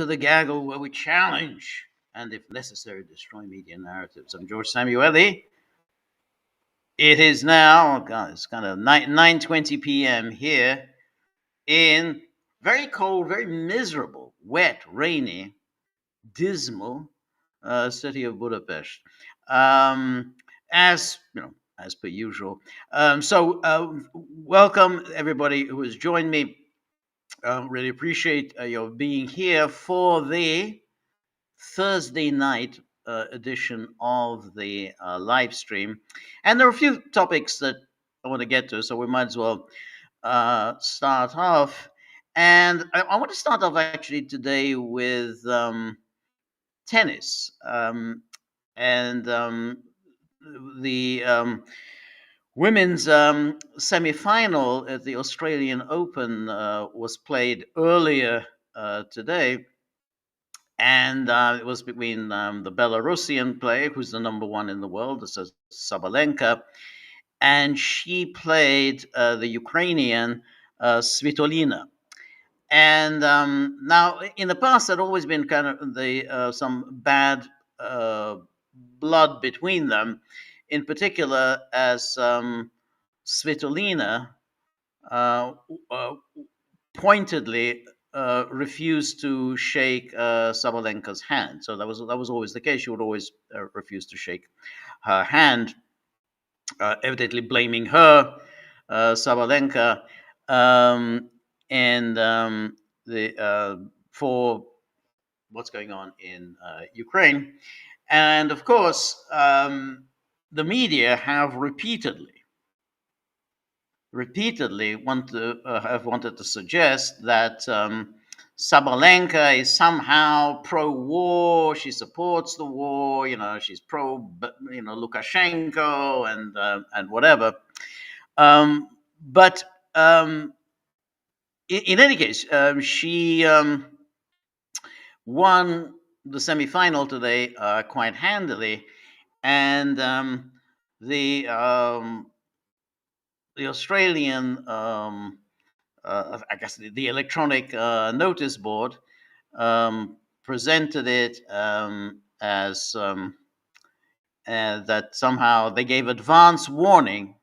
the Gaggle, where we challenge and, if necessary, destroy media narratives. I'm George Samueli. It is now, God, it's kind of 9:20 p.m. here in very cold, very miserable, wet, rainy, dismal city of Budapest. Um, as you know, as per usual. Welcome everybody who has joined me. Really appreciate your being here for the Thursday night edition of the live stream. And there are a few topics that I want to get to, so we might as well start off. And I want to start off actually today with tennis. And the women's semi-final at the Australian Open was played earlier today, and it was between the Belarusian player, who's the number one in the world, this is Sabalenka, and she played the Ukrainian Svitolina. And now, in the past, there'd always been kind of some bad blood between them, in particular as Svitolina uh, uh, pointedly refused to shake Sabalenka's hand. So that was always the case. She would always refuse to shake her hand, evidently blaming her, Sabalenka, and for what's going on in Ukraine. And of course, the media have repeatedly have wanted to suggest that Sabalenka is somehow pro-war. She supports the war. She's pro, Lukashenko and whatever. But in any case, she won the semi-final today quite handily, and the Australian, I guess, the electronic notice board presented it as that somehow they gave advance warning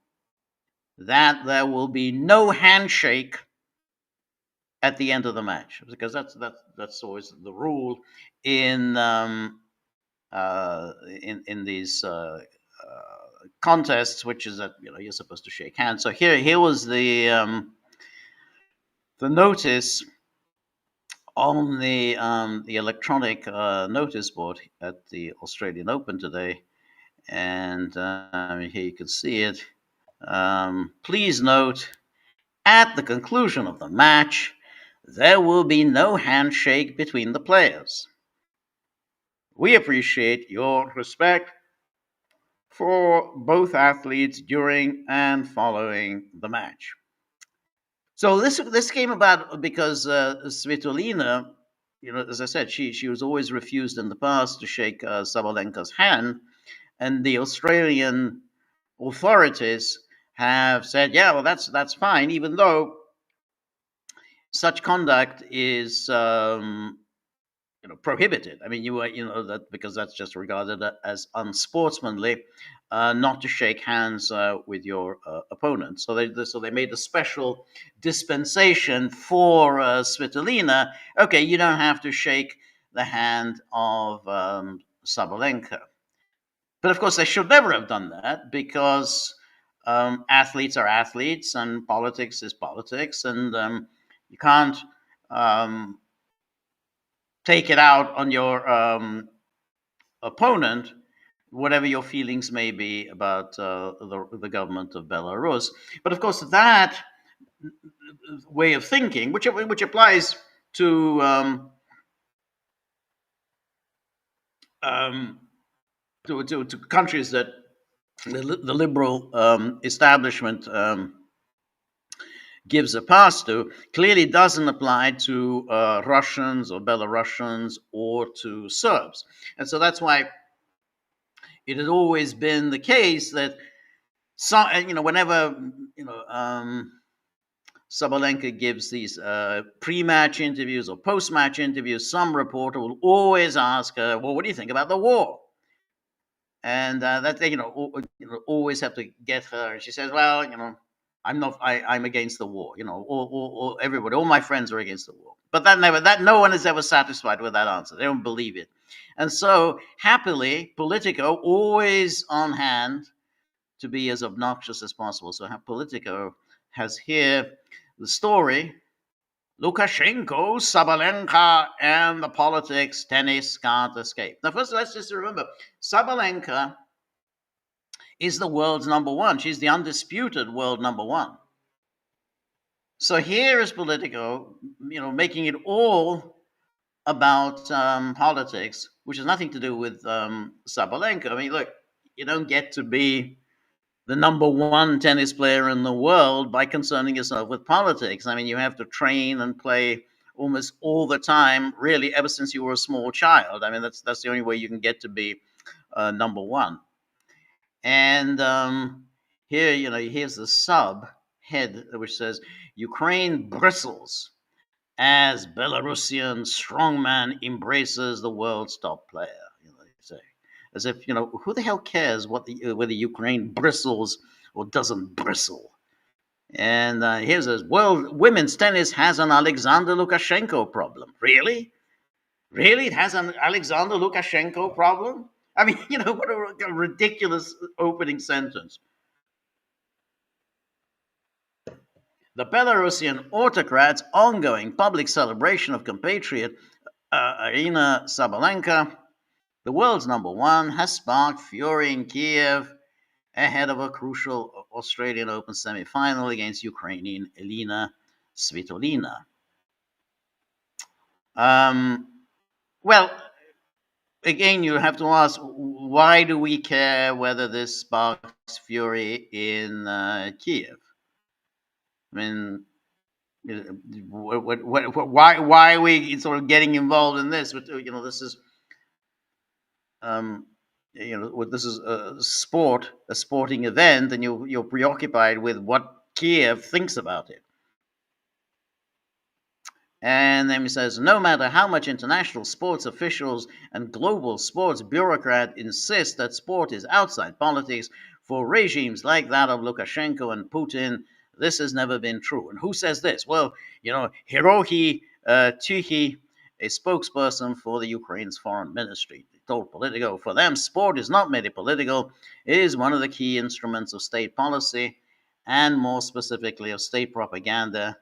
that there will be no handshake at the end of the match, because that's always the rule in these contests, which is that you're supposed to shake hands. So here was the notice on the electronic notice board at the Australian Open today, and here you can see it. Please note, at the conclusion of the match, there will be no handshake between the players. We appreciate your respect for both athletes during and following the match. So this came about because Svitolina, as I said, she was always refused in the past to shake Sabalenka's hand, and the Australian authorities have said, yeah, well, that's fine, even though such conduct is prohibited. I mean, that because that's just regarded as unsportsmanly, not to shake hands with your opponent. So they made a special dispensation for Svitolina. Okay, you don't have to shake the hand of Sabalenka. But of course, they should never have done that, because athletes are athletes and politics is politics, and you can't take it out on your opponent, whatever your feelings may be about the government of Belarus. But of course, that way of thinking, which applies to to countries that the liberal establishment gives a pass to, clearly doesn't apply to Russians or Belarusians or to Serbs. And so that's why it has always been the case that whenever Sabalenka gives these pre-match interviews or post-match interviews, some reporter will always ask her, "Well, what do you think about the war?" And that they, always have to get her. And she says, "Well, I'm not. I'm against the war. Or everybody, all my friends are against the war." But that no one is ever satisfied with that answer. They don't believe it, and so happily, Politico always on hand to be as obnoxious as possible. So Politico has here the story: Lukashenko, Sabalenka, and the politics, tennis can't escape. Now, first, let's just remember Sabalenka is the world's number one. She's the undisputed world number one. So here is Politico, making it all about politics, which has nothing to do with Sabalenka. I mean, look, you don't get to be the number one tennis player in the world by concerning yourself with politics. I mean, you have to train and play almost all the time, really, ever since you were a small child. I mean, that's the only way you can get to be number one. And here, here's the sub head which says Ukraine bristles as Belarusian strongman embraces the world's top player. They say, as if who the hell cares whether Ukraine bristles or doesn't bristle. And here's this: world women's tennis has an Alexander Lukashenko problem. Really? Really? It has an Alexander Lukashenko problem? I mean, what a ridiculous opening sentence. The Belarusian autocrat's ongoing public celebration of compatriot Arina Sabalenka, the world's number one, has sparked fury in Kiev ahead of a crucial Australian Open semi-final against Ukrainian Elena Svitolina. Well, again, you have to ask, why do we care whether this sparks fury in Kiev? I mean, why are we sort of getting involved in this? This is this is a sporting event, and you're preoccupied with what Kiev thinks about it. And then he says, no matter how much international sports officials and global sports bureaucrats insist that sport is outside politics, for regimes like that of Lukashenko and Putin, this has never been true. And who says this? Well, Hirohi Tuhi, a spokesperson for the Ukraine's foreign ministry, told Politico, for them, sport is not merely political. It is one of the key instruments of state policy, and more specifically of state propaganda,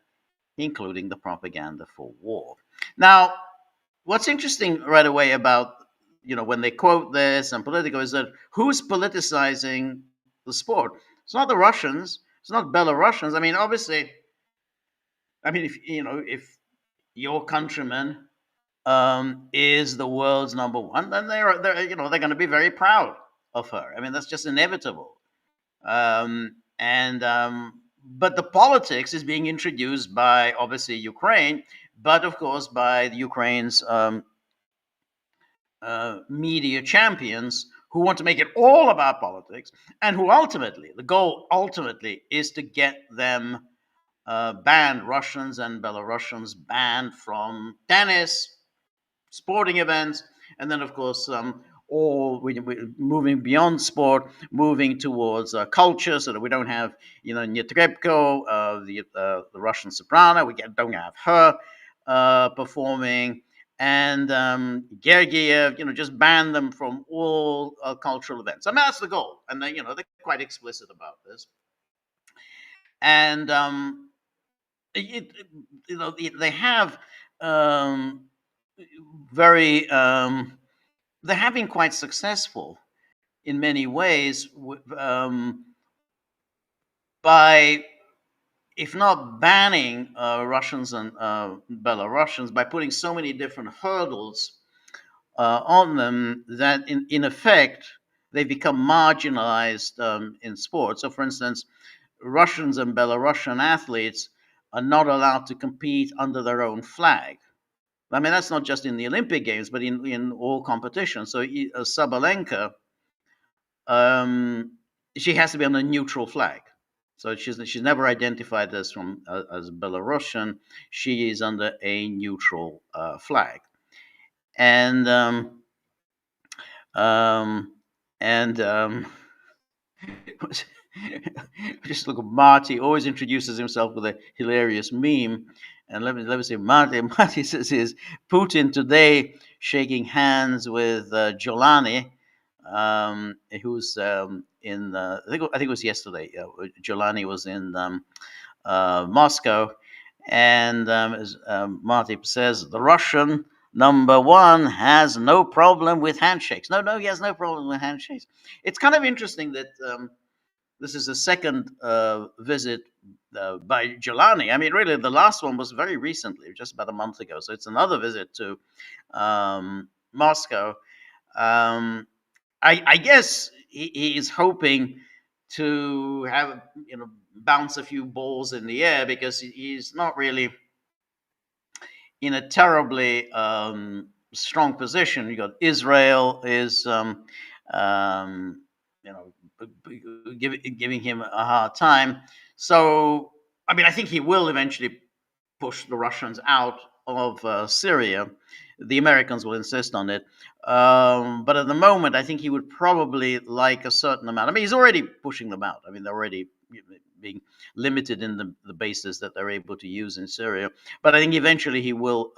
including the propaganda for war. Now, what's interesting right away about, when they quote this and Politico is that who's politicizing the sport? It's not the Russians. It's not Belarusians. I mean, obviously, if your countryman is the world's number one, then they're going to be very proud of her. I mean, that's just inevitable. But the politics is being introduced by obviously Ukraine, but of course by the Ukraine's media champions who want to make it all about politics, and who the goal ultimately is to get them banned, Russians and Belarusians banned from tennis, sporting events, and then of course we're moving beyond sport, moving towards culture, so that we don't have Netrebko, the Russian soprano. We don't have her performing, and Gergiev. Just ban them from all cultural events. I mean, that's the goal, and they're quite explicit about this. And they have very. They have been quite successful in many ways by, if not banning Russians and Belarusians, by putting so many different hurdles on them that in effect they become marginalized in sports. So, for instance, Russians and Belarusian athletes are not allowed to compete under their own flag. I mean, that's not just in the Olympic Games, but in all competitions. So Sabalenka, she has to be on a neutral flag. So she's never identified as Belarusian. She is under a neutral flag, and um, and just look at Marty. Always introduces himself with a hilarious meme. And let me say, Marty. Marty says is Putin today shaking hands with Jolani, who's in. I think it was yesterday. Jolani was in Moscow, and as Marty says, the Russian number one has no problem with handshakes. No, no, he has no problem with handshakes. It's kind of interesting that this is the second visit by Jelani. I mean, really, the last one was very recently, just about a month ago. So it's another visit to Moscow. Um, I guess he is hoping to have bounce a few balls in the air because he's not really in a terribly strong position. You got Israel is you know giving him a hard time. So I mean, I think he will eventually push the Russians out of Syria. The Americans will insist on it. But at the moment, I think he would probably like a certain amount. I mean, he's already pushing them out. I mean, they're already being limited in the bases that they're able to use in Syria. But I think eventually he will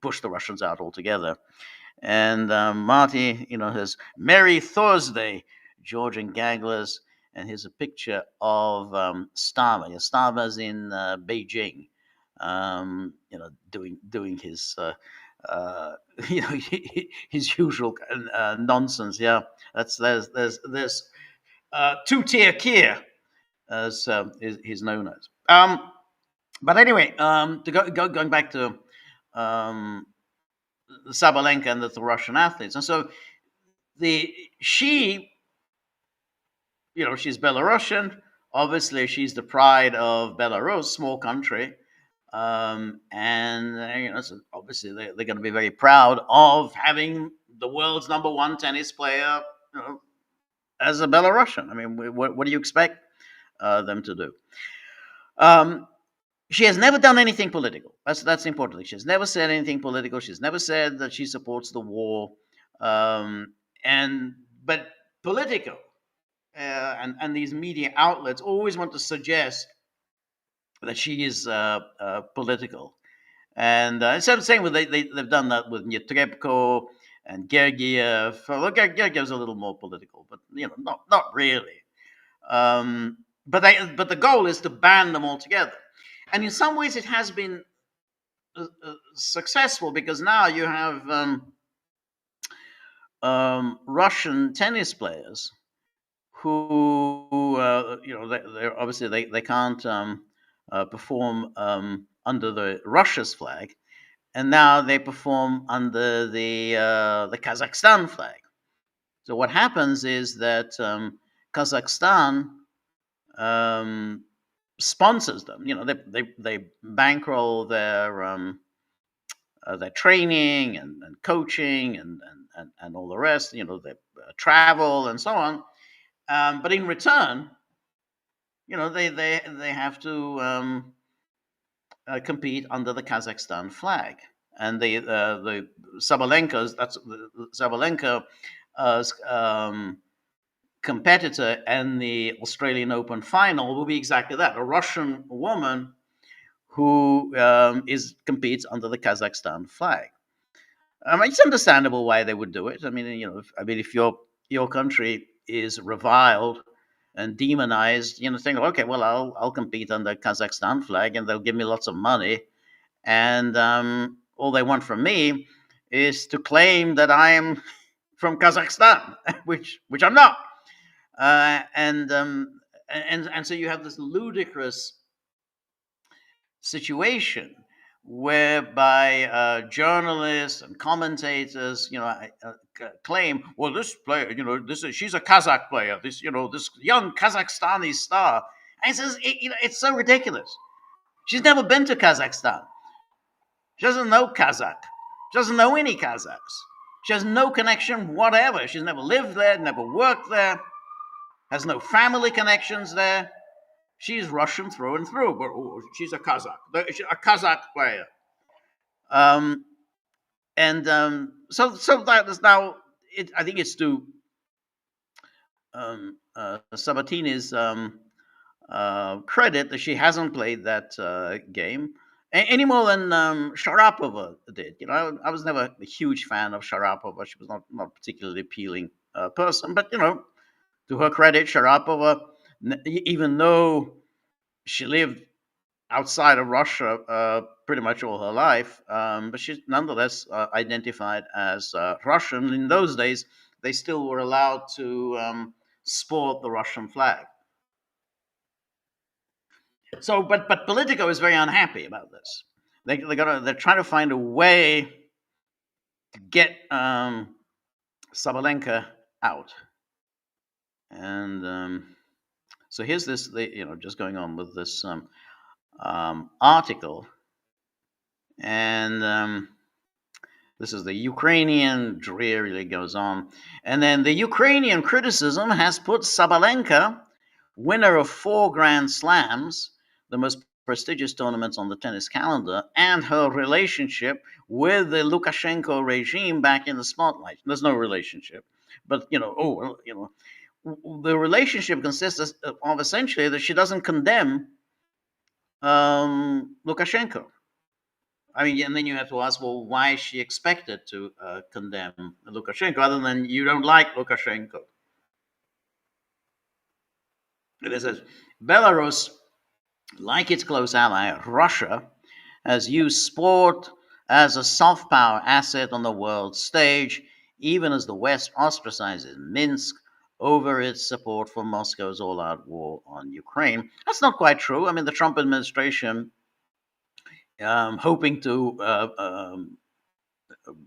push the Russians out altogether. And Marty, has Merry Thursday, George and Gagglers, and here's a picture of Starmer. Yeah, Starmer's in Beijing, doing his his usual nonsense. Yeah, there's two-tier Kier, as he's known as. But anyway, going back to um, Sabalenka and the Russian athletes, and so she, she's Belarusian. Obviously, she's the pride of Belarus, small country, and so obviously they're going to be very proud of having the world's number one tennis player, as a Belarusian. I mean, what do you expect them to do? She has never done anything political. That's important. She's never said anything political. She's never said that she supports the war. But Politico and these media outlets always want to suggest that she is political. And it's the same with they've done that with Netrebko and Gergiev. Well, Gergiev's a little more political, but not really. But the goal is to ban them all together. And in some ways, it has been successful because now you have Russian tennis players who, they're obviously they can't perform under the Russia's flag, and now they perform under the Kazakhstan flag. So what happens is that Kazakhstan sponsors them. They bankroll their training and coaching and all the rest. Their travel and so on. But in return, they have to compete under the Kazakhstan flag. And the Sabalenka's that's the Sabalenka competitor in the Australian Open final will be exactly that, a Russian woman who competes under the Kazakhstan flag. It's understandable why they would do it. I mean, if your country is reviled and demonized, think, okay, well, I'll compete under Kazakhstan flag, and they'll give me lots of money, and all they want from me is to claim that I am from Kazakhstan, which I'm not. And so you have this ludicrous situation whereby journalists and commentators, claim, well, this player, she's a Kazakh player, this young Kazakhstani star. And it's so ridiculous. She's never been to Kazakhstan. She doesn't know Kazakh. She doesn't know any Kazakhs. She has no connection whatever. She's never lived there, never worked there, has no family connections there. She's Russian through and through, but she's a Kazakh. She's a Kazakh player. Um, so that is now. I think it's to Sabatini's credit that she hasn't played that game any more than Sharapova did. You know, I was never a huge fan of Sharapova. She was not a particularly appealing person, but you know, to her credit, Sharapova, even though she lived outside of Russia pretty much all her life, but she's nonetheless identified as Russian. In those days, they still were allowed to sport the Russian flag. So, but Politico is very unhappy about this. They're trying to find a way to get Sabalenka out, and so here's this. Just going on with this article, and this is the Ukrainian drearily goes on, and then the Ukrainian criticism has put Sabalenka, winner of 4 Grand Slams, the most prestigious tournaments on the tennis calendar, and her relationship with the Lukashenko regime back in the spotlight. There's no relationship, but the relationship consists of essentially that she doesn't condemn Lukashenko. I mean, and then you have to ask, well, why is she expected to condemn Lukashenko other than you don't like Lukashenko? It says Belarus, like its close ally Russia, has used sport as a soft power asset on the world stage, even as the West ostracizes Minsk over its support for Moscow's all-out war on Ukraine. That's not quite true. I mean, the Trump administration, hoping to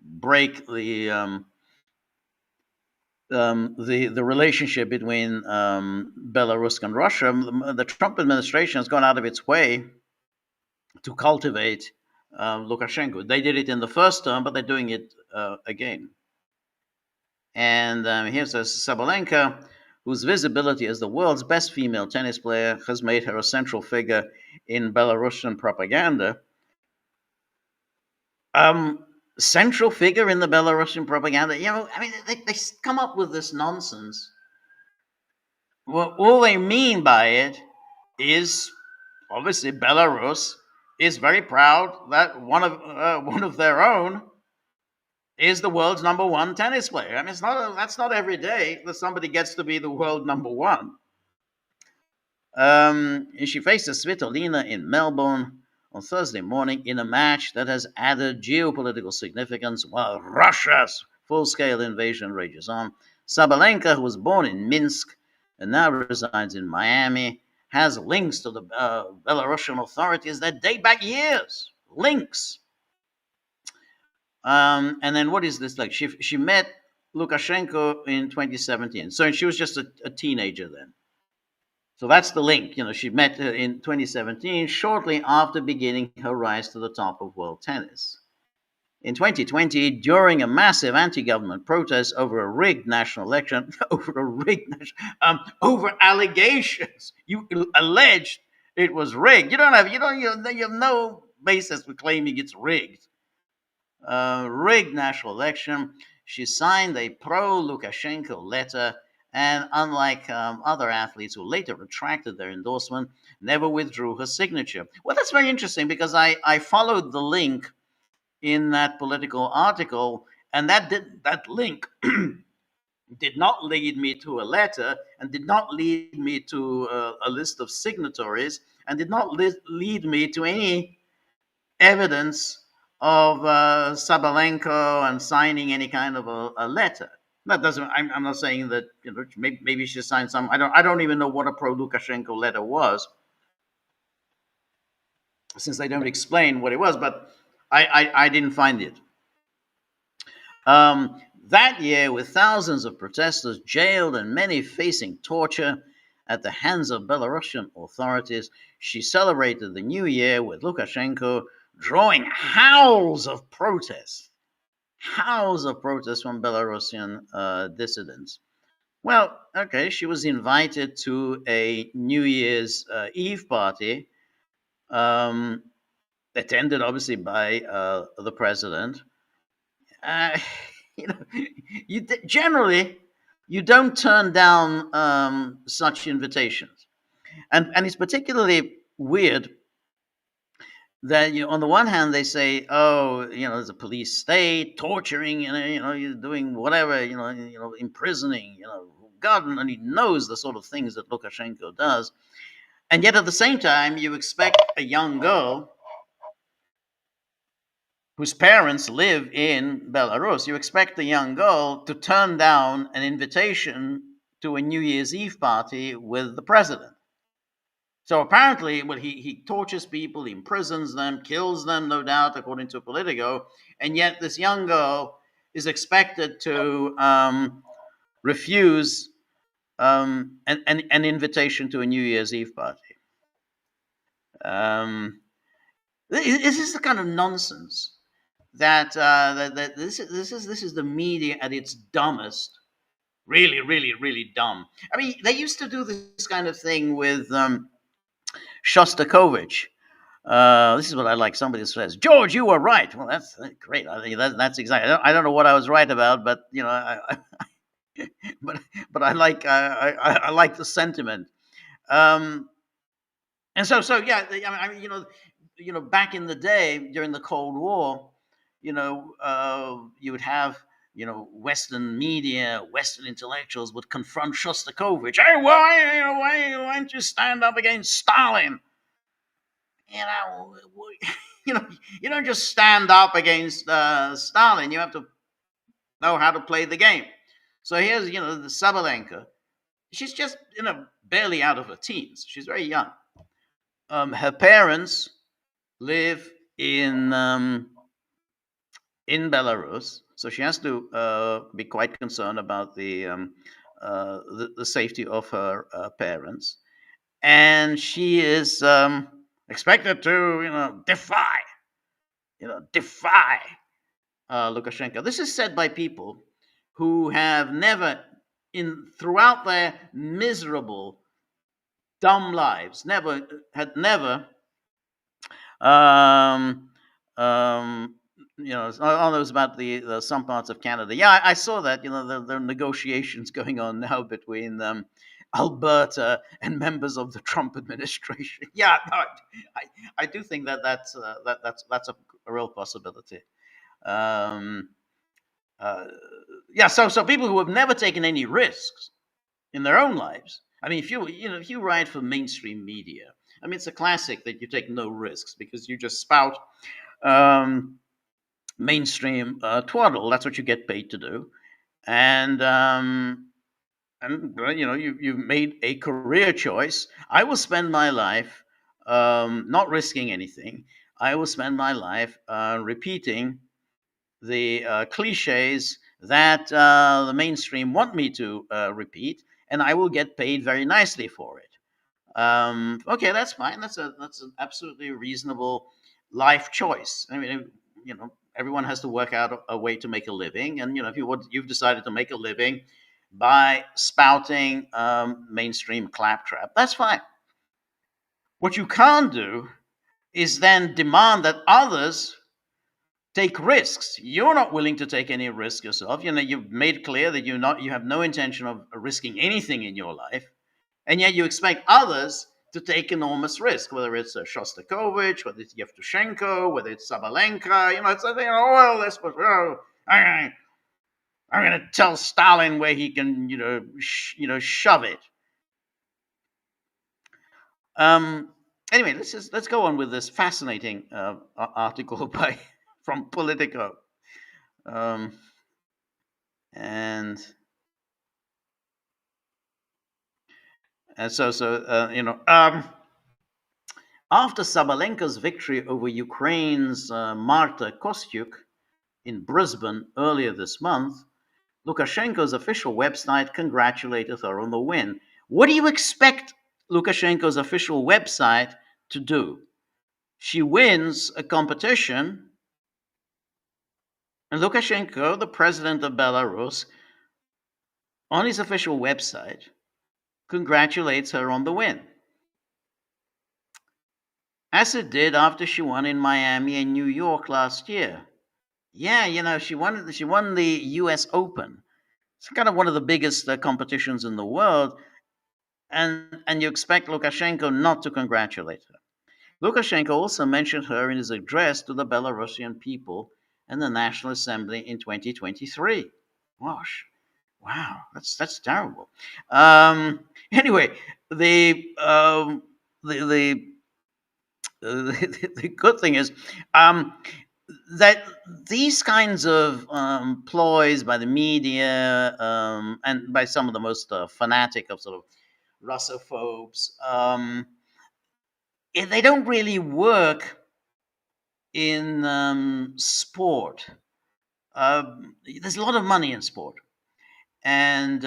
break the relationship between Belarus and Russia, the Trump administration has gone out of its way to cultivate Lukashenko. They did it in the first term, but they're doing it again. And here's Sabalenka, whose visibility as the world's best female tennis player has made her a central figure in Belarusian propaganda. Central figure in the Belarusian propaganda. You know, I mean, they come up with this nonsense. Well, all they mean by it is obviously Belarus is very proud that one of their own is the world's number 1 tennis player. I mean, that's not every day that somebody gets to be the world number 1. She faces Svitolina in Melbourne on Thursday morning in a match that has added geopolitical significance while Russia's full-scale invasion rages on. Sabalenka, who was born in Minsk and now resides in Miami, has links to the Belarusian authorities that date back years. Links. And then what is this like? She met Lukashenko in 2017. So she was just a teenager then. So that's the link. You know, she met her in 2017, shortly after beginning her rise to the top of world tennis. In 2020, during a massive anti-government protest over a rigged national election, over allegations, you alleged it was rigged. You have no basis for claiming it's rigged. Rigged national election. She signed a pro-Lukashenko letter, and unlike other athletes who later retracted their endorsement, never withdrew her signature. Well, that's very interesting because I followed the link in that political article, and that link did not lead me to a letter, and did not lead me to a list of signatories, and did not lead me to any evidence of Sabalenko and signing any kind of a letter. That doesn't. I'm not saying that maybe she signed some. I don't even know what a pro Lukashenko letter was, since they don't explain what it was. But I didn't find it. That year, with thousands of protesters jailed and many facing torture at the hands of Belarusian authorities, she celebrated the new year with Lukashenko, drawing howls of protest from Belarusian dissidents. Well, okay, she was invited to a New Year's Eve party, um, attended obviously by the president. Uh, you know, generally you don't turn down such invitations, and it's particularly weird that on the one hand they say, oh, there's a police state torturing, you're doing whatever, imprisoning, God only knows the sort of things that Lukashenko does, and yet at the same time you expect a young girl whose parents live in Belarus, you expect a young girl to turn down an invitation to a New Year's Eve party with the president. So apparently, well, he tortures people, he imprisons them, kills them, no doubt, according to Politico, and yet this young girl is expected to refuse an invitation to a New Year's Eve party. Um, this is the kind of nonsense that this is the media at its dumbest. Really, really, really dumb. I mean, they used to do this kind of thing with Shostakovich. This is what I like. Somebody says, "George, you were right." Well, that's great. I think that's exactly. I don't know what I was right about, but but I like I like the sentiment. Um, and so yeah, I mean, back in the day during the Cold War, you would have Western media, Western intellectuals would confront Shostakovich. Hey, why don't you stand up against Stalin? you know, you know, you don't just stand up against Stalin. You have to know how to play the game. So here's, the Sabalenka. She's just, barely out of her teens. She's very young. Her parents live in Belarus, so she has to be quite concerned about the safety of her parents, and she is expected to, defy Lukashenko. This is said by people who have never, in throughout their miserable, dumb lives, never, um, um, all those about the some parts of Canada. Yeah, I saw that. There are negotiations going on now between Alberta and members of the Trump administration. Yeah, no, I, I do think that's a real possibility. Um, uh, yeah, so people who have never taken any risks in their own lives. I mean, if you write for mainstream media, I mean, it's a classic that you take no risks because you just spout um, mainstream twaddle. That's what you get paid to do, and you've made a career choice. I will spend my life not risking anything. I will spend my life repeating the cliches that the mainstream want me to repeat, and I will get paid very nicely for it. Okay, that's fine. That's an absolutely reasonable life choice. I mean, everyone has to work out a way to make a living, and if you've decided to make a living by spouting mainstream claptrap, that's fine. What you can't do is then demand that others take risks. You're not willing to take any risk yourself. You've made clear that you have no intention of risking anything in your life, and yet you expect others to take enormous risk, whether it's Shostakovich, whether it's Yevtushenko, whether it's Sabalenka. Well, I'm going to tell Stalin where he can, shove it. Um, anyway, let's go on with this fascinating article by from Politico. Um, and and after Sabalenka's victory over Ukraine's Marta Kostyuk in Brisbane earlier this month, Lukashenko's official website congratulated her on the win. What do you expect Lukashenko's official website to do? She wins a competition, and Lukashenko, the president of Belarus, on his official website, congratulates her on the win, as it did after she won in Miami and New York last year. Yeah, she won the U.S. Open. It's kind of one of the biggest competitions in the world, and you expect Lukashenko not to congratulate her. Lukashenko also mentioned her in his address to the Belarusian people and the National Assembly in 2023. Gosh, wow, that's terrible. Anyway, the um, the the good thing is um, that these kinds of ploys by the media and by some of the most fanatic of sort of Russophobes, they don't really work in sport. There's a lot of money in sport, and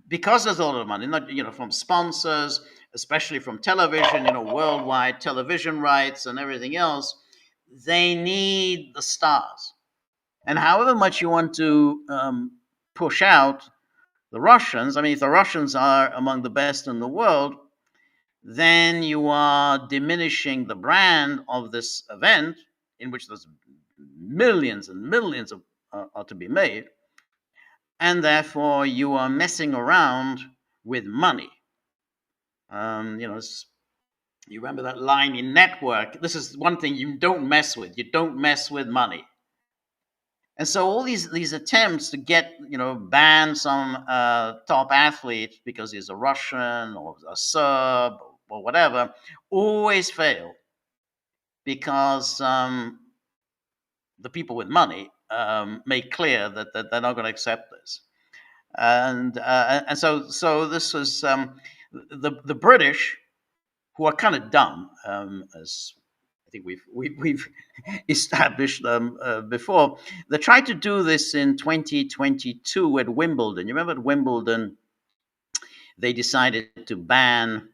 because there's a lot of money, not from sponsors, especially from television, worldwide television rights and everything else, they need the stars. And however much you want to push out the Russians, I mean, if the Russians are among the best in the world, then you are diminishing the brand of this event in which there's millions and millions of are to be made, and therefore you are messing around with money. You remember that line in Network? This is one thing you don't mess with. You don't mess with money. And so all these attempts to get ban some top athlete because he's a Russian or a Serb or whatever always fail because the people with money make clear that they're not going to accept this. And so this was the British, who are kind of dumb, as I think we've established before. They tried to do this in 2022 at Wimbledon. You remember at Wimbledon, they decided to ban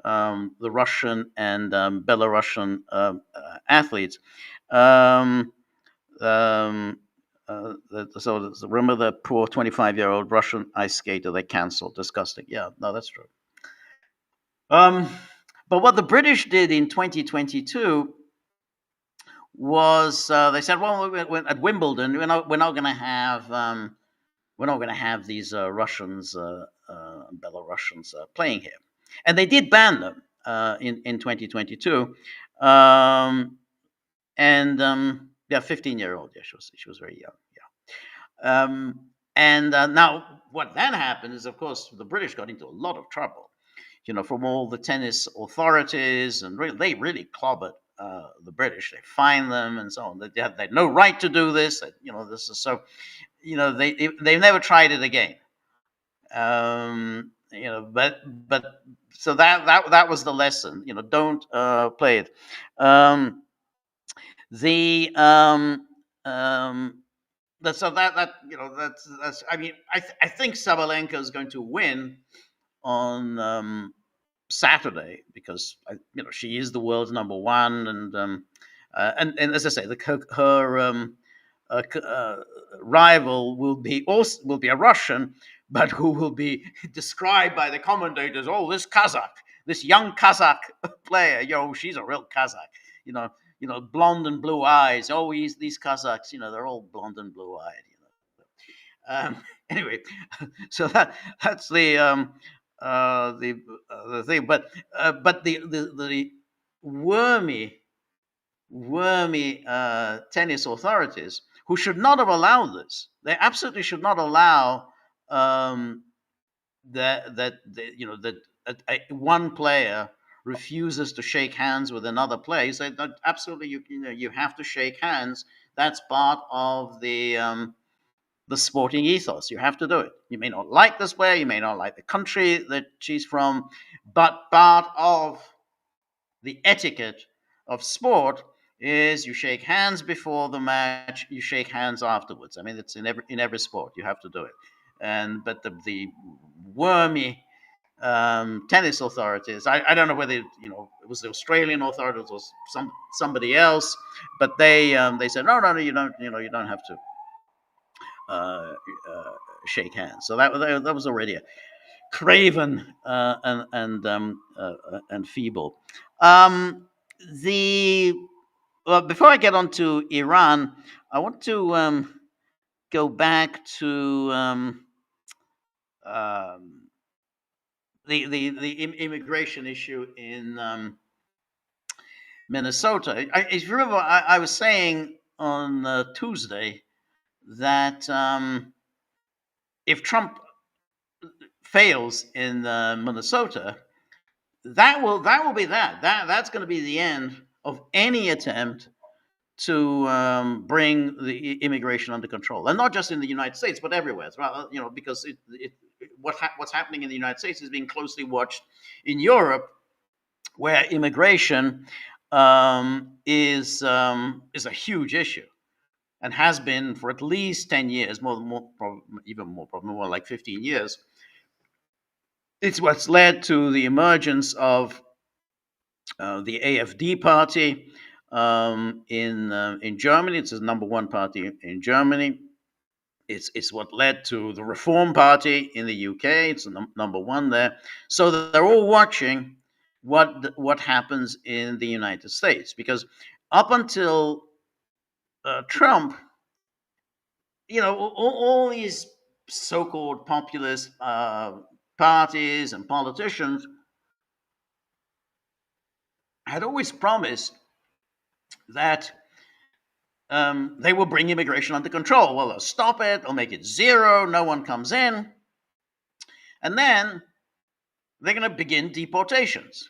the Russian and Belarusian athletes. Um, um, so remember the poor 25-year-old Russian ice skater they canceled? Disgusting. Yeah, no, that's true. Um, but what the British did in 2022 was they said, well, at Wimbledon, we're not going to have these Russians, Belarusians playing here, and they did ban them in 2022. And yeah, 15-year-old. Yeah, she was very young. Yeah. And now what then happened is, of course, the British got into a lot of trouble, from all the tennis authorities, and they really clobbered the British. They fined them and so on. They had no right to do this. This is so. They've never tried it again. But so that was the lesson. Don't play it. Um, the that so that that's I mean I think Sabalenka is going to win on Saturday because she is the world's number one, and as I say, her rival will be a Russian, but who will be described by the commentators. Oh, this young Kazakh player. She's a real Kazakh. You know, blonde and blue eyes. Oh, these Kazakhs. They're all blonde and blue eyed. Anyway, so that's the thing, but the wormy tennis authorities, who should not have allowed this. They absolutely should not allow that one player refuses to shake hands with another player. Say that absolutely you have to shake hands. That's part of the sporting ethos. You have to do it. You may not like this player, you may not like the country that she's from, but part of the etiquette of sport is you shake hands before the match, you shake hands afterwards. I mean, it's in every sport. You have to do it. But the wormy tennis authorities, I don't know whether it was the Australian authorities or somebody else, but they said no, you don't have to uh, uh, shake hands. So that was already a craven and feeble. Um, the Before I get on to Iran, I want to go back to um, the immigration issue in Minnesota. If you remember, I was saying on Tuesday that if Trump fails in Minnesota, that will be that's going to be the end of any attempt to bring the immigration under control, and not just in the United States, but everywhere. Well, because what's happening in the United States is being closely watched in Europe, where immigration is a huge issue and has been for at least 10 years, even more, probably more like 15 years. It's what's led to the emergence of the AfD party in Germany. It's the number one party in Germany. It's what led to the Reform Party in the UK. It's the number one there. So they're all watching what happens in the United States, because up until Trump, all these so-called populist parties and politicians had always promised that they will bring immigration under control. Well, they'll stop it, they'll make it zero, no one comes in, and then they're going to begin deportations.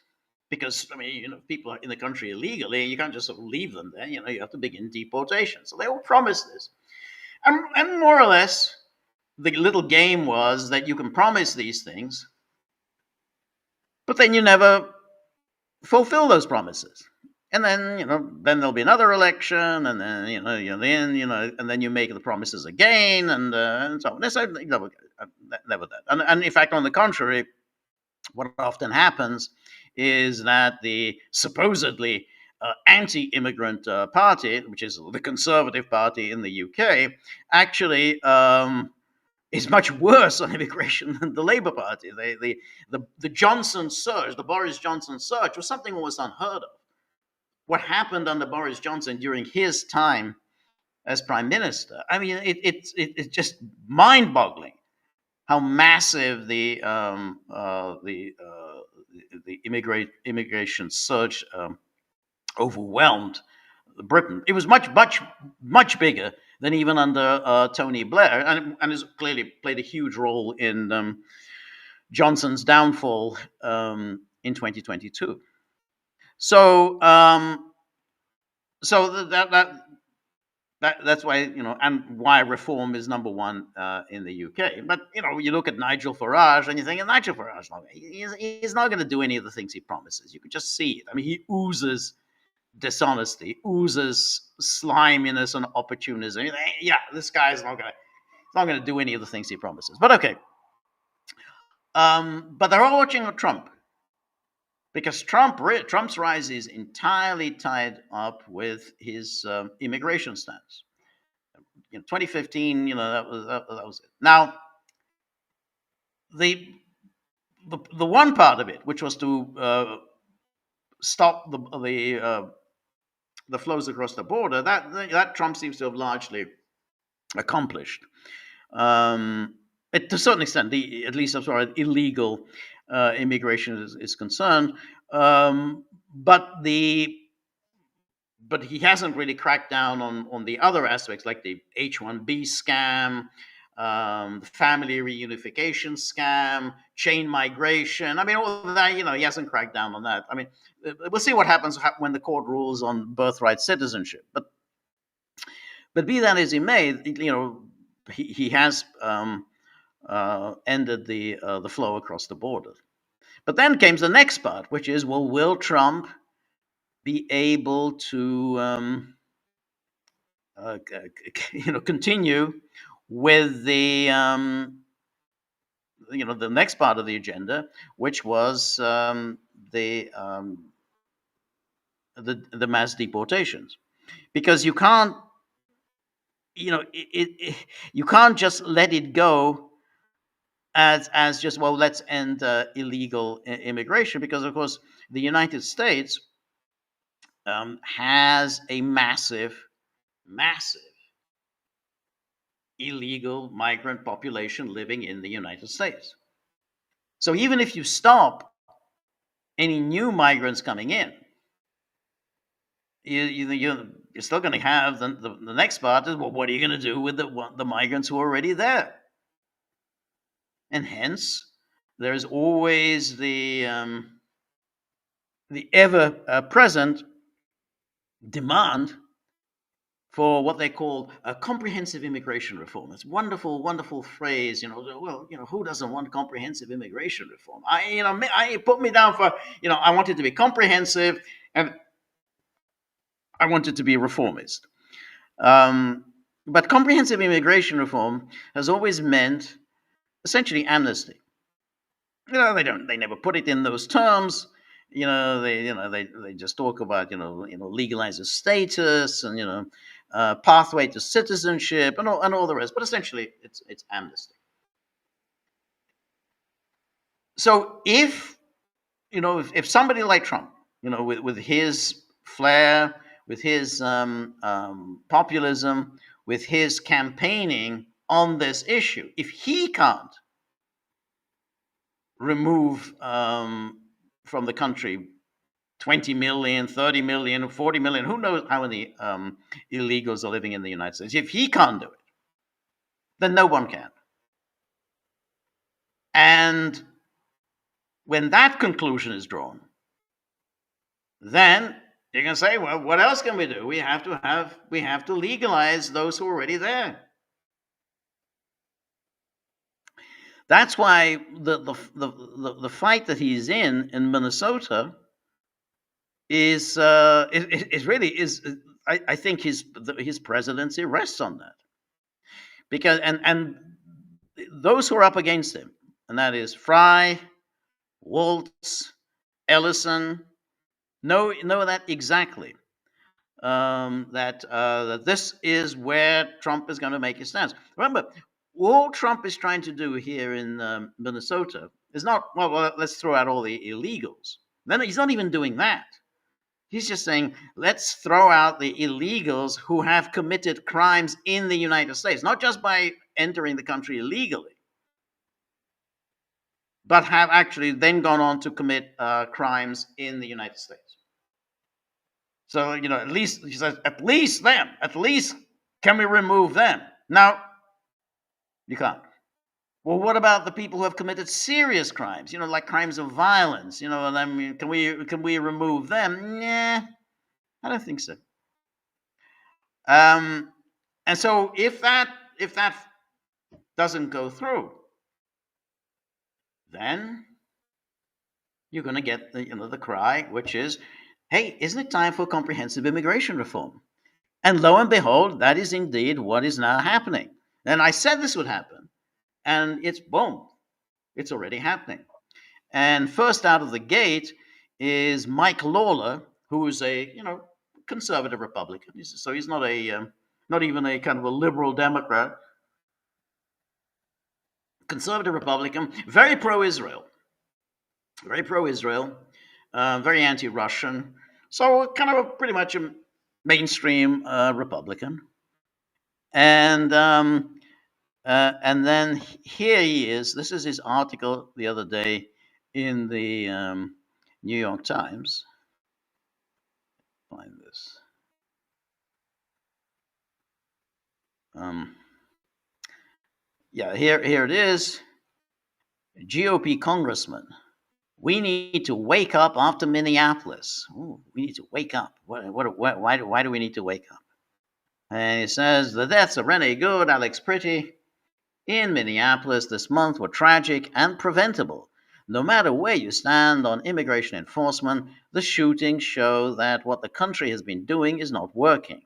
Because, people are in the country illegally, you can't just sort of leave them there, you have to begin deportation. So they all promised this. And more or less, the little game was that you can promise these things, but then you never fulfill those promises. And then, then there'll be another election, and then, and then you make the promises again, and so on. So, never that. And in fact, on the contrary, what often happens is that the supposedly anti-immigrant party, which is the Conservative Party in the UK, actually is much worse on immigration than the Labour Party. The Johnson surge, the Boris Johnson surge, was something almost unheard of. What happened under Boris Johnson during his time as prime minister? I mean, it's just mind-boggling how massive the immigration surge overwhelmed Britain. It was much bigger than even under Tony Blair, and has clearly played a huge role in Johnson's downfall in 2022. So, that's why, and why reform is number one in the UK. But you look at Nigel Farage and you think, Nigel Farage, he's not going to do any of the things he promises. You can just see it. I mean, he oozes dishonesty, oozes sliminess and opportunism. Yeah, this guy's not going to do any of the things he promises. But okay. But they're all watching Trump, because Trump's rise is entirely tied up with his immigration stance. 2015, that was it. Now, the one part of it, which was to stop the flows across the border, that Trump seems to have largely accomplished. To a certain extent, at least as far as illegal immigration is concerned, but he hasn't really cracked down on the other aspects, like the H-1B scam, the family reunification scam, chain migration. I mean, all of that, he hasn't cracked down on that. I mean, we'll see what happens when the court rules on birthright citizenship. But be that as he may, he has ended the flow across the border. But then came the next part, which is, well, will Trump be able to continue with the the next part of the agenda, which was the mass deportations, because you can't you can't just let it go as just, well, let's end illegal immigration, because of course the United States has a massive illegal migrant population living in the United States. So even if you stop any new migrants coming in, you're still going to have the next part is, well, what are you going to do with the migrants who are already there? And hence, there's always the ever present demand for what they call a comprehensive immigration reform. It's wonderful, wonderful phrase. Well, who doesn't want comprehensive immigration reform? I put me down for, I want it to be comprehensive, and I want it to be reformist. But comprehensive immigration reform has always meant essentially amnesty. They never put it in those terms. They just talk about legalize the status, and pathway to citizenship, and all the rest. But essentially, it's amnesty. So if somebody like Trump, with his flair, with his populism, with his campaigning on this issue, if he can't remove from the country 20 million, 30 million, 40 million, who knows how many illegals are living in the United States. If he can't do it, then no one can. And when that conclusion is drawn, then you can say, well, what else can we do? We have to legalize those who are already there. That's why the fight that he's in Minnesota is I think his presidency rests on that, because and those who are up against him, and that is Fry, Waltz, Ellison, know that exactly, that this is where Trump is going to make his stance. Remember, all Trump is trying to do here in Minnesota is not, well, let's throw out all the illegals. Then he's not even doing that. He's just saying, let's throw out the illegals who have committed crimes in the United States, not just by entering the country illegally, but have actually then gone on to commit crimes in the United States. So, at least, he says, at least can we remove them? Now, you can't. Well, what about the people who have committed serious crimes, like crimes of violence? Can we remove them? Nah, I don't think so. And so if that doesn't go through, then you're going to get the cry, which is, hey, isn't it time for comprehensive immigration reform? And lo and behold, that is indeed what is now happening. And I said this would happen, and it's boom, it's already happening. And first out of the gate is Mike Lawler, who is a conservative Republican. So he's not even a kind of a liberal Democrat. Conservative Republican, very pro-Israel, very anti-Russian. So kind of pretty much a mainstream Republican. And then here he is. This is his article the other day in the New York Times. Find this. Here it is. GOP congressman. We need to wake up after Minneapolis. Ooh, we need to wake up. Why do we need to wake up? And he says the deaths of Renee Good, Alex Pretty in Minneapolis this month were tragic and preventable. No matter where you stand on immigration enforcement, the shootings show that what the country has been doing is not working.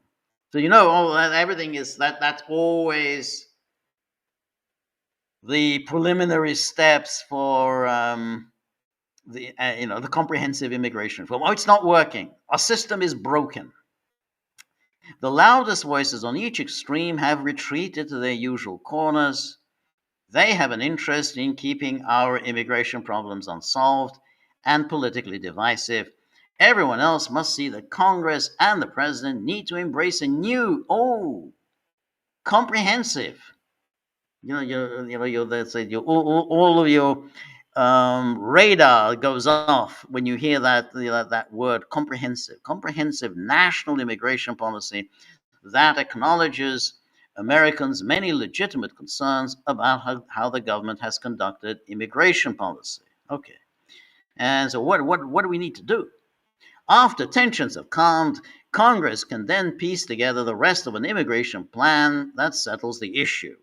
So everything is that's always the preliminary steps for the comprehensive immigration reform. Oh, it's not working. Our system is broken. The loudest voices on each extreme have retreated to their usual corners. They have an interest in keeping our immigration problems unsolved and politically divisive. Everyone else must see that Congress and the president need to embrace a new, comprehensive. That's it. All of your radar goes off when you hear that word comprehensive national immigration policy that acknowledges Americans' many legitimate concerns about how the government has conducted immigration policy. Okay. And so what do we need to do? After tensions have calmed, Congress can then piece together the rest of an immigration plan that settles the issue.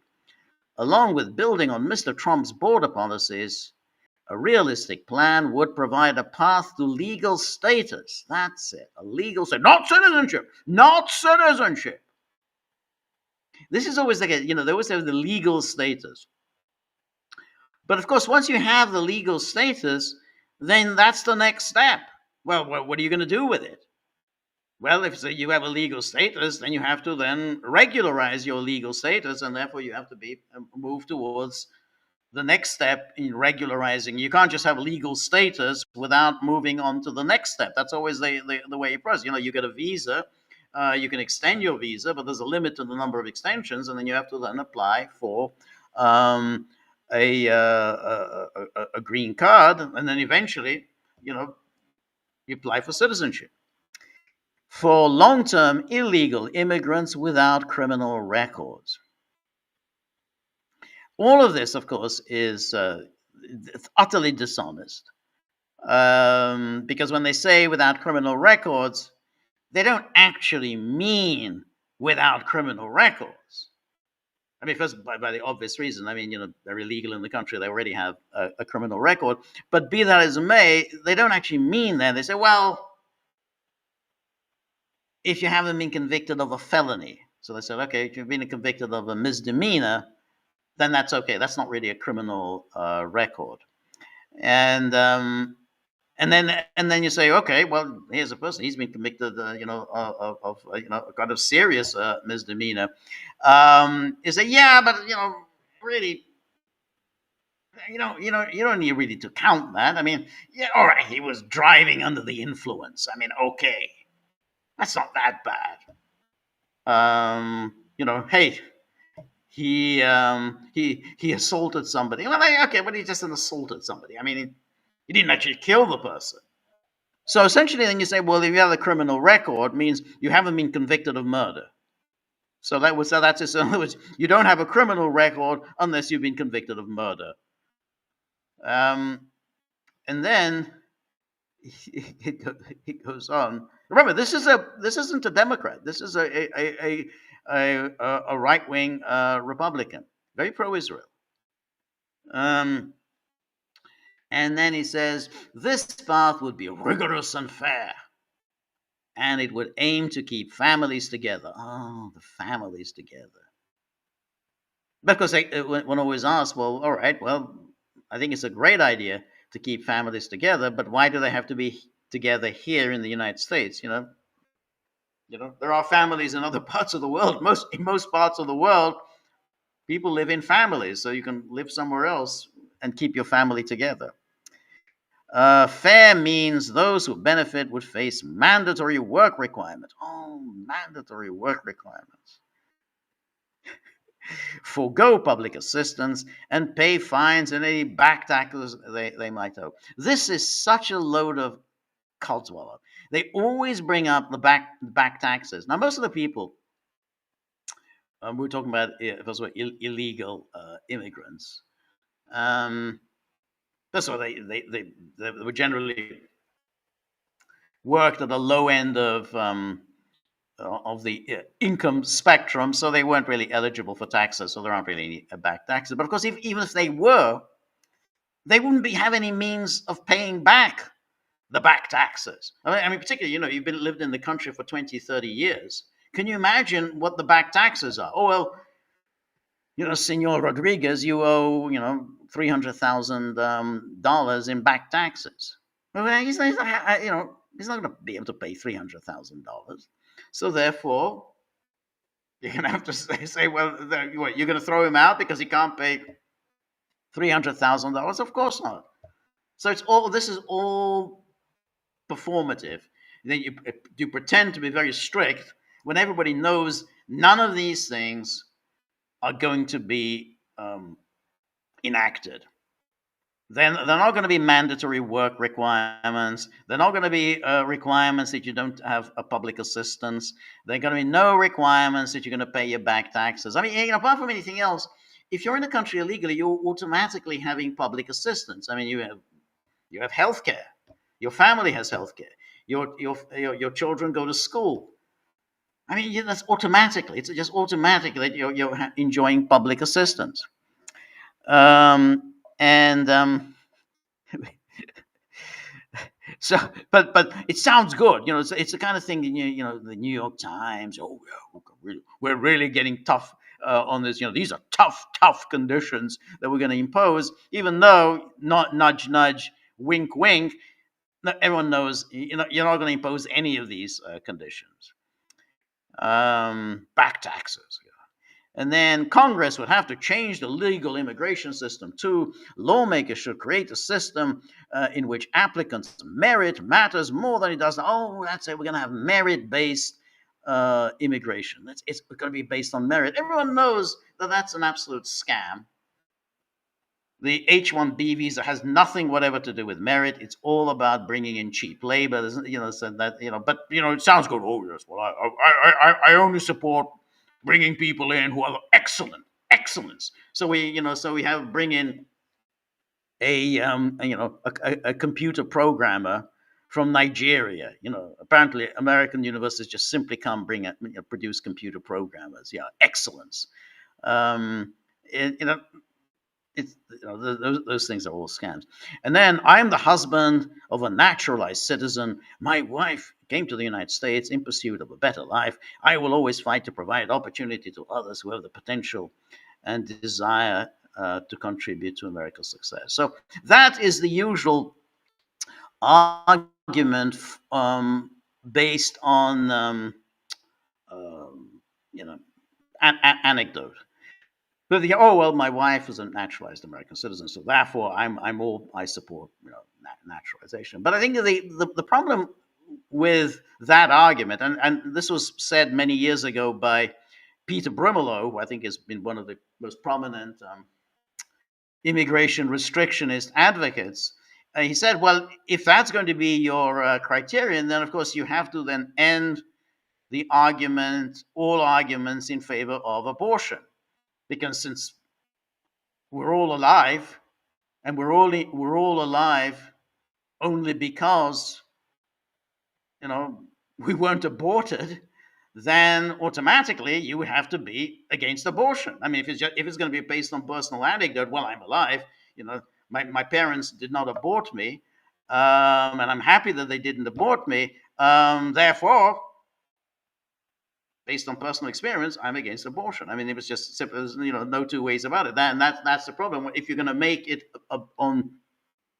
Along with building on Mr. Trump's border policies, a realistic plan would provide a path to legal status. That's it. A legal status. Not citizenship. Not citizenship. This is always like they always have the legal status. But of course, once you have the legal status, then that's the next step. Well, what are you going to do with it? Well, if you have a legal status, then you have to then regularize your legal status, and therefore you have to move towards the next step in regularizing. You can't just have legal status without moving on to the next step. That's always the way it process. You get a visa, you can extend your visa, but there's a limit to the number of extensions, and then you have to then apply for a green card, and then eventually, you apply for citizenship. For long-term illegal immigrants without criminal records. All of this, of course, is utterly dishonest. Because when they say without criminal records, they don't actually mean without criminal records. I mean, first, by the obvious reason, they're illegal in the country. They already have a criminal record. But be that as it may, they don't actually mean that. They say, well, if you haven't been convicted of a felony. So they said, okay, if you've been convicted of a misdemeanor, then that's okay. That's not really a criminal record. And then you say, okay, well, here's a person. He's been convicted, of a kind of serious misdemeanor. You say, yeah, but really, you don't need really to count that. Yeah, all right, he was driving under the influence. Okay, that's not that bad. Hey, he assaulted somebody. Well, okay, but he just assaulted somebody. He didn't actually kill the person. So essentially, then you say, well, if you have a criminal record, means you haven't been convicted of murder. So that's it. So in other words, you don't have a criminal record unless you've been convicted of murder. And then it goes on. Remember, this isn't a Democrat. This is a right wing Republican, very pro Israel. And then he says this path would be rigorous and fair, and it would aim to keep families together. Oh, the families together. Because one always asks, well, all right, well, I think it's a great idea to keep families together, but why do they have to be together here in the United States? There are families in other parts of the world. In most parts of the world, people live in families, so you can live somewhere else and keep your family together. Fair means those who benefit would face mandatory work requirements. Oh, mandatory work requirements. Forgo public assistance and pay fines and any back taxes they might owe. This is such a load of codswallop. They always bring up the back taxes. Now, most of the people we're talking about, first of all, illegal immigrants. That's why they were generally worked at the low end of the income spectrum, so they weren't really eligible for taxes, so there aren't really any back taxes. But of course, even if they were, they wouldn't have any means of paying back the back taxes. Particularly, you've lived in the country for 20, 30 years. Can you imagine what the back taxes are? Oh, well, Senor Rodriguez, you owe, $300,000 in back taxes. Well, he's not going to be able to pay $300,000. So therefore, You're going to have to say, well, what, you're going to throw him out because he can't pay $300,000? Of course not. So it's all, this is all performative. Then you pretend to be very strict when everybody knows none of these things are going to be enacted. Then they're not going to be mandatory work requirements. They're not going to be requirements that you don't have a public assistance. There are going to be no requirements that you're going to pay your back taxes. I mean, apart from anything else, if you're in a country illegally, you're automatically having public assistance. I mean, you have health care. Your family has health care. Your children go to school. I mean, that's automatically. It's just automatically that you're enjoying public assistance. And so, but it sounds good. It's the kind of thing. The New York Times. Oh, yeah, we're really getting tough on this. These are tough conditions that we're going to impose. Even though, not nudge, nudge, wink, wink. Everyone knows you're not going to impose any of these conditions. Back taxes. And then Congress would have to change the legal immigration system too. Lawmakers should create a system in which applicants' merit matters more than it does now. Oh, that's it. We're going to have merit-based immigration. It's going to be based on merit. Everyone knows that that's an absolute scam. The H-1B visa has nothing whatever to do with merit. It's all about bringing in cheap labor. So that but it sounds good. Oh yes, well I only support bringing people in who are excellence. So we have bring in a computer programmer from Nigeria. Apparently American universities just simply can't produce computer programmers. Yeah, excellence. It's those things are all scams. And then I'm the husband of a naturalized citizen. My wife came to the United States in pursuit of a better life. I will always fight to provide opportunity to others who have the potential and desire to contribute to America's success. So that is the usual argument based on anecdote. But my wife is a naturalized American citizen, so therefore I support naturalization. But I think the problem with that argument, and this was said many years ago by Peter Brimelow, who I think has been one of the most prominent immigration restrictionist advocates. He said, well, if that's going to be your criterion, then of course you have to then end all arguments in favor of abortion. Because since we're all alive, and we're all alive only because we weren't aborted, then automatically you would have to be against abortion. I mean, if it's going to be based on personal anecdote, well, I'm alive. My parents did not abort me, and I'm happy that they didn't abort me. Therefore, based on personal experience, I'm against abortion. I mean, it was just simple. There's no two ways about it. And that's the problem. If you're going to make it on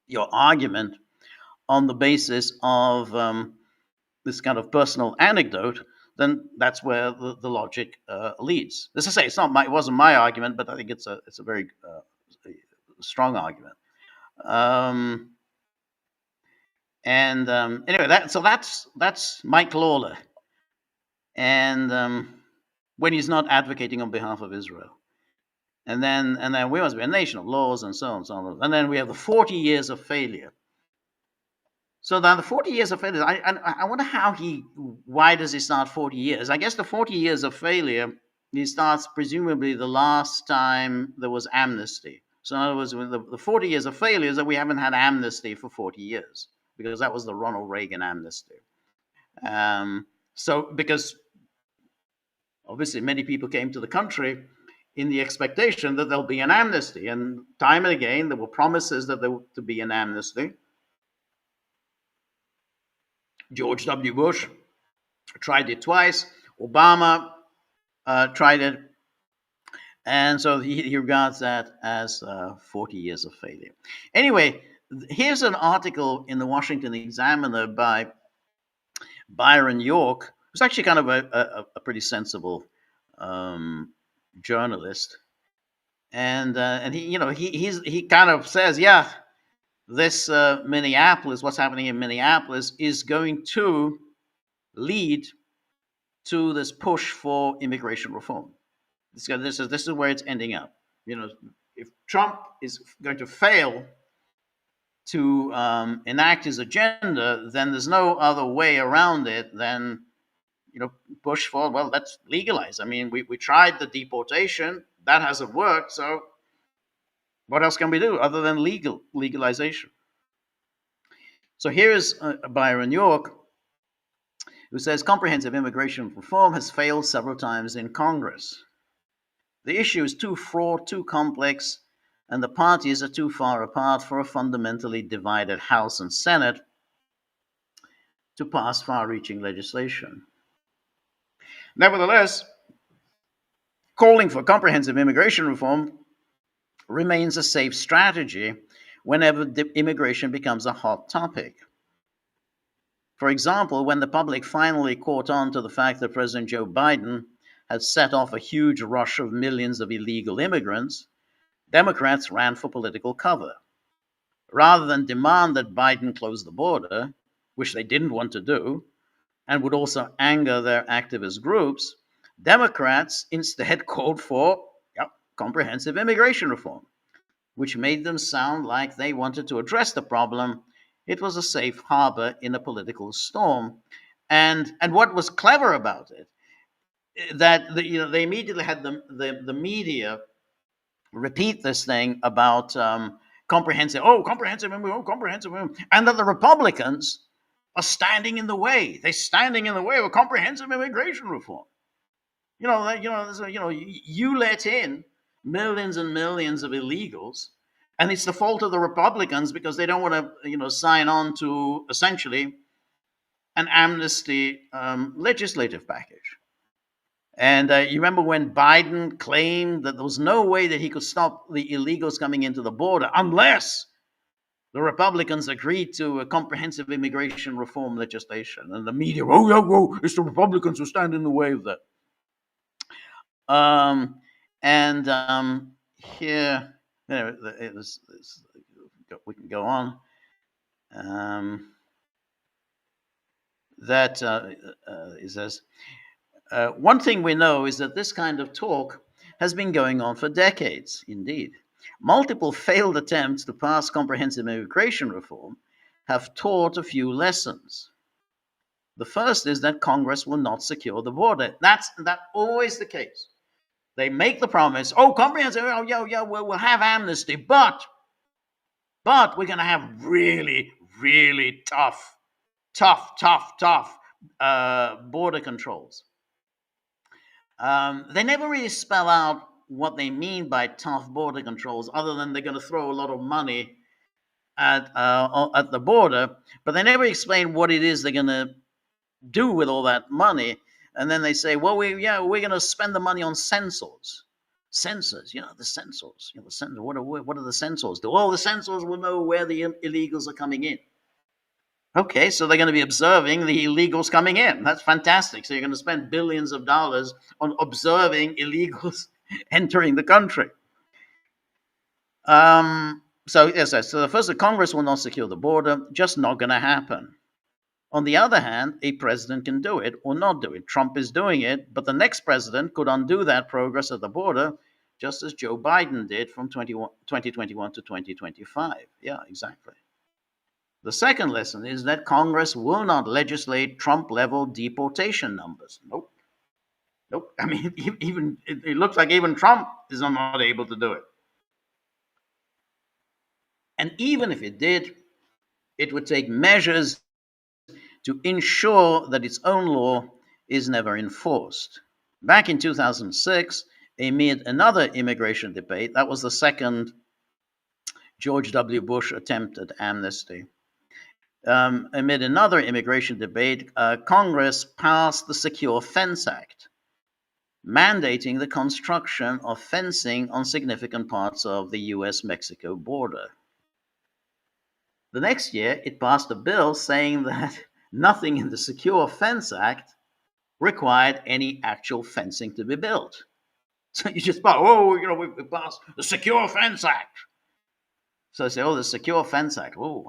your argument on the basis of this kind of personal anecdote, then that's where the logic leads. As I say, it wasn't my argument, but I think it's a very strong argument. Anyway, that's Mike Lawler. And when he's not advocating on behalf of Israel. And then we must be a nation of laws and so on and so on. And then we have the 40 years of failure. So now the 40 years of failure, I wonder why does he start 40 years? I guess the 40 years of failure, he starts presumably the last time there was amnesty. So in other words, the 40 years of failure is that we haven't had amnesty for 40 years, because that was the Ronald Reagan amnesty. Because obviously many people came to the country in the expectation that there'll be an amnesty. And time and again, there were promises that there would to be an amnesty. George W. Bush tried it twice. Obama tried it. And so he regards that as 40 years of failure. Anyway, here's an article in the Washington Examiner by Byron York, who's actually kind of a pretty sensible um, journalist, and he kind of says, yeah, this Minneapolis, what's happening in Minneapolis, is going to lead to this push for immigration reform. This is where it's ending up. You know, if Trump is going to fail to enact his agenda, then there's no other way around it than push for, well, let's legalize. I mean, we tried the deportation, that hasn't worked, so what else can we do other than legalization? So here's Byron York, who says comprehensive immigration reform has failed several times in Congress. The issue is too fraught, too complex, and the parties are too far apart for a fundamentally divided House and Senate to pass far reaching legislation. Nevertheless, calling for comprehensive immigration reform remains a safe strategy whenever immigration becomes a hot topic. For example, when the public finally caught on to the fact that President Joe Biden had set off a huge rush of millions of illegal immigrants, Democrats ran for political cover. Rather than demand that Biden close the border, which they didn't want to do, and would also anger their activist groups, Democrats instead called for comprehensive immigration reform, which made them sound like they wanted to address the problem. It was a safe harbor in a political storm. And what was clever about it, that they immediately had the media repeat this thing about comprehensive, comprehensive, and that the Republicans are standing in the way. They're standing in the way of a comprehensive immigration reform. You let in millions and millions of illegals, and it's the fault of the Republicans because they don't want to, sign on to essentially an amnesty legislative package. And you remember when Biden claimed that there was no way that he could stop the illegals coming into the border unless the Republicans agreed to a comprehensive immigration reform legislation. And the media, it's the Republicans who stand in the way of that. And here, we can go on. That it says, one thing we know is that this kind of talk has been going on for decades, indeed. Multiple failed attempts to pass comprehensive immigration reform have taught a few lessons. The first is that Congress will not secure the border. That's always the case. They make the promise, comprehensive, we'll have amnesty, but we're going to have really, really tough border controls. They never really spell out what they mean by tough border controls, other than they're going to throw a lot of money at the border, but they never explain what it is they're going to do with all that money. And then they say, well, we're going to spend the money on sensors. Sensors, the sensors. The sensors. What are the sensors do? Well, the sensors will know where the illegals are coming in. Okay, so they're going to be observing the illegals coming in. That's fantastic. So you're going to spend billions of dollars on observing illegals entering the country. So the first, the Congress will not secure the border. Just not going to happen. On the other hand, a president can do it or not do it. Trump is doing it, but the next president could undo that progress at the border, just as Joe Biden did from 2021 to 2025. Yeah, exactly. The second lesson is that Congress will not legislate Trump-level deportation numbers. Nope. I mean, it looks like even Trump is not able to do it. And even if it did, it would take measures to ensure that its own law is never enforced. Back in 2006, amid another immigration debate, that was the second George W. Bush attempt at amnesty. Amid another immigration debate, Congress passed the Secure Fence Act, mandating the construction of fencing on significant parts of the US-Mexico border. The next year, it passed a bill saying that nothing in the Secure Fence Act required any actual fencing to be built. So you just thought, oh, we passed the Secure Fence Act. So I say, oh, the Secure Fence Act. Oh,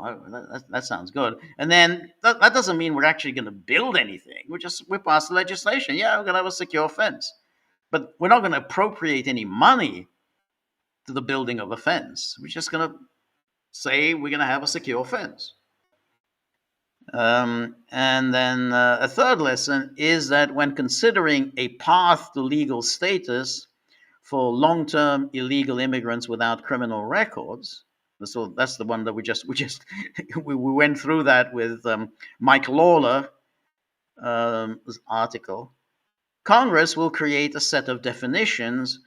that sounds good. And then that doesn't mean we're actually going to build anything. We passed the legislation. Yeah, we're going to have a secure fence, but we're not going to appropriate any money to the building of a fence. We're just going to say we're going to have a secure fence. And then a third lesson is that when considering a path to legal status for long-term illegal immigrants without criminal records, so that's the one that we went through that with Mike Lawler article. Congress will create a set of definitions,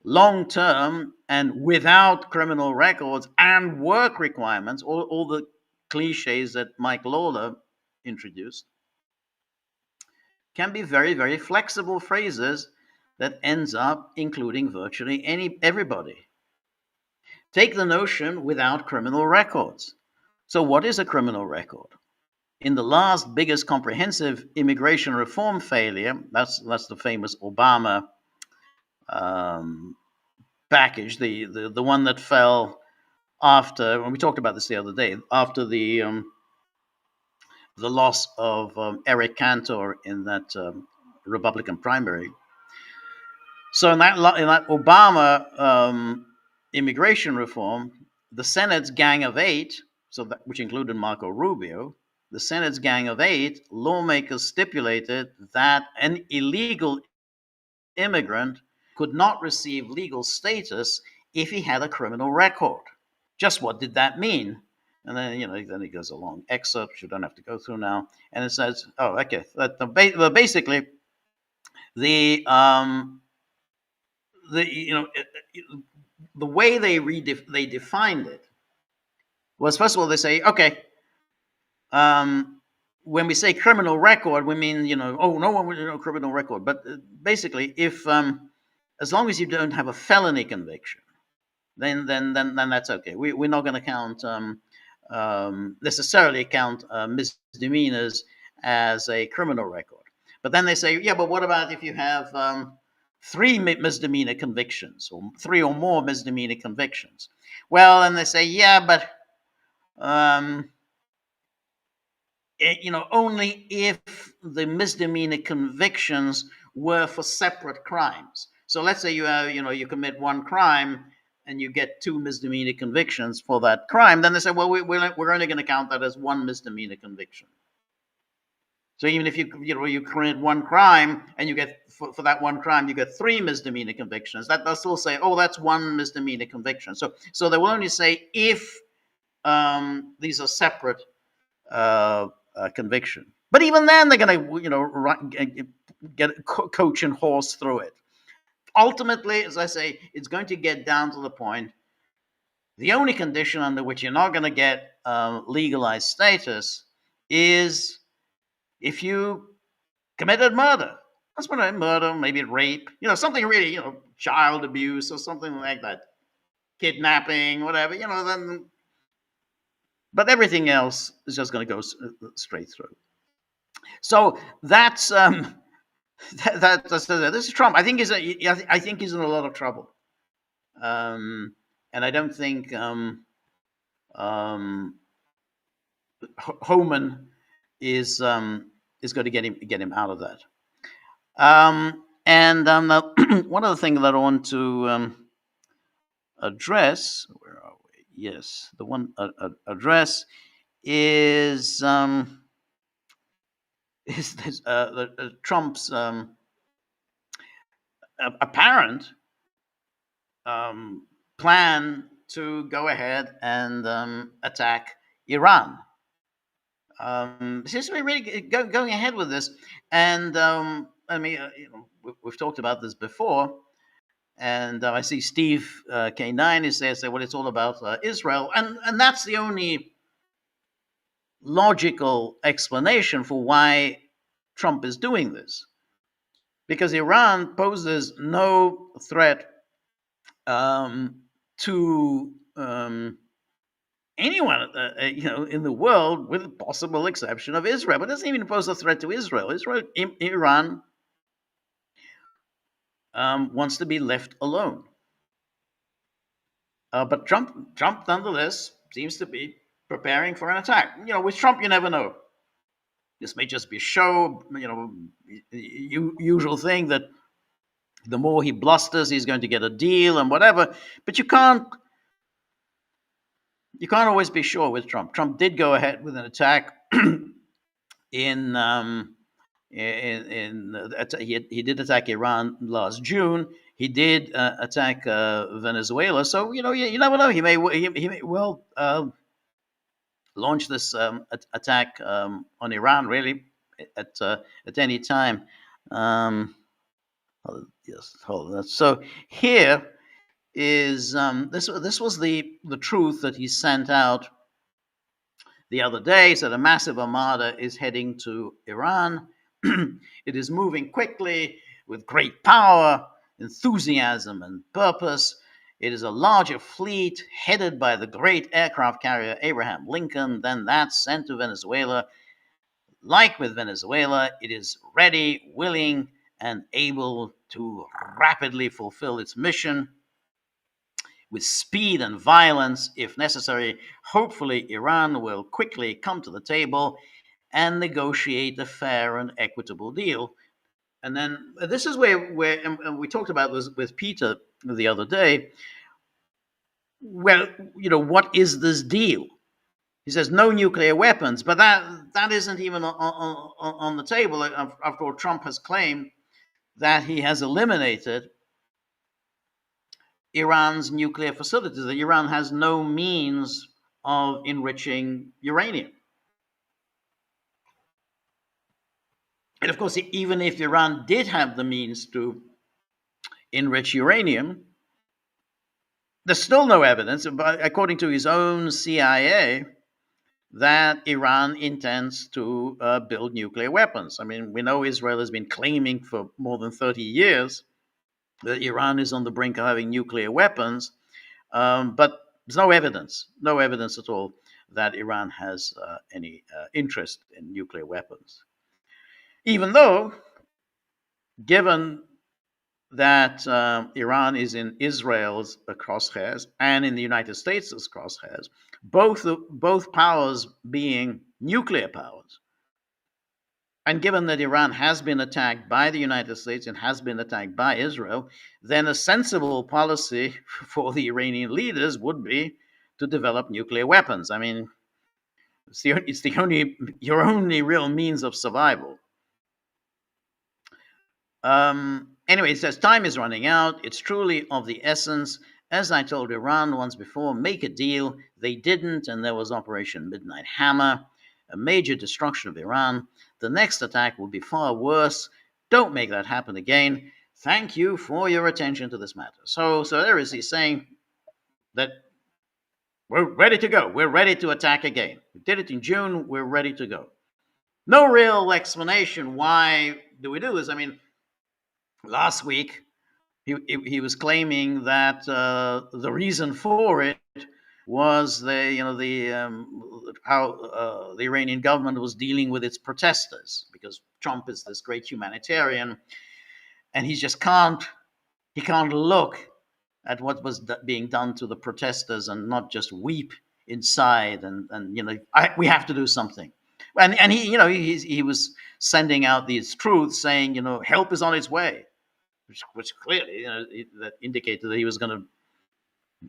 long term and without criminal records and work requirements, all the cliches that Mike Lawler introduced, can be very, very flexible phrases that ends up including virtually everybody. Take the notion without criminal records. So, what is a criminal record? In the last biggest comprehensive immigration reform failure, that's the famous Obama package, the one that fell after, when we talked about this the other day, after the loss of Eric Cantor in that Republican primary. So in that Obama immigration reform, the Senate's Gang of Eight, which included Marco Rubio, the Senate's Gang of Eight, lawmakers stipulated that an illegal immigrant could not receive legal status if he had a criminal record. Just what did that mean? And then, then it goes a long excerpt you don't have to go through now. And it says, oh, okay, basically, the way they defined it was, first of all, they say, okay, when we say criminal record, we mean, oh, no one will criminal record. But basically, if as long as you don't have a felony conviction, then that's okay. We're not going to count necessarily count misdemeanors as a criminal record. But then they say, yeah, but what about if you have three misdemeanor convictions or three or more misdemeanor convictions? Well, and they say, yeah, but only if the misdemeanor convictions were for separate crimes. So let's say you commit one crime and you get two misdemeanor convictions for that crime. Then they say, well, we're only going to count that as one misdemeanor conviction. So even if you commit one crime and you get for that one crime you get three misdemeanor convictions, they'll still say, oh, that's one misdemeanor conviction. So they will only say if these are separate conviction. But even then, they're going to get a coach and horse through it. Ultimately, as I say, it's going to get down to the point. The only condition under which you're not going to get legalized status is if you committed murder. That's what murder, maybe rape, something really, child abuse or something like that, kidnapping, whatever, then. But everything else is just going to go straight through. So that's this is Trump. I think he's in a lot of trouble, and I don't think Homan is going to get him out of that. And one other thing that I want to address. Where are we? Yes, the one address is Trump's apparent plan to go ahead and attack Iran. Seems to be really going ahead with this, and I mean, we've talked about this before, and I see Steve K9 is there, say, well, it's all about Israel, and that's the only logical explanation for why Trump is doing this, because Iran poses no threat to anyone, in the world, with the possible exception of Israel. But it doesn't even pose a threat to Israel. Iran wants to be left alone. But Trump, nonetheless, seems to be preparing for an attack. With Trump, you never know. This may just be a show. Usual thing that the more he blusters, he's going to get a deal and whatever. But you can't always be sure with Trump. Trump did go ahead with an attack in he did attack Iran last June. He did attack Venezuela. So you never know. He may well launch this attack on Iran really at any time. Yes, hold on. So here is this was the truth that he sent out the other day. So the massive armada is heading to Iran. It is moving quickly with great power, enthusiasm, and purpose. It is a larger fleet headed by the great aircraft carrier Abraham Lincoln than that sent to Venezuela. Like with Venezuela, it is ready, willing, and able to rapidly fulfill its mission with speed and violence if necessary. Hopefully, Iran will quickly come to the table and negotiate a fair and equitable deal. And then this is where and we talked about this with Peter the other day. Well, what is this deal? He says no nuclear weapons, but that isn't even on the table. After all, Trump has claimed that he has eliminated Iran's nuclear facilities, that Iran has no means of enriching uranium. And of course, even if Iran did have the means to enrich uranium, there's still no evidence, according to his own CIA, that Iran intends to build nuclear weapons. I mean, we know Israel has been claiming for more than 30 years that Iran is on the brink of having nuclear weapons, but there's no evidence at all that Iran has any interest in nuclear weapons. Even though, given that Iran is in Israel's crosshairs and in the United States' crosshairs, both powers being nuclear powers, and given that Iran has been attacked by the United States and has been attacked by Israel, then a sensible policy for the Iranian leaders would be to develop nuclear weapons. I mean, it's your only real means of survival. Anyway, it says time is running out. It's truly of the essence. As I told Iran once before, make a deal. They didn't, and there was Operation Midnight Hammer, a major destruction of Iran. The next attack will be far worse. Don't make that happen again. Thank you for your attention to this matter. So there is he's saying that we're ready to go. We're ready to attack again. We did it in June. We're ready to go. No real explanation why do we do this. I mean, last week he was claiming that the reason for it was how the Iranian government was dealing with its protesters, because Trump is this great humanitarian, and he can't look at what was being done to the protesters and not just weep inside and we have to do something. And he was sending out these truths saying help is on its way, which clearly that indicated that he was going to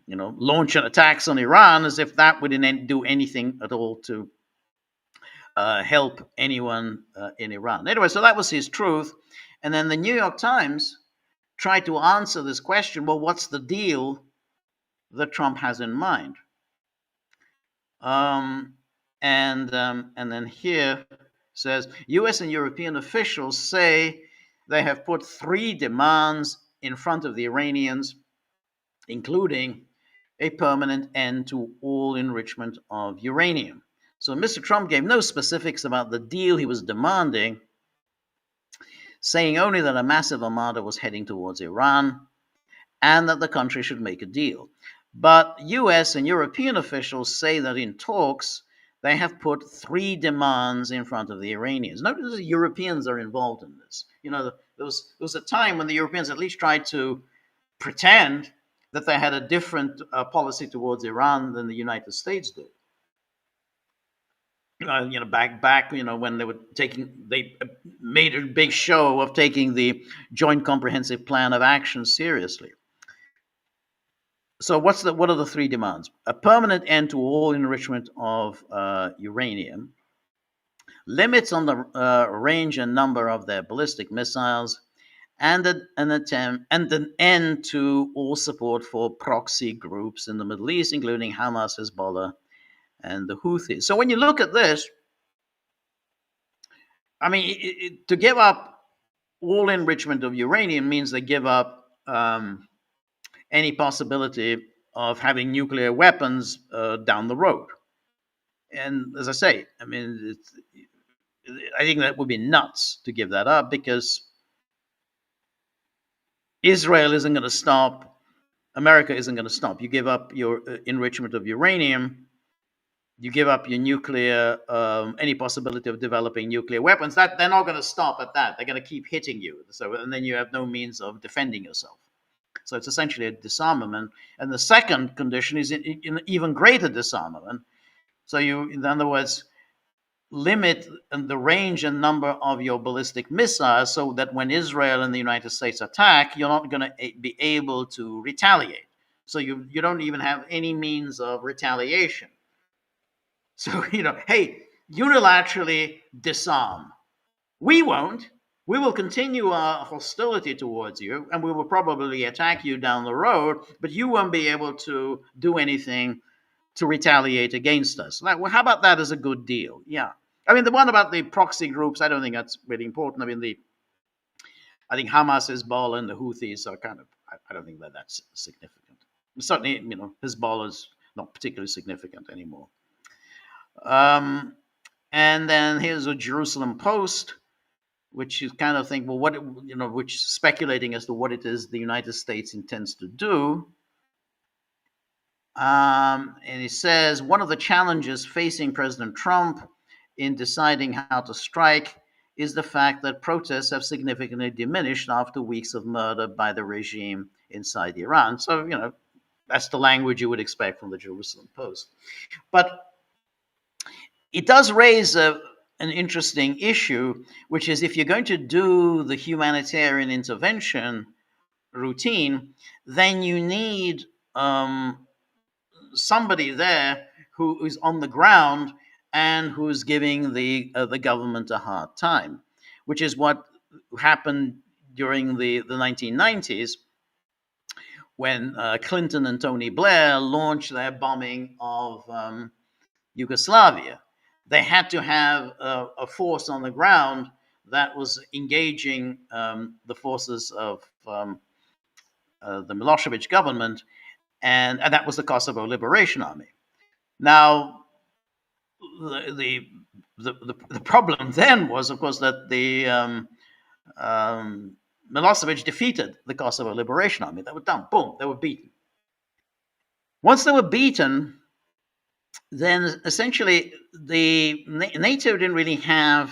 launch attacks on Iran, as if that would do anything at all to help anyone in Iran. Anyway, so that was his truth. And then the New York Times tried to answer this question. Well, what's the deal that Trump has in mind? And then here says U.S. and European officials say they have put 3 demands in front of the Iranians, including a permanent end to all enrichment of uranium. So Mr. Trump gave no specifics about the deal he was demanding, saying only that a massive armada was heading towards Iran and that the country should make a deal. But US and European officials say that in talks, they have put three demands in front of the Iranians. Notice the Europeans are involved in this. There was a time when the Europeans at least tried to pretend that they had a different policy towards Iran than the United States did. Back, when they made a big show of taking the Joint Comprehensive Plan of Action seriously. So what are the three demands? A permanent end to all enrichment of uranium, limits on the range and number of their ballistic missiles, and an end to all support for proxy groups in the Middle East, including Hamas, Hezbollah, and the Houthis. So when you look at this, I mean, to give up all enrichment of uranium means they give up any possibility of having nuclear weapons down the road. And as I say, I mean, I think that would be nuts to give that up, because Israel isn't going to stop. America isn't going to stop. You give up your enrichment of uranium, you give up your nuclear, any possibility of developing nuclear weapons. That they're not going to stop at that. They're going to keep hitting you. So, and then you have no means of defending yourself. So it's essentially a disarmament. And the second condition is in even greater disarmament. So you, in other words, limit the range and number of your ballistic missiles, so that when Israel and the United States attack, you're not going to be able to retaliate. So you don't even have any means of retaliation. So, hey, unilaterally disarm. We won't. We will continue our hostility towards you, and we will probably attack you down the road, but you won't be able to do anything to retaliate against us. Well, how about that as a good deal? Yeah. I mean, the one about the proxy groups, I don't think that's really important. I mean, I think Hamas, Hezbollah, and the Houthis are kind of, I don't think that that's significant. Certainly, Hezbollah is not particularly significant anymore. And then here's a Jerusalem Post, which you kind of think, well, which speculating as to what it is the United States intends to do. And he says one of the challenges facing President Trump in deciding how to strike is the fact that protests have significantly diminished after weeks of murder by the regime inside Iran. So, that's the language you would expect from the Jerusalem Post. But it does raise an interesting issue, which is if you're going to do the humanitarian intervention routine, then you need somebody there who is on the ground and who's giving the government a hard time, which is what happened during the 1990s when Clinton and Tony Blair launched their bombing of Yugoslavia. They had to have a force on the ground that was engaging the forces of the Milosevic government, and that was the Kosovo Liberation Army. Now, the problem then was, of course, that the Milosevic defeated the Kosovo Liberation Army. They were done. Boom, they were beaten. Once they were beaten, then essentially the NATO didn't really have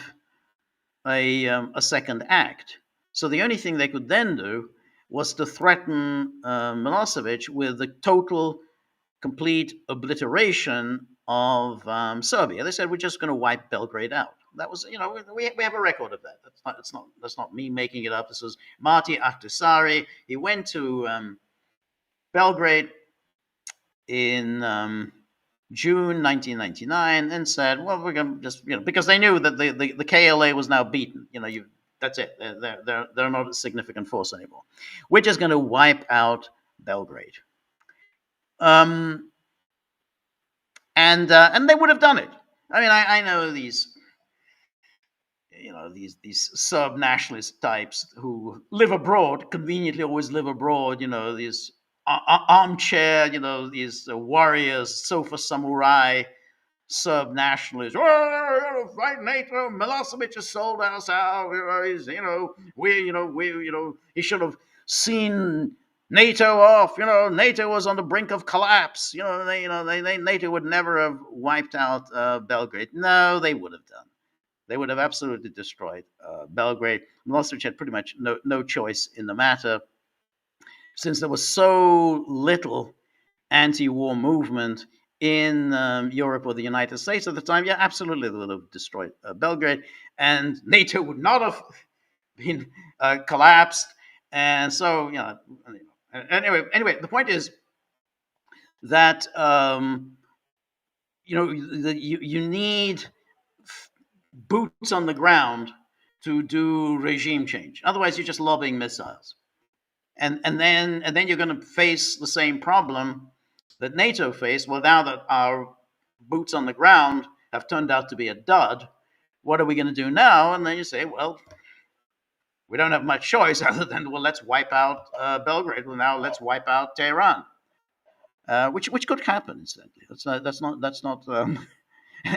a second act. So the only thing they could then do was to threaten Milosevic with the total, complete obliteration of Serbia. They said, we're just going to wipe Belgrade out. That was, we have a record of that. That's not me making it up. This was Marty Ahtisaari. He went to Belgrade in June 1999 and said, well, we're going to just, because they knew that the KLA was now beaten. That's it. They're not a significant force anymore. We're just going to wipe out Belgrade. And they would have done it. I mean, I know these Serb nationalist types who live abroad, conveniently always live abroad. These armchair, these warriors, sofa samurai, Serb nationalists. Oh, fight NATO. Milosevic has sold us out. He should have seen NATO off. NATO was on the brink of collapse. NATO would never have wiped out Belgrade. No, they would have done. They would have absolutely destroyed Belgrade. Milosevic had pretty much no choice in the matter, since there was so little anti-war movement in Europe or the United States at the time. Yeah, absolutely, they would have destroyed Belgrade, and NATO would not have been collapsed. And so, anyway, the point is that you need boots on the ground to do regime change. Otherwise, you're just lobbing missiles, and then you're going to face the same problem that NATO faced. Well, now that our boots on the ground have turned out to be a dud, what are we going to do now? And then you say, well, we don't have much choice other than, well, let's wipe out Belgrade. Well, now let's wipe out Tehran, which could happen. Incidentally, that's not.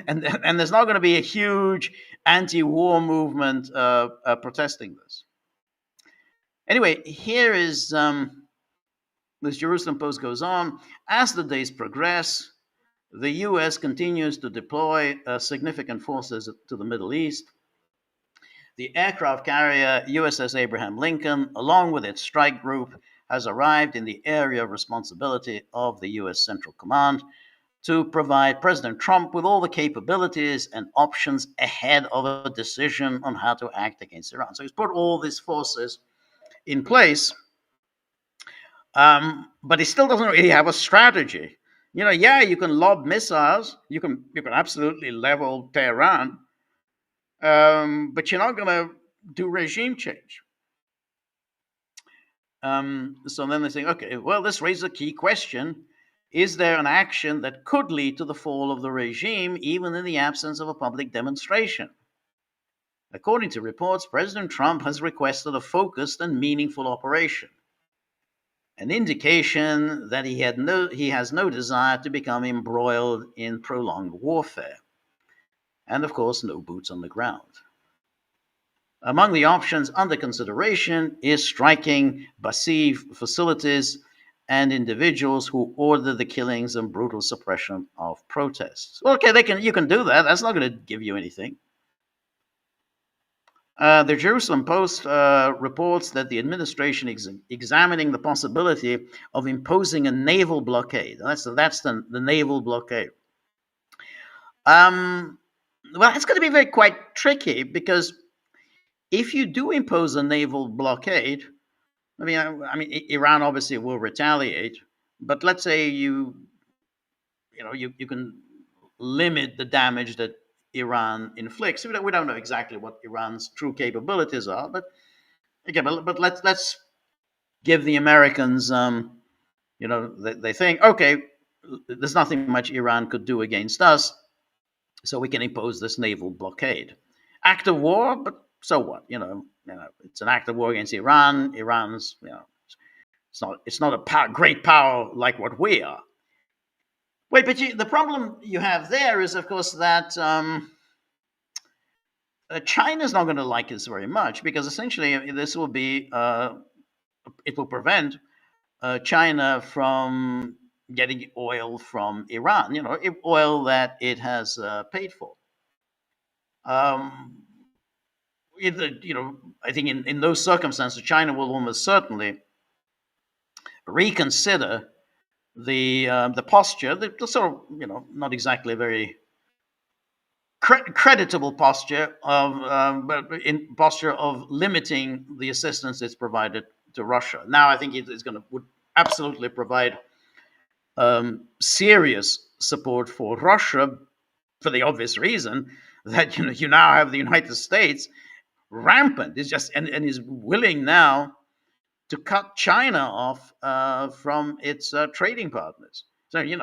And there's not going to be a huge anti-war movement protesting this. Anyway, here is this Jerusalem Post goes on. As the days progress, the U.S. continues to deploy significant forces to the Middle East. The aircraft carrier USS Abraham Lincoln, along with its strike group, has arrived in the area of responsibility of the U.S. Central Command to provide President Trump with all the capabilities and options ahead of a decision on how to act against Iran. So he's put all these forces in place, but he still doesn't really have a strategy. Yeah, you can lob missiles, you can absolutely level Tehran, but you're not going to do regime change. So then they think, okay, well, this raises a key question. Is there an action that could lead to the fall of the regime, even in the absence of a public demonstration? According to reports, President Trump has requested a focused and meaningful operation, an indication that he has no desire to become embroiled in prolonged warfare. And of course, no boots on the ground. Among the options under consideration is striking Basij facilities and individuals who order the killings and brutal suppression of protests. Well, okay, you can do that. That's not going to give you anything. The Jerusalem Post reports that the administration is examining the possibility of imposing a naval blockade. That's the naval blockade. Well, it's going to be quite tricky, because if you do impose a naval blockade, I mean, Iran obviously will retaliate, but let's say you can limit the damage that Iran inflicts. We don't know exactly what Iran's true capabilities are, but again, but let's give the Americans, they think, okay, there's nothing much Iran could do against us, so we can impose this naval blockade. Act of war, but so what? It's an act of war against Iran. Iran's, it's not a great power like what we are. Wait, but the problem you have there is, of course, that China's not going to like this very much, because essentially this will be, it will prevent China from getting oil from Iran, oil that it has paid for. I think in those circumstances, China will almost certainly reconsider the posture, the sort of, not exactly a very creditable posture of limiting the assistance it's provided to Russia. Now, I think would absolutely provide serious support for Russia, for the obvious reason that you now have the United States rampant. It's just and is willing now to cut China off from its trading partners. So we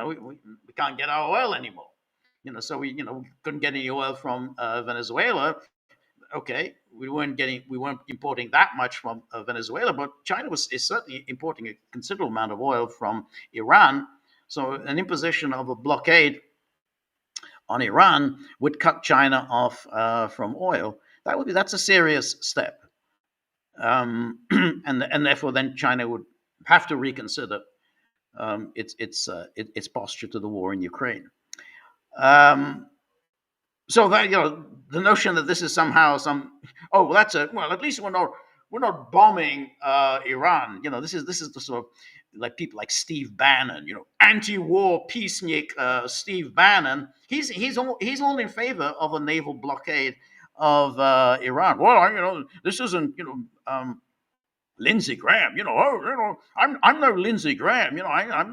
can't get our oil anymore. So we couldn't get any oil from Venezuela. Okay, we weren't importing that much from Venezuela, but China is certainly importing a considerable amount of oil from Iran. So an imposition of a blockade on Iran would cut China off from oil. That's a serious step, and therefore then China would have to reconsider its posture to the war in Ukraine. Um, so that the notion that this is somehow some that's a well, at least we're not bombing Iran. This is the sort of like people like Steve Bannon, anti-war peacenik Steve Bannon. He's all in favor of a naval blockade of Iran. Well, this isn't Lindsey Graham, I'm no Lindsey Graham,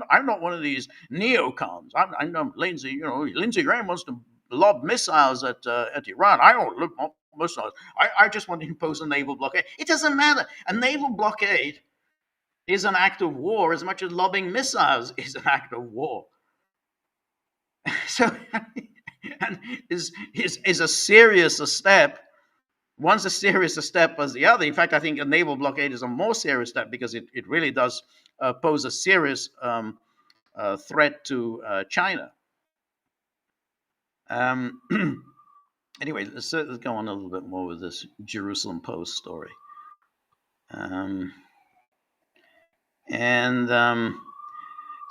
I'm not one of these neocons. I'm no Lindsey, Lindsey Graham wants to lob missiles at Iran. I don't look missiles. I just want to impose a naval blockade. It doesn't matter. A naval blockade is an act of war as much as lobbing missiles is an act of war. So, and is a serious a step. One's as serious a step as the other. In fact, I think a naval blockade is a more serious step because it really does pose a serious threat to China. Um, anyway, let's go on a little bit more with this Jerusalem Post story.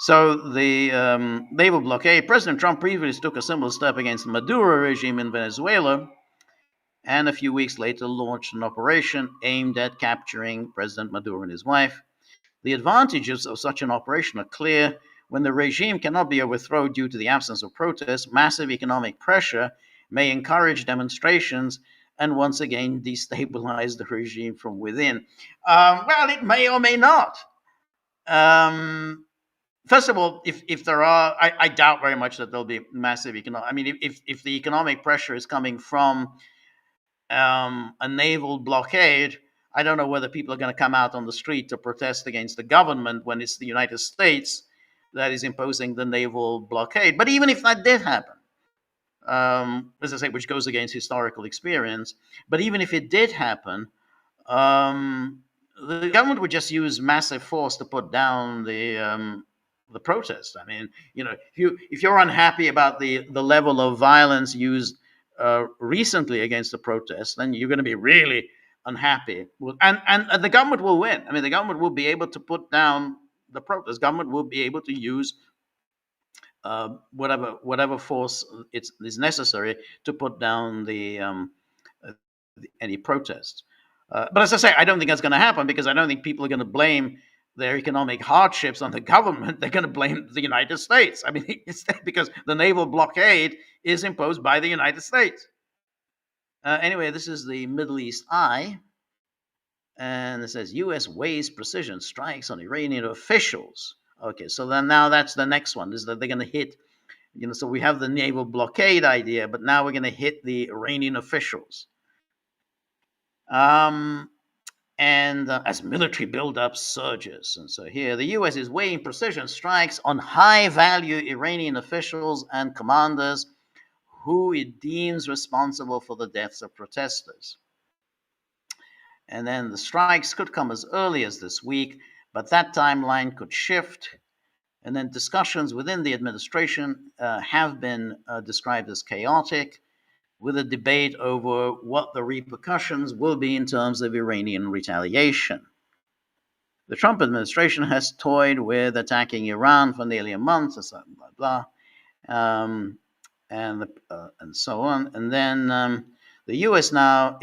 So the naval blockade, President Trump previously took a similar step against the Maduro regime in Venezuela, and a few weeks later launched an operation aimed at capturing President Maduro and his wife. The advantages of such an operation are clear. When the regime cannot be overthrown due to the absence of protests, massive economic pressure may encourage demonstrations and once again destabilize the regime from within. Well, it may or may not. First of all, if there are, I doubt very much that there'll be massive economic. I mean, if the economic pressure is coming from a naval blockade, I don't know whether people are going to come out on the street to protest against the government when it's the United States that is imposing the naval blockade. But even if that did happen, as I say, which goes against historical experience, but even if it did happen, the government would just use massive force to put down the protest. I mean, if you're unhappy about the level of violence used recently against the protests, then you're going to be really unhappy. And the government will win. I mean, the government will be able to put down the protest. Government will be able to use whatever force is necessary to put down any protests. But as I say, I don't think that's going to happen because I don't think people are going to blame their economic hardships on the government. They're going to blame the United States. I mean, it's because the naval blockade is imposed by the United States. Anyway, this is the Middle East Eye. And it says U.S. weighs precision strikes on Iranian officials. Okay, so then now that's the next one, is that they're going to hit, so we have the naval blockade idea, but now we're going to hit the Iranian officials. As military buildup surges. And so here, the U.S. is weighing precision strikes on high-value Iranian officials and commanders who it deems responsible for the deaths of protesters. And then the strikes could come as early as this week, but that timeline could shift. And then discussions within the administration have been described as chaotic, with a debate over what the repercussions will be in terms of Iranian retaliation. The Trump administration has toyed with attacking Iran for nearly a month, blah, blah, blah, and so on. And then the U.S.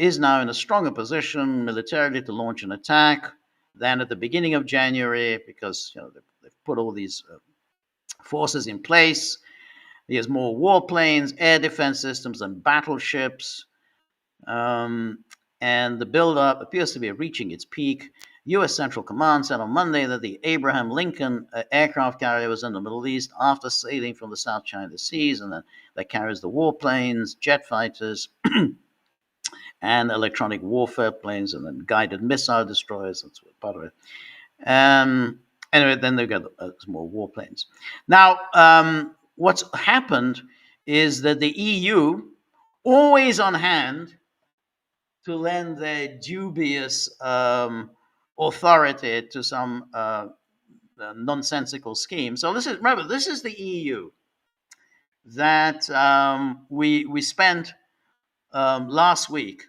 is now in a stronger position militarily to launch an attack than at the beginning of January because they've put all these forces in place. There's more warplanes, air defense systems, and battleships. And the buildup appears to be reaching its peak. U.S. Central Command said on Monday that the Abraham Lincoln aircraft carrier was in the Middle East after sailing from the South China Seas, and then that carries the warplanes, jet fighters, and electronic warfare planes, and then guided missile destroyers. That's part of it. Anyway, then they've got some more warplanes. Now, what's happened is that the EU, always on hand to lend their dubious authority to some nonsensical scheme. So this is the EU that we spent last week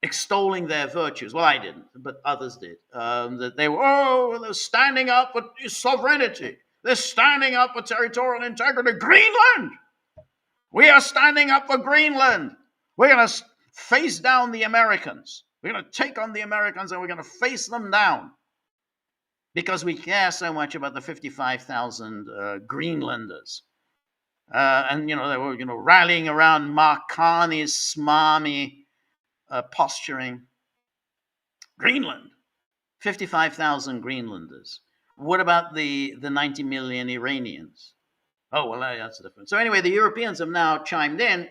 extolling their virtues. Well, I didn't, but others did. That they're standing up for sovereignty. They're standing up for territorial integrity. Greenland! We are standing up for Greenland. We're going to face down the Americans. We're going to take on the Americans and we're going to face them down because we care so much about the 55,000 Greenlanders. And, they were, rallying around Mark Carney's smarmy posturing. Greenland, 55,000 Greenlanders. What about the 90 million Iranians? Oh, well, that's different. So anyway, the Europeans have now chimed in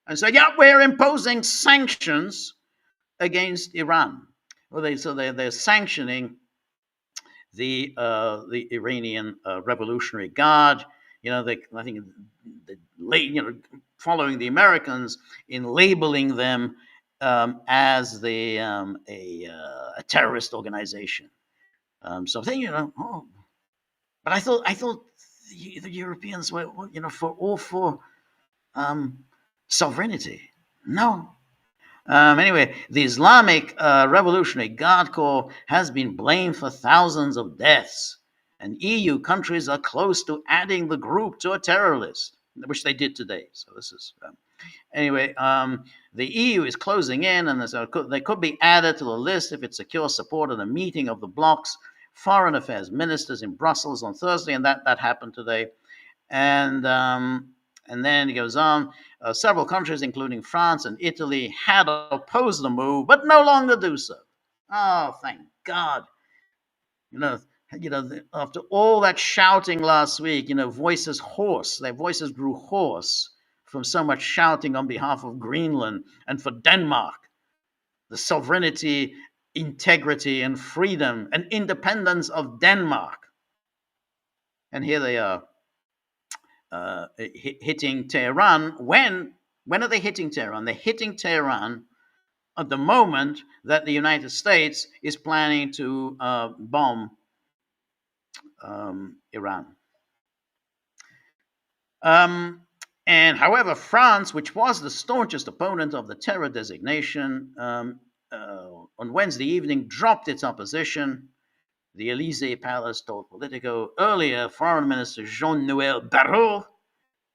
and said, yeah, we're imposing sanctions against Iran. Well, they're sanctioning the Iranian Revolutionary Guard. I think following the Americans in labeling them as a terrorist organization. So they, but I thought the Europeans were, for sovereignty. No. Anyway, the Islamic Revolutionary Guard Corps has been blamed for thousands of deaths, and EU countries are close to adding the group to a terror list, which they did today. So this is anyway. The EU is closing in, and they could be added to the list if it secures support at a meeting of the bloc's foreign affairs ministers in Brussels on Thursday, and that happened today. And then he goes on. Several countries, including France and Italy, had opposed the move, but no longer do so. Oh, thank God! After all that shouting last week, their voices grew hoarse from so much shouting on behalf of Greenland and for Denmark, the sovereignty, integrity, and freedom and independence of Denmark. And here they are. Hitting Tehran. When are they hitting Tehran? They're hitting Tehran at the moment that the United States is planning to bomb Iran. And however, France, which was the staunchest opponent of the terror designation, on Wednesday evening dropped its opposition. The Élysée Palace told Politico earlier. Foreign Minister Jean-Noël Barrot,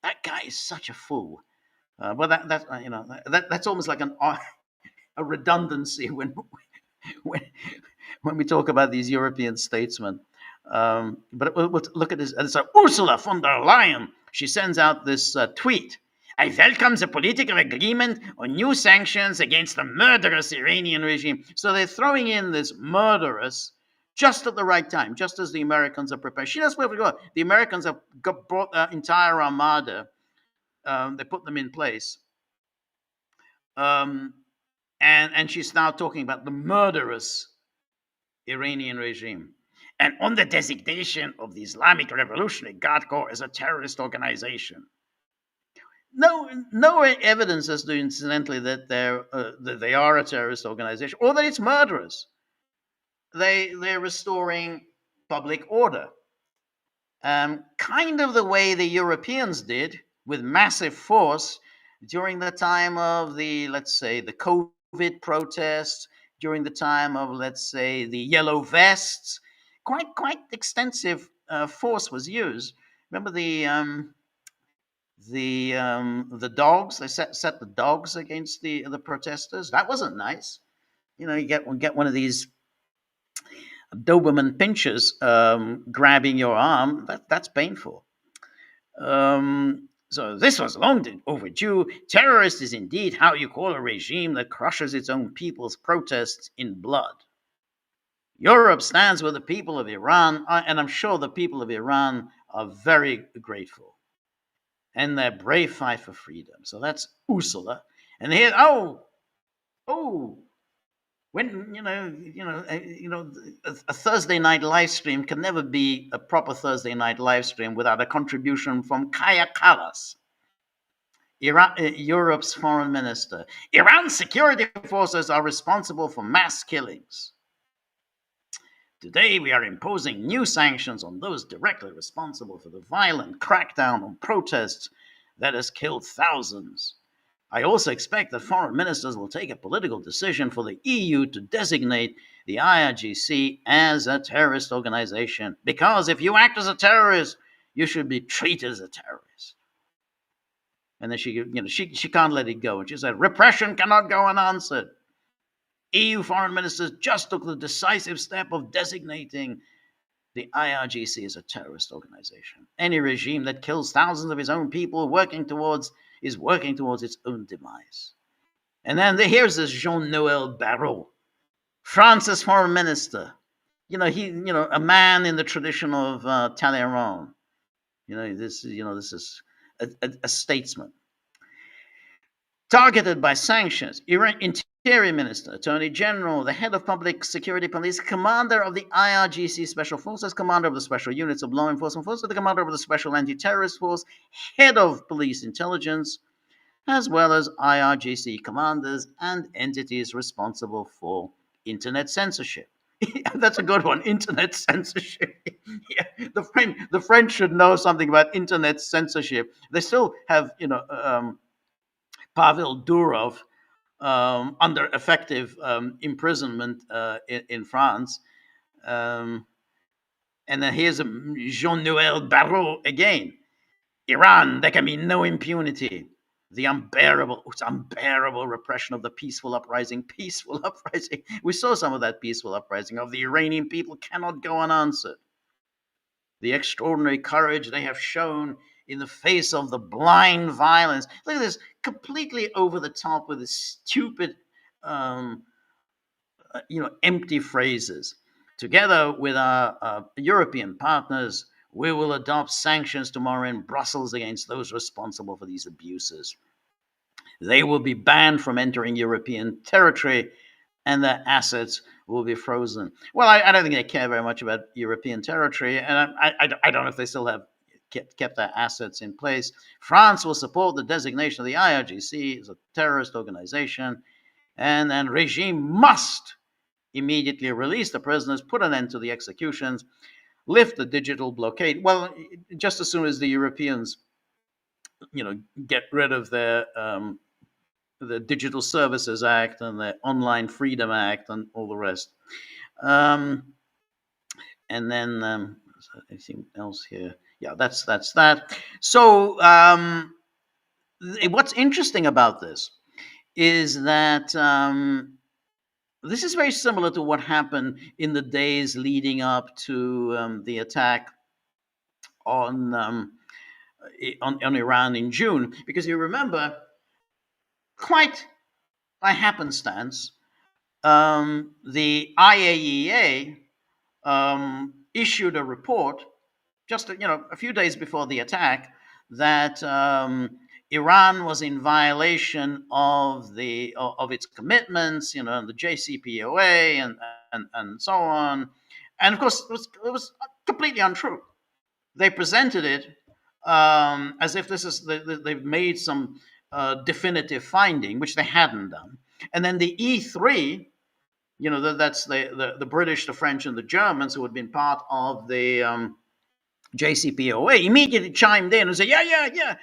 that guy is such a fool. Well, that's almost like a redundancy when we talk about these European statesmen. But we'll look at this. It's Ursula von der Leyen. She sends out this tweet. I welcome the political agreement on new sanctions against the murderous Iranian regime. So they're throwing in this murderous just at the right time, just as the Americans are prepared. She knows where we go. The Americans have brought their entire armada. They put them in place. And she's now talking about the murderous Iranian regime. And on the designation of the Islamic Revolutionary Guard Corps as a terrorist organization. No evidence as to, incidentally, that they are a terrorist organization or that it's murderous. They're restoring public order, kind of the way the Europeans did with massive force during the time of the COVID protests, during the time of, the Yellow Vests. Quite extensive force was used. Remember the dogs? They set the dogs against the protesters. That wasn't nice. You get one of these Doberman pinchers grabbing your arm. That's painful. So this was long overdue. Terrorist is indeed how you call a regime that crushes its own people's protests in blood. Europe stands with the people of Iran, and I'm sure the people of Iran are very grateful. And their brave fight for freedom. So that's Ursula. And here, when a Thursday night live stream can never be a proper Thursday night live stream without a contribution from Kaya Kallas, Europe's foreign minister. Iran's security forces are responsible for mass killings. Today, we are imposing new sanctions on those directly responsible for the violent crackdown on protests that has killed thousands. I also expect that foreign ministers will take a political decision for the EU to designate the IRGC as a terrorist organization. Because if you act as a terrorist, you should be treated as a terrorist. And then she can't let it go. And she said, repression cannot go unanswered. EU foreign ministers just took the decisive step of designating the IRGC is a terrorist organization. Any regime that kills thousands of its own people is working towards its own demise. And then here's this Jean-Noël Barrot, France's foreign minister. A man in the tradition of Talleyrand. This is a statesman. Targeted by sanctions, Iran Interior Minister, Attorney General, the head of Public Security Police, commander of the IRGC Special Forces, commander of the Special Units of Law Enforcement Forces, the commander of the Special Anti-Terrorist Force, head of Police Intelligence, as well as IRGC commanders and entities responsible for internet censorship. That's a good one, internet censorship. Yeah, the French should know something about internet censorship. They still have, Pavel Durov under effective imprisonment in France. And then here's Jean-Noël Barrot again. Iran, there can be no impunity. The unbearable repression of the peaceful uprising. We saw some of that peaceful uprising of the Iranian people cannot go unanswered. The extraordinary courage they have shown in the face of the blind violence. Look at this, completely over the top with this stupid, empty phrases. Together with our European partners, we will adopt sanctions tomorrow in Brussels against those responsible for these abuses. They will be banned from entering European territory, and their assets will be frozen. Well, I don't think they care very much about European territory, and I don't know if they still have kept their assets in place. France will support the designation of the IRGC as a terrorist organization, and then regime must immediately release the prisoners, put an end to the executions, lift the digital blockade. Well, just as soon as the Europeans, get rid of the Digital Services Act and the Online Freedom Act and all the rest. And then anything else here? Yeah, that's that. So what's interesting about this is that this is very similar to what happened in the days leading up to the attack on Iran in June, because you remember, quite by happenstance, the IAEA issued a report just a few days before the attack that Iran was in violation of its commitments, the JCPOA and so on, and of course it was completely untrue. They presented it as if they've made some definitive finding, which they hadn't done. And then the E3, that's the British, the French, and the Germans who had been part of the JCPOA, immediately chimed in and said, yeah,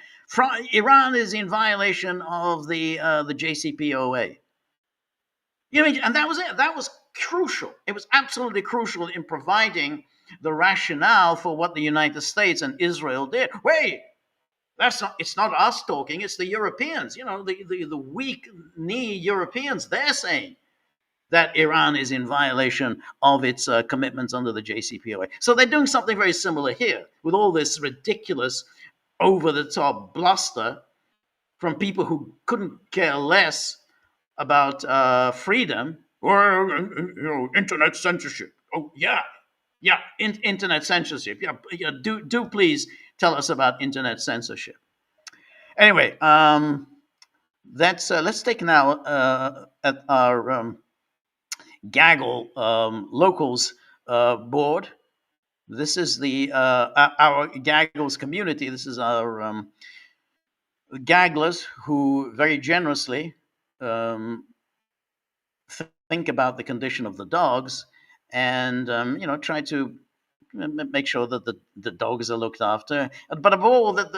Iran is in violation of the JCPOA. And that was it. That was crucial. It was absolutely crucial in providing the rationale for what the United States and Israel did. Wait, it's not us talking, it's the Europeans, the weak knee Europeans. They're saying that Iran is in violation of its commitments under the JCPOA. So they're doing something very similar here with all this ridiculous, over-the-top bluster from people who couldn't care less about freedom or internet censorship. Oh yeah, internet censorship. Yeah, do please tell us about internet censorship. Anyway, let's take now at our Gaggle locals board. This is our Gaggles community. This is our Gagglers who very generously think about the condition of the dogs and try to make sure that the dogs are looked after, but above all that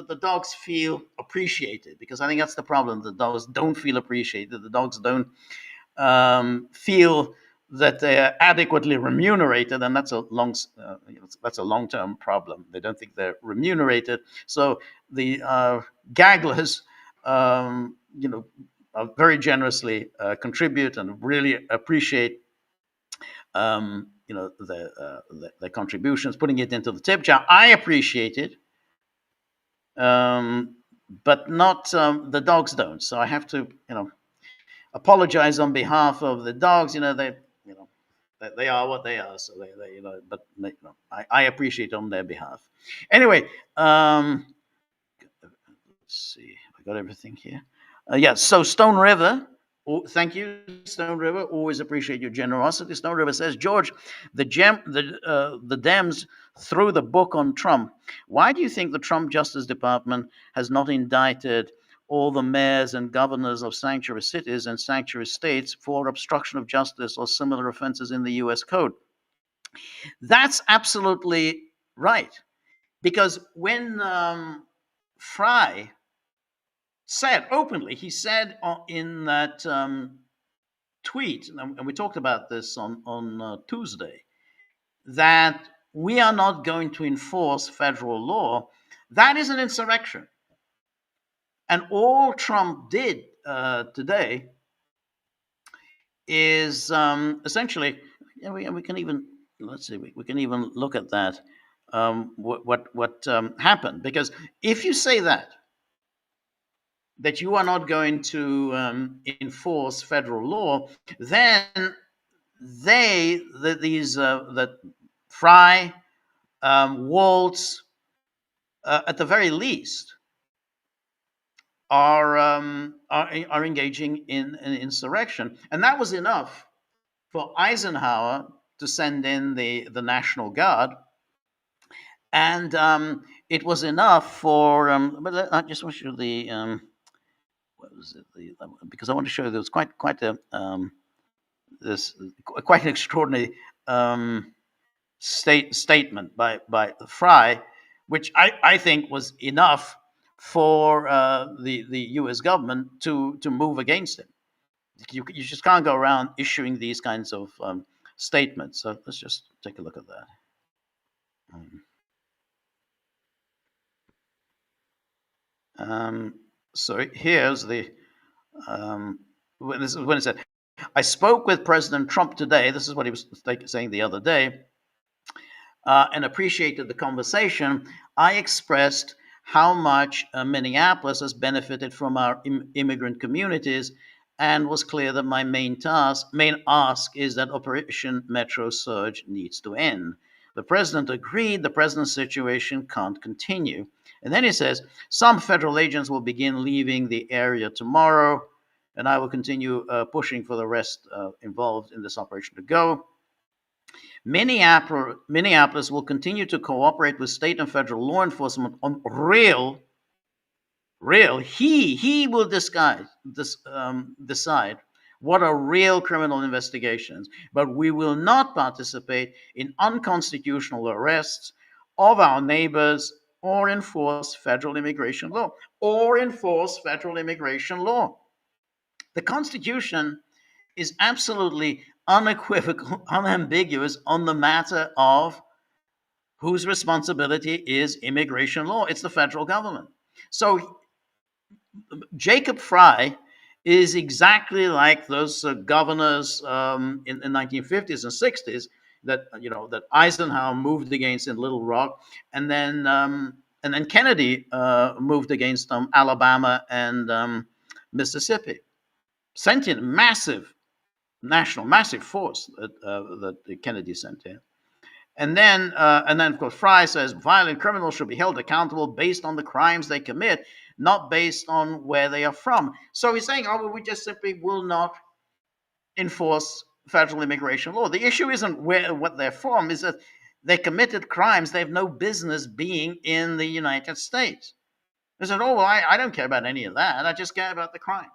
the dogs feel appreciated, because I think that's the problem. The dogs don't feel appreciated. The dogs don't feel that they are adequately remunerated, and that's a long term problem. They don't think they're remunerated, so the gagglers, very generously contribute and really appreciate their contributions, putting it into the tip jar. I appreciate it, um, but not the dogs don't. So I have to apologize on behalf of the dogs. You know they are what they are. So but I appreciate on their behalf. Anyway, let's see. I got everything here. Yeah. So Stone River. Oh, thank you, Stone River. Always appreciate your generosity. Stone River says, George, the Dems threw the book on Trump. Why do you think the Trump Justice Department has not indicted all the mayors and governors of sanctuary cities and sanctuary states for obstruction of justice or similar offenses in the U.S. Code? That's absolutely right. Because when Fry said openly, he said in that tweet, and we talked about this on Tuesday, that we are not going to enforce federal law. That is an insurrection. And all Trump did today is essentially, we can even, let's see, we can even look at that, what happened. Because if you say that you are not going to enforce federal law, then that Fry, Waltz, at the very least, are engaging in an insurrection, and that was enough for Eisenhower to send in the National Guard, and it was enough for. But I just want to show the what was it? Because I want to show there was quite a this quite an extraordinary statement by Fry, which I think was enough for the U.S. government to move against him. You just can't go around issuing these kinds of statements. So let's just take a look at that. So here's the when it said, I spoke with President Trump today. This is what he was saying the other day, and appreciated the conversation. I expressed how much Minneapolis has benefited from our immigrant communities, and was clear that my main ask is that Operation Metro Surge needs to end. The president agreed the present situation can't continue. And then he says, some federal agents will begin leaving the area tomorrow, and I will continue pushing for the rest involved in this operation to go. Minneapolis will continue to cooperate with state and federal law enforcement on real. He will decide what are real criminal investigations, but we will not participate in unconstitutional arrests of our neighbors or enforce federal immigration law. The Constitution is absolutely unequivocal, unambiguous on the matter of whose responsibility is immigration law. It's the federal government. So Jacob Fry is exactly like those governors in the 1950s and 60s that Eisenhower moved against in Little Rock, and then Kennedy moved against Alabama and Mississippi. Sent in massive force that Kennedy sent in. And then, of course, Fry says violent criminals should be held accountable based on the crimes they commit, not based on where they are from. So he's saying, oh, well, we just simply will not enforce federal immigration law. The issue isn't what they're from, is that they committed crimes. They have no business being in the United States. They said, oh, well, I don't care about any of that. I just care about the crime.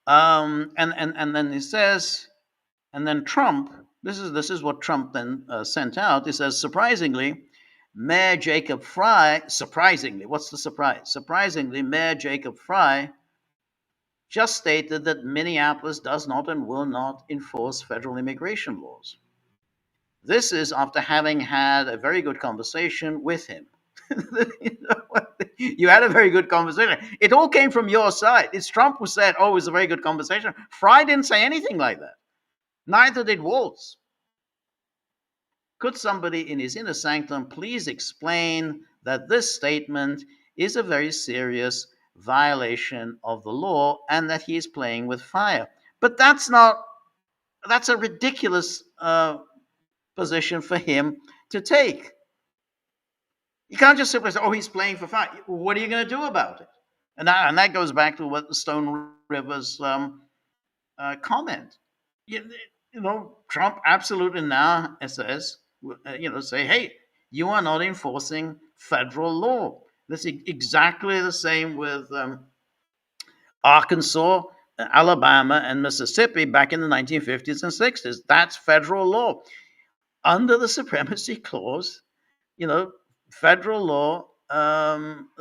And then he says, and then Trump, this is what Trump then sent out. He says, surprisingly, Mayor Jacob Fry, surprisingly, what's the surprise? Surprisingly, Mayor Jacob Fry just stated that Minneapolis does not and will not enforce federal immigration laws. This is after having had a very good conversation with him. You know, you had a very good conversation. It all came from your side. It's Trump who said, "Oh, it was a very good conversation." Fry didn't say anything like that. Neither did Waltz. Could somebody in his inner sanctum please explain that this statement is a very serious violation of the law and that he is playing with fire? But that's not, that's a ridiculous position for him to take. You can't just simply say, "Oh, he's playing for fire." What are you going to do about it? And that goes back to what the Stone Rivers comment. You, Trump absolutely now says, say, "Hey, you are not enforcing federal law." That's exactly the same with Arkansas, Alabama, and Mississippi back in the 1950s and 60s. That's federal law. Under the Supremacy Clause, you know, federal law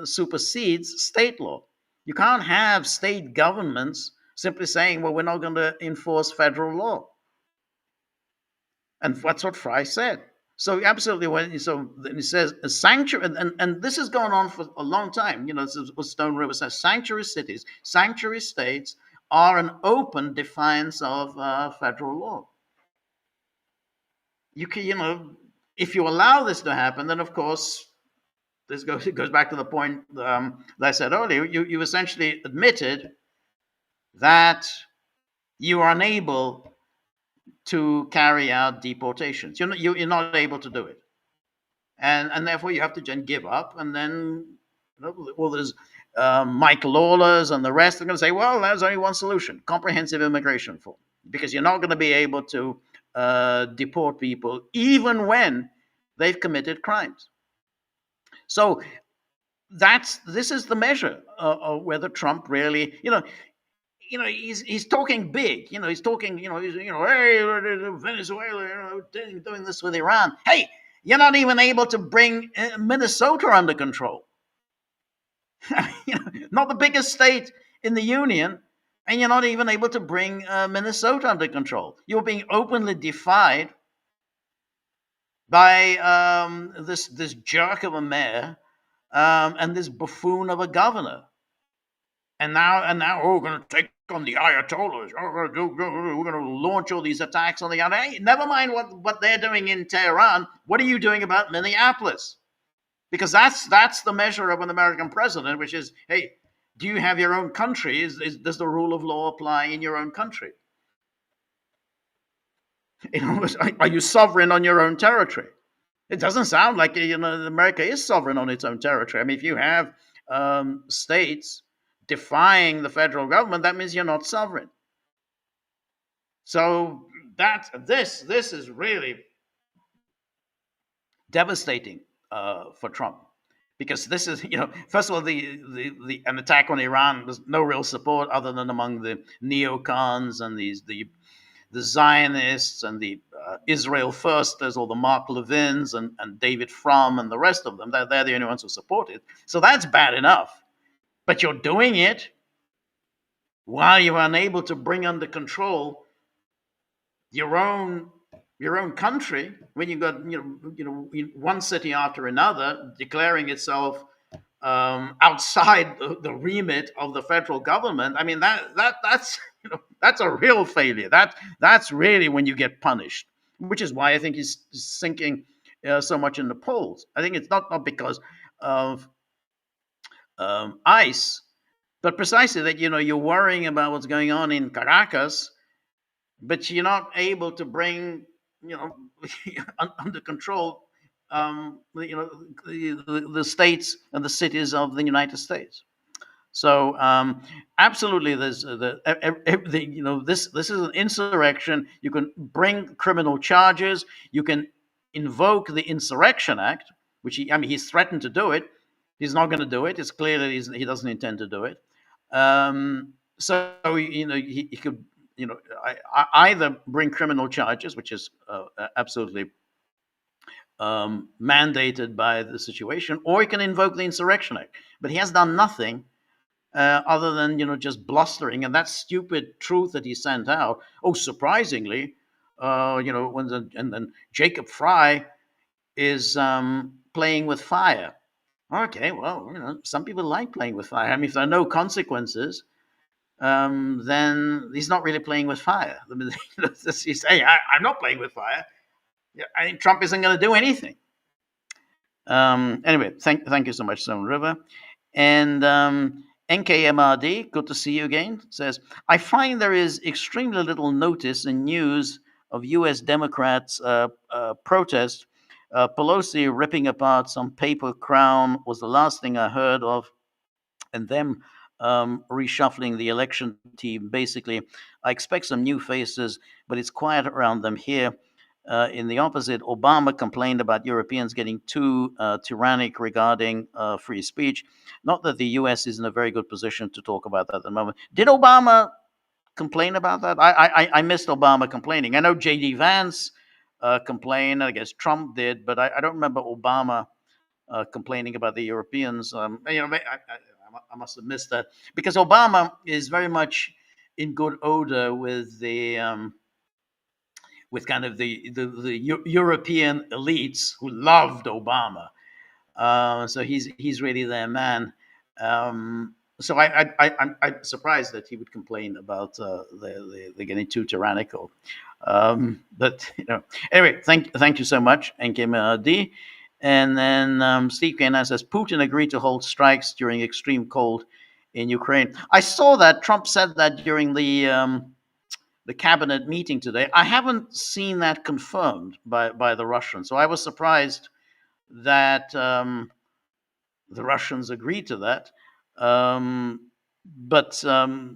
supersedes state law. You can't have state governments simply saying, "Well, we're not going to enforce federal law." And that's what Fry said. So absolutely, when so he says a sanctuary, and this has gone on for a long time. This is what Stone River says: sanctuary cities, sanctuary states are an open defiance of federal law. You can, if you allow this to happen, then of course it goes back to the point that I said earlier. You essentially admitted that you are unable to carry out deportations. You're not able to do it, and therefore you have to then give up. And then, well, there's Mike Lawlers and the rest are going to say, "Well, there's only one solution: comprehensive immigration reform," because you're not going to be able to deport people even when they've committed crimes. So this is the measure of whether Trump really, he's talking big. He's talking, "Hey, Venezuela, doing this with Iran." Hey, you're not even able to bring Minnesota under control. Not the biggest state in the union, and you're not even able to bring Minnesota under control. You're being openly defied by this jerk of a mayor and this buffoon of a governor. And now, we're going to take on the Ayatollahs. We're going to launch all these attacks on the other. Hey, never mind what they're doing in Tehran. What are you doing about Minneapolis? Because that's the measure of an American president, which is, hey, do you have your own country? Does the rule of law apply in your own country? Are you sovereign on your own territory? It doesn't sound like America is sovereign on its own territory. I mean, if you have states defying the federal government, that means you're not sovereign. So this is really devastating for Trump, because this is, first of all, an attack on Iran was no real support other than among the neocons and the Zionists and the Israel Firsters, or the Mark Levins and David Frum and the rest of them. They're the only ones who support it. So that's bad enough. But you're doing it while you're unable to bring under control your own country, when you've got one city after another declaring itself outside the remit of the federal government. I mean, that's that's a real failure. That's really when you get punished, which is why I think he's sinking so much in the polls. I think it's not because of ICE, but precisely that you're worrying about what's going on in Caracas, but you're not able to bring under control the states and the cities of the United States. So absolutely, there's this is an insurrection. You can bring criminal charges. You can invoke the Insurrection Act, which he's threatened to do it. He's not going to do it. It's clear that he doesn't intend to do it. So he could either bring criminal charges, which is absolutely mandated by the situation, or he can invoke the Insurrection Act. But he has done nothing other than just blustering, and that stupid truth that he sent out. Oh, surprisingly, and then Jacob Fry is playing with fire. Okay, well, some people like playing with fire. I mean, if there are no consequences, then he's not really playing with fire. I mean, he's saying, I'm not playing with fire. Yeah, I think Trump isn't going to do anything. Anyway, thank you so much, Stone River. And NKMRD, good to see you again, says, I find there is extremely little notice in news of U.S. Democrats' protest. Pelosi ripping apart some paper crown was the last thing I heard of, and them reshuffling the election team. Basically, I expect some new faces, but it's quiet around them here. In the opposite, Obama complained about Europeans getting too tyrannic regarding free speech. Not that the U.S. is in a very good position to talk about that at the moment. Did Obama complain about that? I missed Obama complaining. I know J.D. Vance complained. I guess Trump did, but I don't remember Obama complaining about the Europeans. I must have missed that because Obama is very much in good odor with the with kind of the European elites who loved Obama. So he's really their man. So I'm surprised that he would complain about they're getting too tyrannical. But anyway, thank you so much, NKMD. And then Steve Kane says Putin agreed to hold strikes during extreme cold in Ukraine. I saw that Trump said that during the cabinet meeting today. I haven't seen that confirmed by the Russians, so I was surprised that the Russians agreed to that. But I,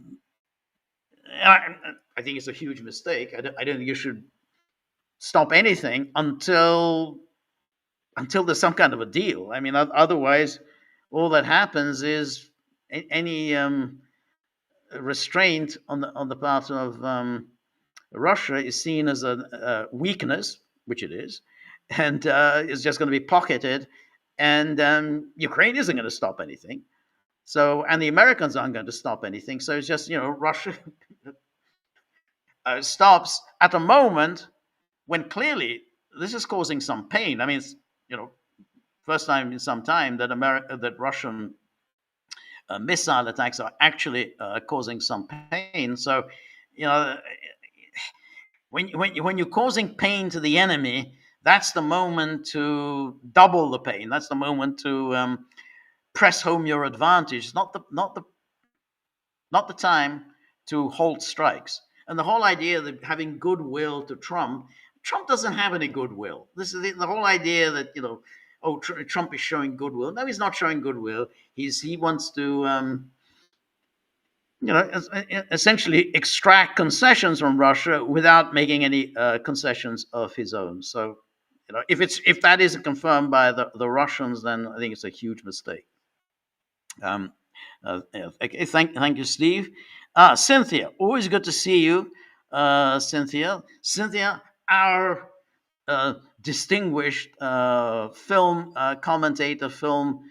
I think it's a huge mistake. I don't think you should stop anything until there's some kind of a deal. I mean, otherwise, all that happens is any restraint on the part of Russia is seen as a weakness, which it is, and is just going to be pocketed. And Ukraine isn't going to stop anything. So, and the Americans aren't going to stop anything. So it's just Russia stops at a moment when clearly this is causing some pain. I mean, it's first time in some time that Russian missile attacks are actually causing some pain. So, you know, when you're causing pain to the enemy, that's the moment to double the pain. That's the moment to press home your advantage. Not the time to hold strikes. And the whole idea that having goodwill to Trump doesn't have any goodwill. This is the whole idea that Trump is showing goodwill. No, he's not showing goodwill. He wants to essentially extract concessions from Russia without making any concessions of his own. So, if that isn't confirmed by the Russians, then I think it's a huge mistake. Okay, thank you, Steve. Cynthia, always good to see you, Cynthia, our distinguished film commentator, film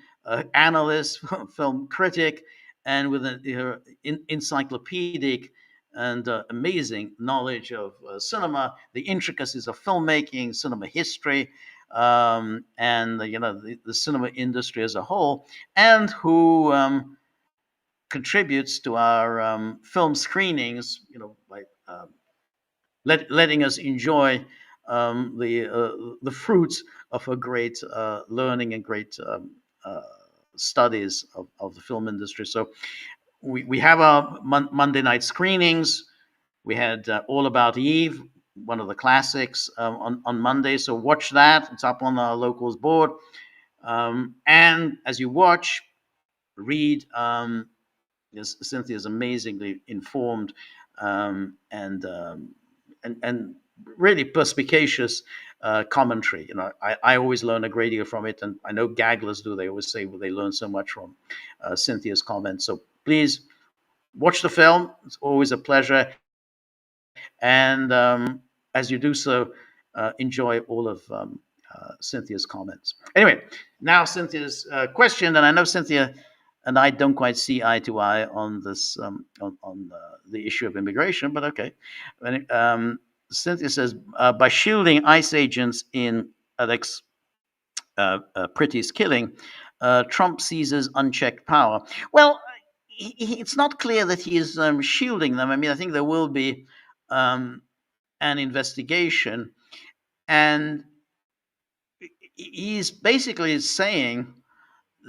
analyst, film critic, and with an encyclopedic and amazing knowledge of cinema, the intricacies of filmmaking, cinema history, and the cinema industry as a whole, and who contributes to our film screenings, by letting us enjoy the fruits of a great learning and great studies of the film industry. So we have our Monday night screenings. We had All About Eve, one of the classics, on Monday. So watch that. It's up on our locals board. And as you watch, read. Cynthia is amazingly informed and really perspicacious commentary. I always learn a great deal from it, and I know Gagglers do. They always say they learn so much from Cynthia's comments. So please watch the film. It's always a pleasure. And as you do so, enjoy all of Cynthia's comments. Anyway, now Cynthia's question, and I know Cynthia and I don't quite see eye to eye on this the issue of immigration, but okay. Cynthia says by shielding ICE agents in Alex Pritty's killing, Trump seizes unchecked power. Well, it's not clear that he is shielding them. I mean, I think there will be an investigation, and he's basically saying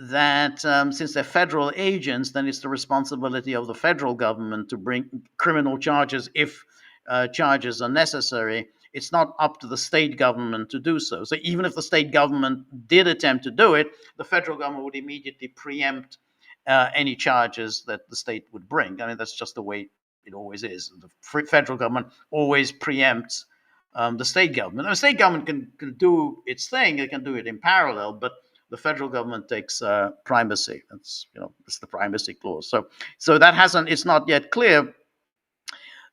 that since they're federal agents, then it's the responsibility of the federal government to bring criminal charges if charges are necessary. It's not up to the state government to do so. So even if the state government did attempt to do it, the federal government would immediately preempt any charges that the state would bring. I mean, that's just the way it always is. The federal government always preempts the state government. And the state government can do its thing; it can do it in parallel, but the federal government takes primacy. It's the primacy clause. So that hasn't. It's not yet clear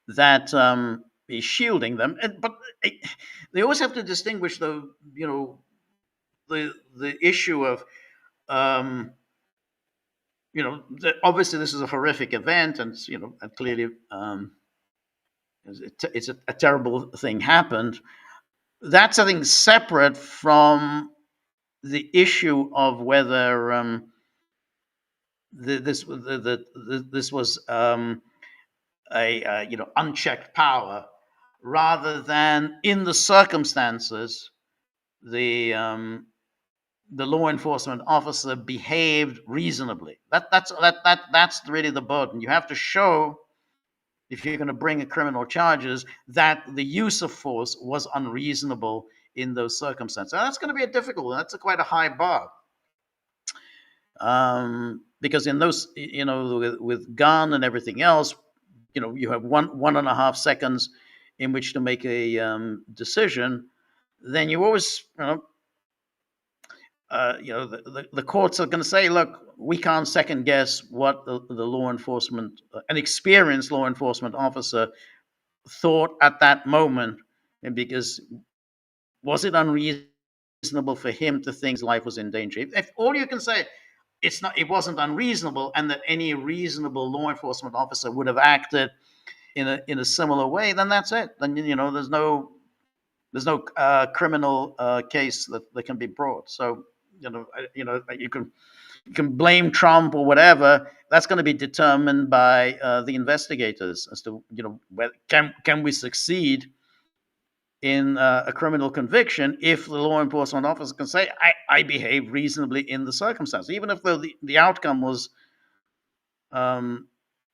that he's shielding them. But they always have to distinguish the issue of obviously this is a horrific event, and and clearly it's a terrible thing happened. That's something separate from the issue of whether this was a unchecked power, rather than in the circumstances the law enforcement officer behaved reasonably. That's really the burden. You have to show, if you're going to bring a criminal charges, that the use of force was unreasonable in those circumstances. And that's going to be that's quite a high bar. Because in those, with gun and everything else, you have 1.5 seconds in which to make a decision. Then you always, the courts are going to say, look, we can't second guess what the law enforcement, an experienced law enforcement officer thought at that moment, and because was it unreasonable for him to think his life was in danger? If all you can say, it wasn't unreasonable, and that any reasonable law enforcement officer would have acted in a similar way, then that's it. Then there's no criminal case that can be brought. So you can blame Trump or whatever. That's going to be determined by the investigators as to can we succeed in a criminal conviction if the law enforcement officer can say I behaved reasonably in the circumstances, even if the outcome was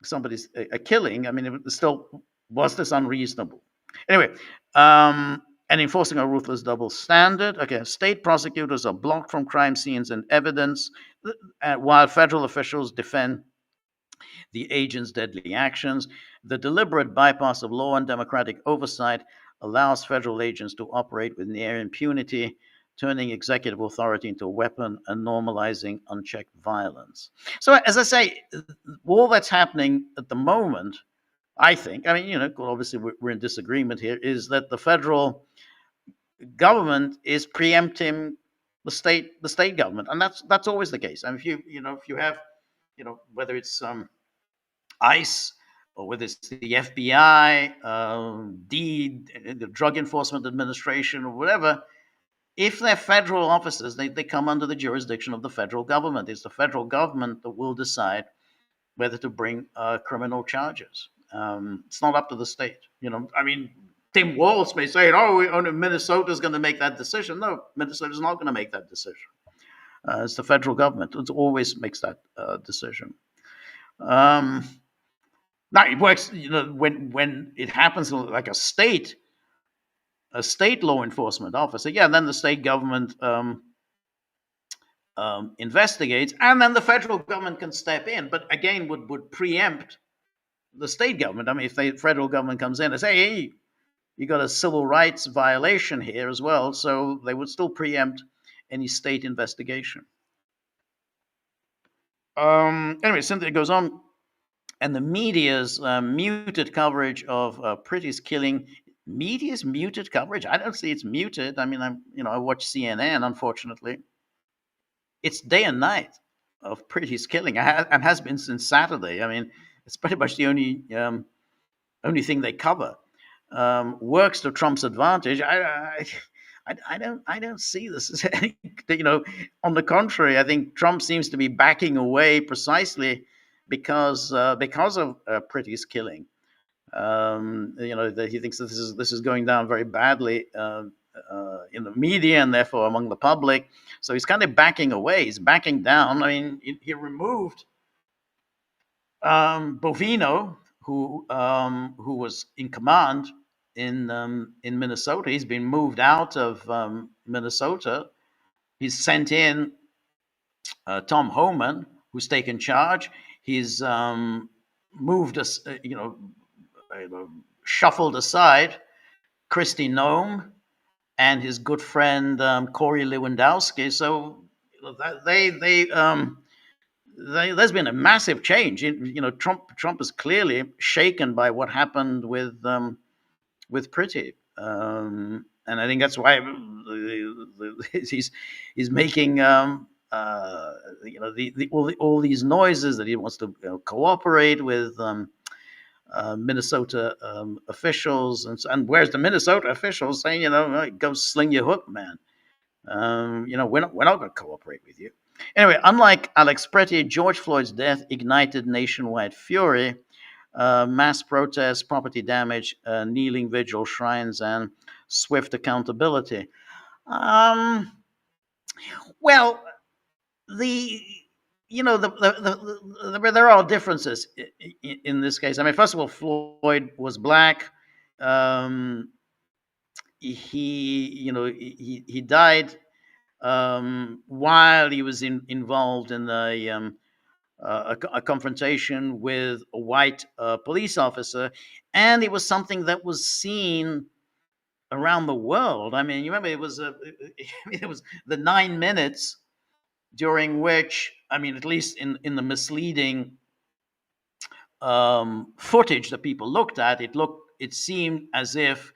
somebody's a killing. I mean, it still was this unreasonable. Anyway, and enforcing a ruthless double standard. Okay, state prosecutors are blocked from crime scenes and evidence, while federal officials defend the agent's deadly actions. The deliberate bypass of law and democratic oversight allows federal agents to operate with near impunity, turning executive authority into a weapon and normalizing unchecked violence. So, as I say, all that's happening at the moment, I think, obviously we're in disagreement here, is that the federal government is preempting the state government, and that's always the case. And if you have, whether it's ICE or whether it's the FBI, the Drug Enforcement Administration, or whatever, if they're federal officers, they come under the jurisdiction of the federal government. It's the federal government that will decide whether to bring criminal charges. It's not up to the state. Tim Walz may say, Minnesota's going to make that decision. No, Minnesota's not going to make that decision. It's the federal government. It always makes that decision. Now, it works, when it happens like a state law enforcement officer, then the state government investigates, and then the federal government can step in, but again, would preempt the state government. I mean, if the federal government comes in and say, hey, you got a civil rights violation here as well, so they would still preempt any state investigation. Anyway, Cynthia goes on, and the media's muted coverage of Pritty's killing Media's muted coverage. I don't see it's muted. I mean, I watch CNN. Unfortunately, it's day and night of Pretty's killing, and has been since Saturday. I mean, it's pretty much the only thing they cover. Works to Trump's advantage. I don't see this as any, on the contrary, I think Trump seems to be backing away precisely because of Pretty's killing. That he thinks that this is going down very badly in the media and therefore among the public. So he's kind of backing away. He's backing down. I mean, he removed Bovino, who was in command in Minnesota. He's been moved out of Minnesota. He's sent in Tom Homan, who's taken charge. He's moved us, shuffled aside Kristi Noem and his good friend Corey Lewandowski. So there's been a massive change. Trump is clearly shaken by what happened with Pretty, and I think that's why he's making all these noises that he wants to cooperate with Minnesota officials, and where's the Minnesota officials saying, go sling your hook, man. We're not going to cooperate with you. Anyway, unlike Alex Pretty, George Floyd's death ignited nationwide fury, mass protests, property damage, kneeling vigil shrines, and swift accountability. Well, the there are differences in this case. I mean, first of all, Floyd was black. He died while he was involved in a confrontation with a white police officer, and it was something that was seen around the world. I mean, you remember it was the 9 minutes during which, I mean, at least in the misleading footage that people looked at, it seemed as if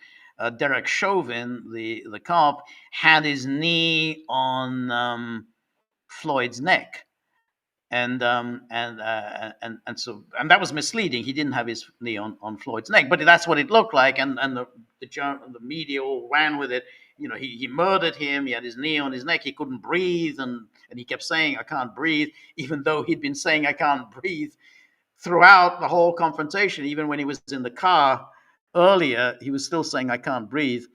Derek Chauvin, the cop, had his knee on Floyd's neck, and that was misleading. He didn't have his knee on Floyd's neck, but that's what it looked like, and the media all ran with it. He murdered him. He had his knee on his neck. He couldn't breathe, and he kept saying, "I can't breathe," even though he'd been saying, "I can't breathe," throughout the whole confrontation. Even when he was in the car earlier, he was still saying, "I can't breathe."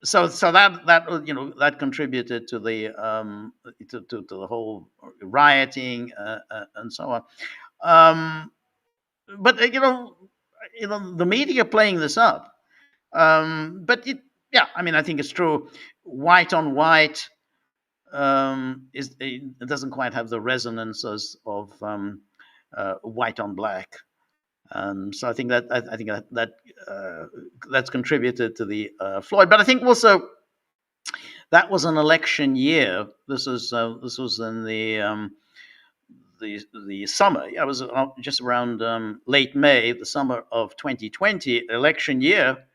So that contributed to the whole rioting and so on. But the media playing this up. Yeah, I mean, I think it's true. White on white it doesn't quite have the resonance of white on black. So I think that's contributed to the Floyd. But I think also that was an election year. This was in the summer. Yeah, it was just around late May, the summer of 2020, election year,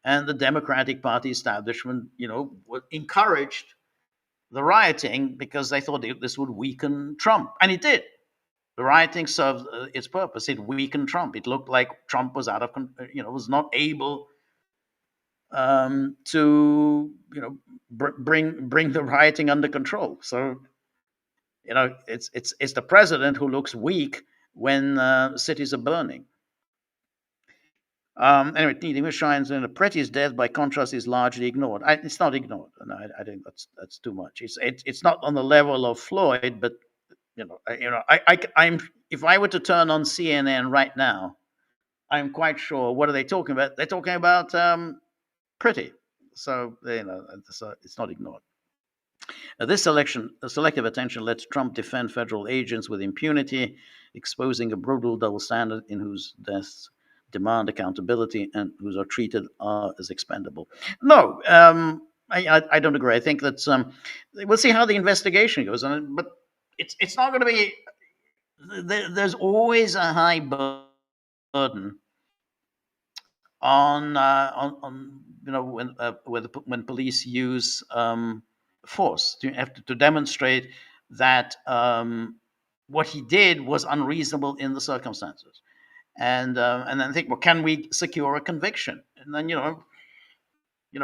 and the Democratic Party establishment, encouraged the rioting because they thought this would weaken Trump, and it did. The rioting served its purpose. It weakened Trump. It looked like Trump was was not able to, bring the rioting under control. So, it's the president who looks weak when cities are burning. Anyway, Needham shines in Pretty's death, by contrast, is largely ignored. It's not ignored. No, I think that's too much. It's not on the level of Floyd, but I'm if I were to turn on CNN right now, I'm quite sure. What are they talking about? They're talking about Pretty. So so it's not ignored. This election, selective attention lets Trump defend federal agents with impunity, exposing a brutal double standard in whose deaths demand accountability and whose are treated as expendable. No, I don't agree. I think that we'll see how the investigation goes, but it's not going to be. There's always a high burden on when police use force to demonstrate that what he did was unreasonable in the circumstances, and then think, well, can we secure a conviction? And then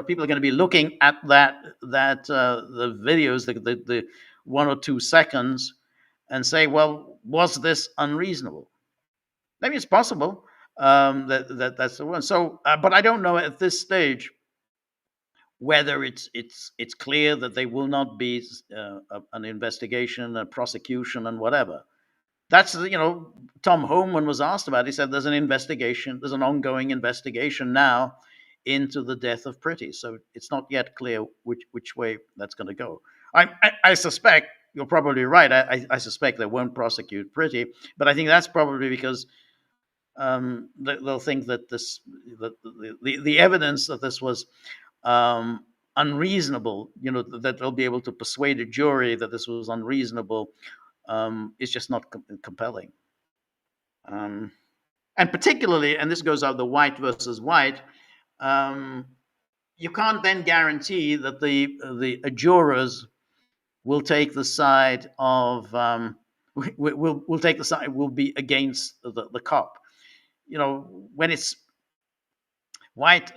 people are going to be looking at the videos, the 1 or 2 seconds, and say, well, was this unreasonable? Maybe it's possible that's the one. So, but I don't know at this stage whether it's clear that there will not be an investigation, a prosecution, and whatever. That's Tom Homan was asked about. He said there's an investigation, there's an ongoing investigation now into the death of Pretty. So it's not yet clear which way that's going to go. I suspect you're probably right. I suspect they won't prosecute Pretty, but I think that's probably because they'll think that the evidence that this was unreasonable, that they'll be able to persuade a jury that this was unreasonable, is just not compelling. Um, and particularly, and this goes out the white versus white, you can't then guarantee that the jurors will take the side of will take the side will be against the cop. When it's white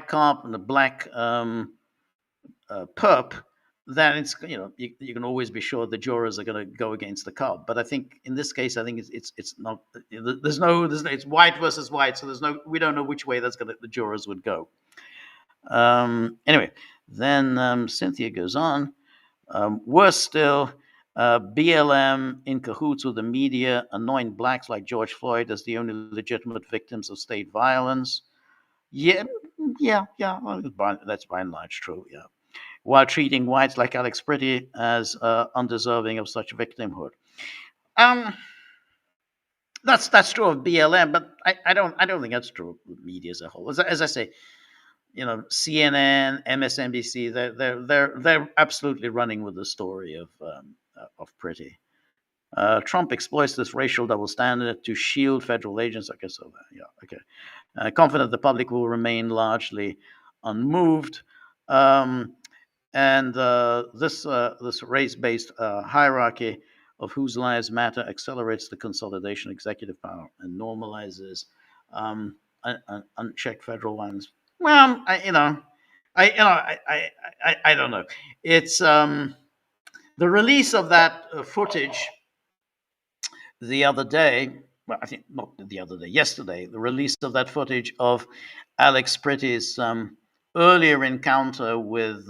cop and a black perp, then it's you can always be sure the jurors are going to go against the cop. But I think in this case, I think it's not. It's white versus white, so we don't know which way the jurors would go. Anyway, then Cynthia goes on. Worse still, BLM in cahoots with the media, anoint blacks like George Floyd as the only legitimate victims of state violence. Yeah, yeah. Well, that's by and large true. Yeah, while treating whites like Alex Pretty as undeserving of such victimhood. Um, that's true of BLM, but I don't think that's true of media as a whole. As I say, CNN, MSNBC, they're absolutely running with the story of Pretty. Trump exploits this racial double standard to shield federal agents. I guess so. Yeah, okay. Confident the public will remain largely unmoved. And this race-based hierarchy of whose lives matter accelerates the consolidation of executive power and normalizes unchecked federal violence. Well, I don't know. It's the release of that footage the other day. Well, I think not the other day, yesterday. The release of that footage of Alex Pretty's earlier encounter with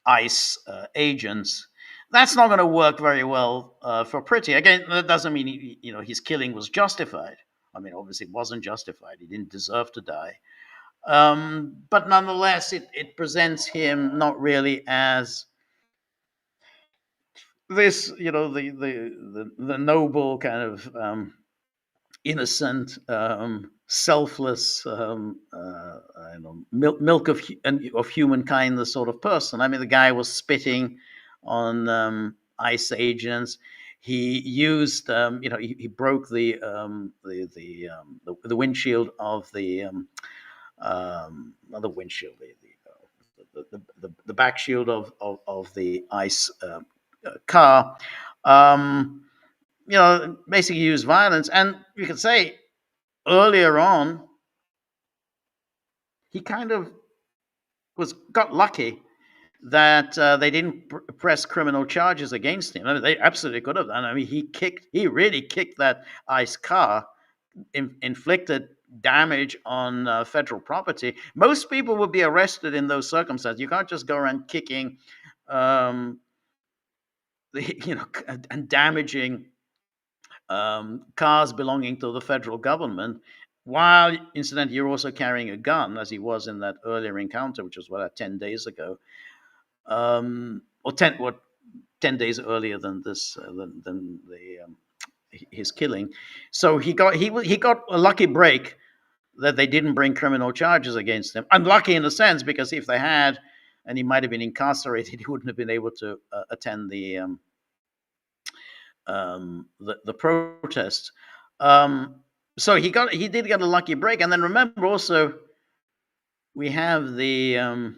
ICE agents. That's not going to work very well for Pretty. Again, that doesn't mean his killing was justified. I mean, obviously, it wasn't justified. He didn't deserve to die. But nonetheless, it presents him not really as this, the noble kind of innocent, selfless, milk of humankind, the sort of person. I mean, the guy was spitting on ICE agents. He used, he broke the windshield of the not the windshield, the back shield of the ICE car. Basically used violence, and you could say earlier on he kind of got lucky that they didn't press criminal charges against him. I mean, they absolutely could have done. I mean, he really kicked that ICE car, inflicted damage on federal property. Most people would be arrested in those circumstances. You can't just go around kicking, and damaging cars belonging to the federal government, while incidentally you're also carrying a gun, as he was in that earlier encounter, which was 10 days ago, or 10 days earlier than this, than his killing. So he got a lucky break that they didn't bring criminal charges against him. Unlucky in a sense, because if they had, and he might have been incarcerated, he wouldn't have been able to attend the protest. So he did get a lucky break, and then remember also we have the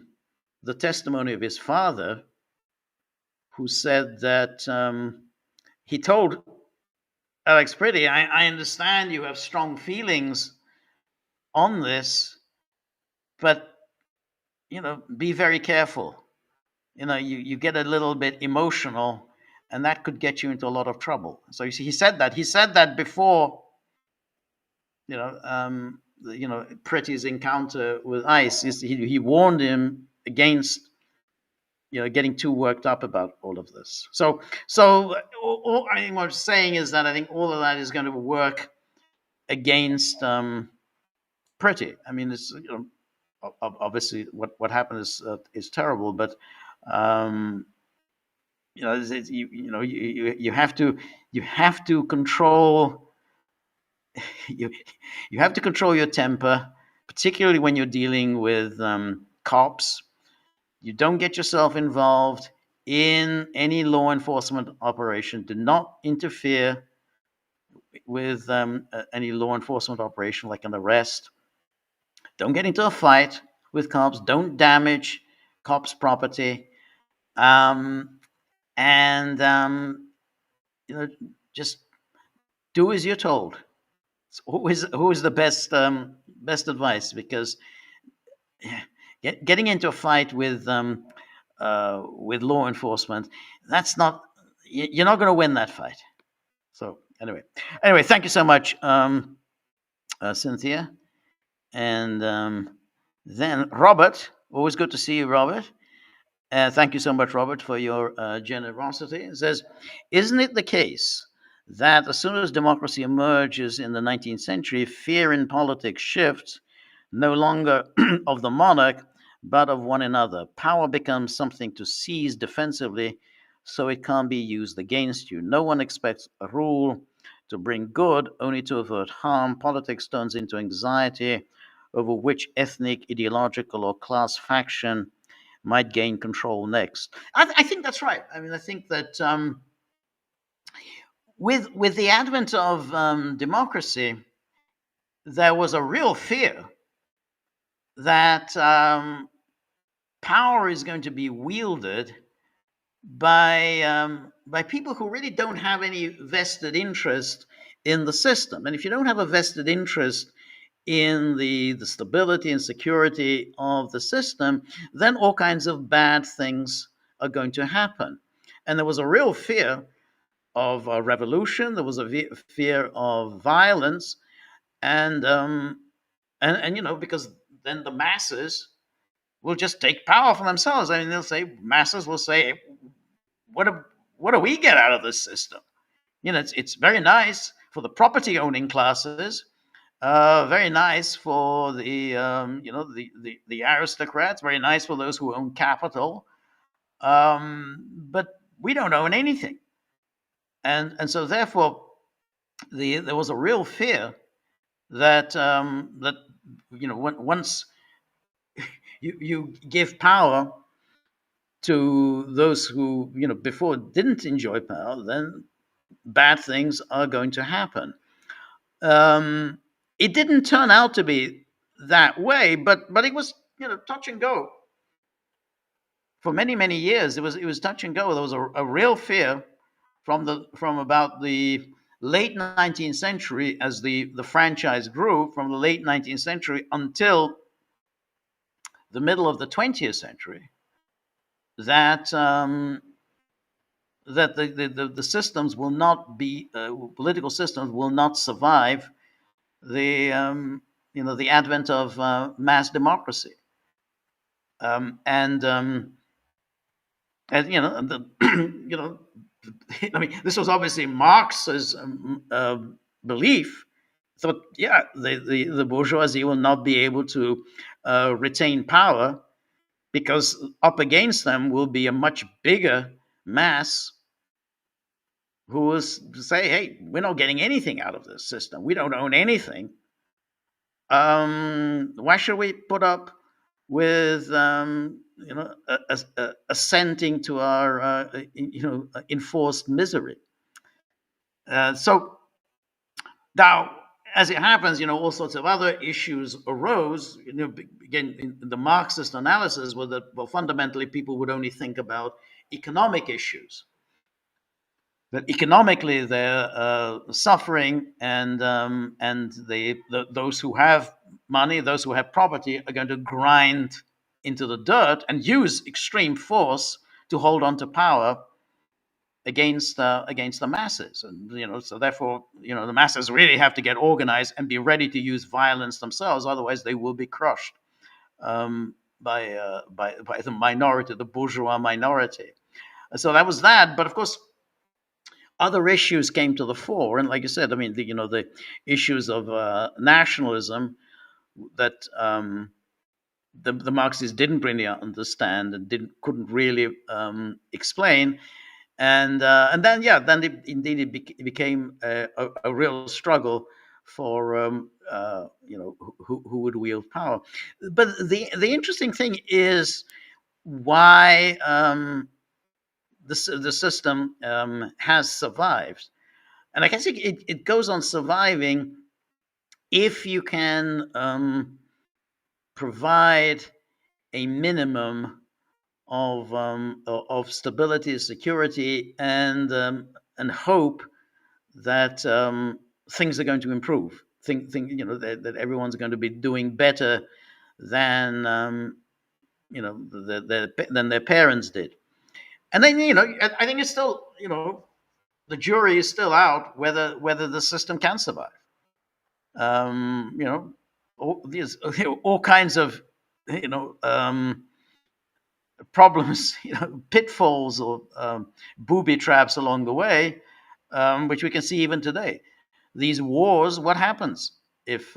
testimony of his father, who said that he told Alex Pretty, I understand you have strong feelings on this, but be very careful. You get a little bit emotional, and that could get you into a lot of trouble. So you see, he said that before Pretty's encounter with Ice. He warned him against getting too worked up about all of this. So all I think what I'm saying is that I think all of that is going to work against Pretty. I mean, it's obviously what happened is terrible, but um, you have to control you you have to control your temper, particularly when you're dealing with cops. You don't get yourself involved in any law enforcement operation. Do not interfere with any law enforcement operation like an arrest. Don't get into a fight with cops. Don't damage cops' property. Um, and you know, just do as you're told. It's who is the best advice, because getting into a fight with law enforcement, that's not you're not going to win that fight. So anyway, thank you so much, Cynthia, and then Robert. Always good to see you, Robert. Thank you so much, Robert, for your generosity. It says, isn't it the case that as soon as democracy emerges in the 19th century, fear in politics shifts no longer of the monarch, but of one another? Power becomes something to seize defensively, so it can't be used against you. No one expects a rule to bring good, only to avert harm. Politics turns into anxiety over which ethnic, ideological, or class faction might gain control next. I think that's right. I mean, I think that with the advent of democracy, there was a real fear that power is going to be wielded by people who really don't have any vested interest in the system. And if you don't have a vested interest in the stability and security of the system, then all kinds of bad things are going to happen. And there was a real fear of a revolution. There was a fear of violence, and because then the masses will just take power for themselves. I mean, masses will say, what do we get out of this system? It's very nice for the property owning classes, very nice for the aristocrats, very nice for those who own capital, but we don't own anything, and so therefore there was a real fear that once you give power to those who before didn't enjoy power, then bad things are going to happen. Um, it didn't turn out to be that way, but it was touch and go for many years. It was touch and go. There was a real fear from about the late 19th century, as the franchise grew from the late 19th century until the middle of the 20th century, that the systems will not be political systems will not survive the advent of mass democracy, and I mean, this was obviously Marx's belief. Thought, yeah, the bourgeoisie will not be able to retain power, because up against them will be a much bigger mass who will say, hey, we're not getting anything out of this system. We don't own anything. Why should we put up with assenting to our enforced misery? So now, as it happens, all sorts of other issues arose. Again, in the Marxist analysis, was that, well, fundamentally, people would only think about economic issues. That economically they're suffering, and those who have money, those who have property, are going to grind into the dirt and use extreme force to hold on to power against the masses. And so therefore, the masses really have to get organized and be ready to use violence themselves, otherwise they will be crushed by the minority, the bourgeois minority. So that was that. But of course, other issues came to the fore, and like you said, I mean, the issues of nationalism that the Marxists didn't really understand and couldn't really explain. And then, yeah, then indeed it became a real struggle for who would wield power. But the interesting thing is why the system has survived, and I guess it goes on surviving if you can provide a minimum of stability, security, and hope that things are going to improve. That everyone's going to be doing better than than their parents did. And then I think it's still the jury is still out whether the system can survive. You know, all kinds of you know problems, pitfalls or booby traps along the way, which we can see even today. These wars, what happens if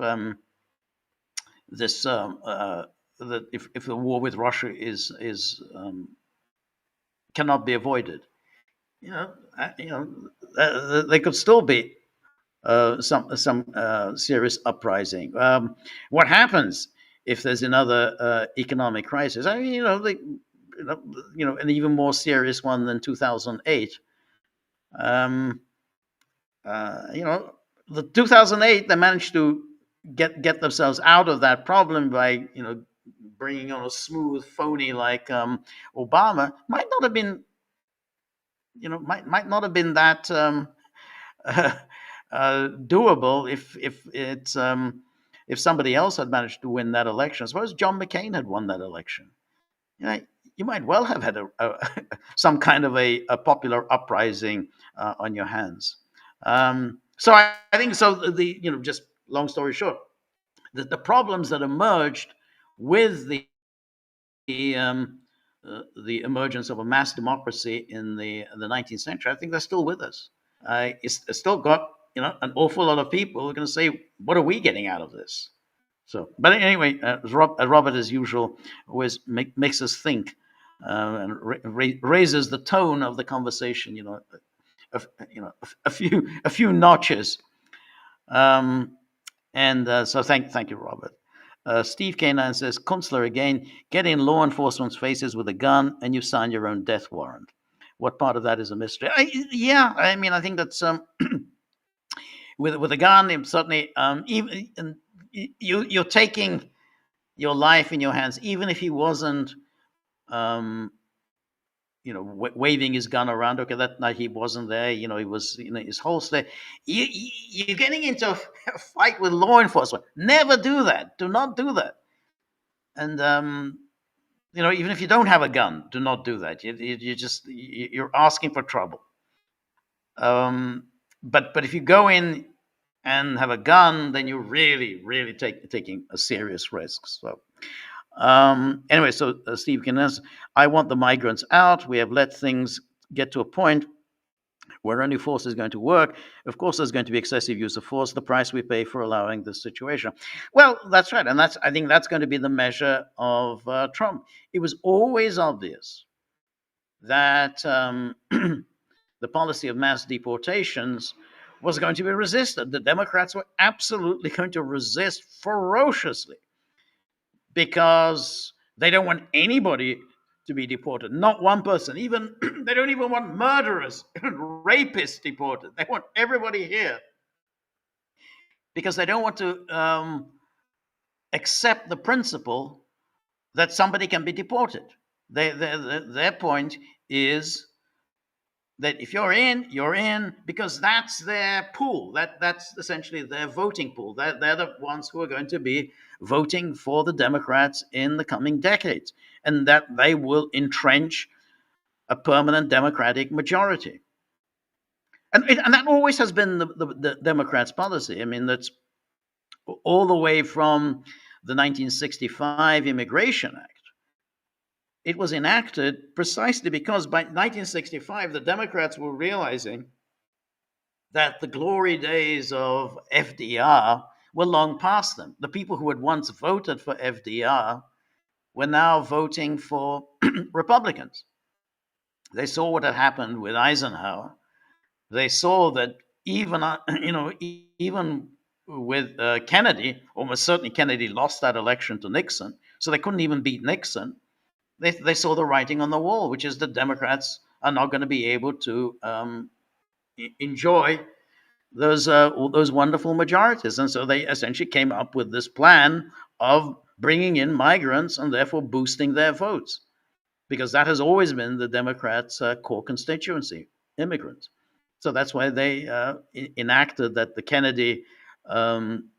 this that if the war with Russia is cannot be avoided? There could still be some serious uprising. What happens if there's another economic crisis? I mean, an even more serious one than 2008. Um, the 2008, they managed to get themselves out of that problem by bringing on a smooth phony like Obama. Might not have been might not have been that doable if somebody else had managed to win that election. Suppose John McCain had won that election. You might well have had some kind of a popular uprising on your hands. So I think so. Just long story short, the problems that emerged with the emergence of a mass democracy in the 19th century, I think they're still with us. It's still got an awful lot of people who are going to say, "What are we getting out of this?" So, but anyway, Robert, as usual, always makes us think and raises the tone of the conversation. A few notches. So thank you, Robert. Steve K9 says, Kunstler again, get in law enforcement's faces with a gun and you sign your own death warrant. What part of that is a mystery? I mean, I think that's with a gun, certainly, even you're taking your life in your hands, even if he wasn't, waving his gun around. Okay, that night he wasn't there. He was his holster. You're getting into a fight with law enforcement. Never do that. Do not do that. And even if you don't have a gun, do not do that. You're asking for trouble. But if you go in and have a gun, then you're really taking a serious risk. So anyway, so Steve can answer. I want the migrants out. We have let things get to a point where only force is going to work. Of course, there's going to be excessive use of force, the price we pay for allowing this situation. Well, that's right. And I think that's going to be the measure of Trump. It was always obvious that the policy of mass deportations was going to be resisted. The Democrats were absolutely going to resist ferociously because they don't want anybody to be deported. Not one person. Even they don't even want murderers and rapists deported. They want everybody here. because they don't want to accept the principle that somebody can be deported. Their point is that if you're in, you're in, because that's their pool. That's essentially their voting pool. They're the ones who are going to be voting for the Democrats in the coming decades, and that they will entrench a permanent Democratic majority. And that always has been the Democrats' policy. I mean, that's all the way from the 1965 Immigration Act. It was enacted precisely because by 1965, the Democrats were realizing that the glory days of FDR were long past them. The people who had once voted for FDR were now voting for Republicans. They saw what had happened with Eisenhower. They saw that even even with Kennedy, almost certainly Kennedy lost that election to Nixon, so they couldn't even beat Nixon. They saw the writing on the wall, which is the Democrats are not going to be able to enjoy those wonderful majorities, and so they essentially came up with this plan of bringing in migrants and therefore boosting their votes, because that has always been the Democrats' core constituency, immigrants. So that's why they enacted the Kennedy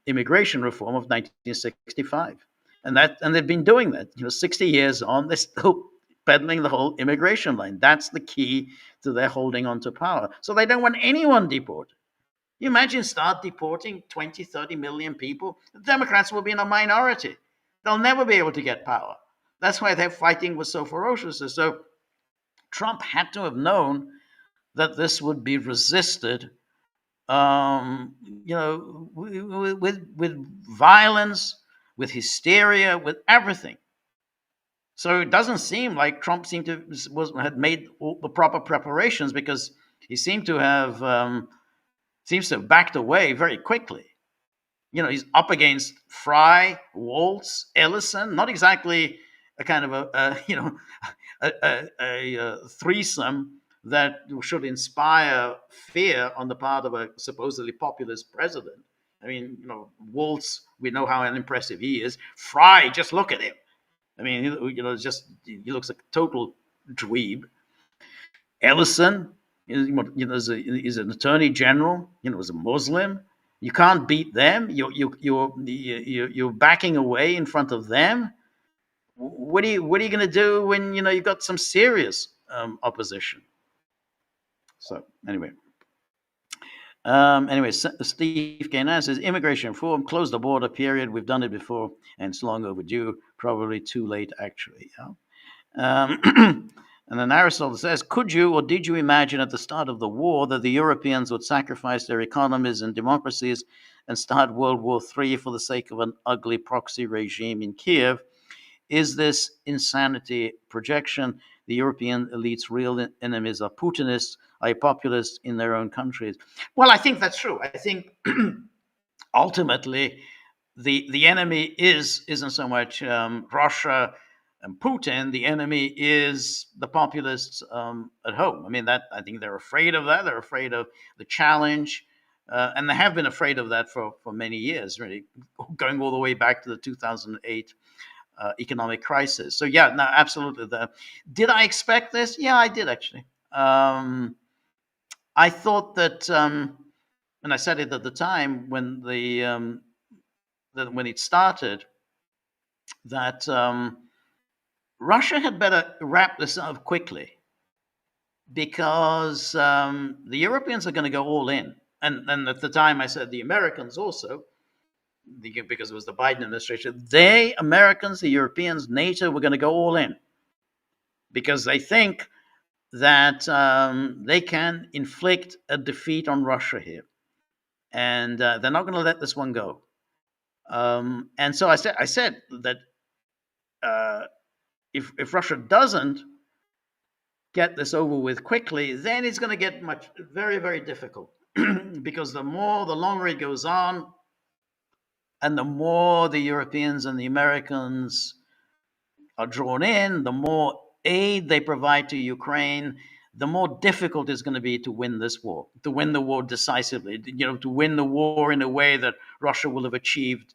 immigration reform of 1965, and they've been doing that. 60 years on, they're still peddling the whole immigration line. That's the key to their holding on to power. So they don't want anyone deported. You imagine start deporting 20, 30 million people? The Democrats will be in a minority. They'll never be able to get power. That's why their fighting was so ferocious. So Trump had to have known that this would be resisted, with violence, with hysteria, with everything. So it doesn't seem like Trump had made all the proper preparations, because he seems to have backed away very quickly. He's up against Fry, Waltz, Ellison. Not exactly a kind of a threesome that should inspire fear on the part of a supposedly populist president. I mean, Waltz, we know how unimpressive he is. Fry, just look at him. I mean, he looks like a total dweeb. Ellison, is an attorney general. Is a Muslim. You can't beat them. You're backing away in front of them. What are you going to do when you've got some serious opposition? So anyway, Steve Kainan says immigration reform, close the border. Period. We've done it before, and it's long overdue. Probably too late, actually. Yeah. And then Aristotle says, could you or did you imagine at the start of the war that the Europeans would sacrifice their economies and democracies and start World War III for the sake of an ugly proxy regime in Kiev? Is this insanity projection? The European elites' real enemies are Putinists, are populists in their own countries. Well, I think that's true. I think ultimately the enemy isn't so much Russia and Putin. The enemy is the populists at home. I mean, I think they're afraid of that. They're afraid of the challenge, and they have been afraid of that for many years, really, going all the way back to the 2008 economic crisis. So yeah, no, absolutely. Did I expect this? Yeah, I did actually. I thought that, and I said it at the time when when it started, that Russia had better wrap this up quickly, because the Europeans are going to go all in. And at the time I said the Americans also, because it was the Biden administration, Americans, the Europeans, NATO were going to go all in, because they think that they can inflict a defeat on Russia here. And they're not going to let this one go. And so I said that if Russia doesn't get this over with quickly, then it's going to get very, very difficult, because the longer it goes on, and the more the Europeans and the Americans are drawn in, the more aid they provide to Ukraine, the more difficult it's going to be to win this war, to win the war decisively, to win the war in a way that Russia will have achieved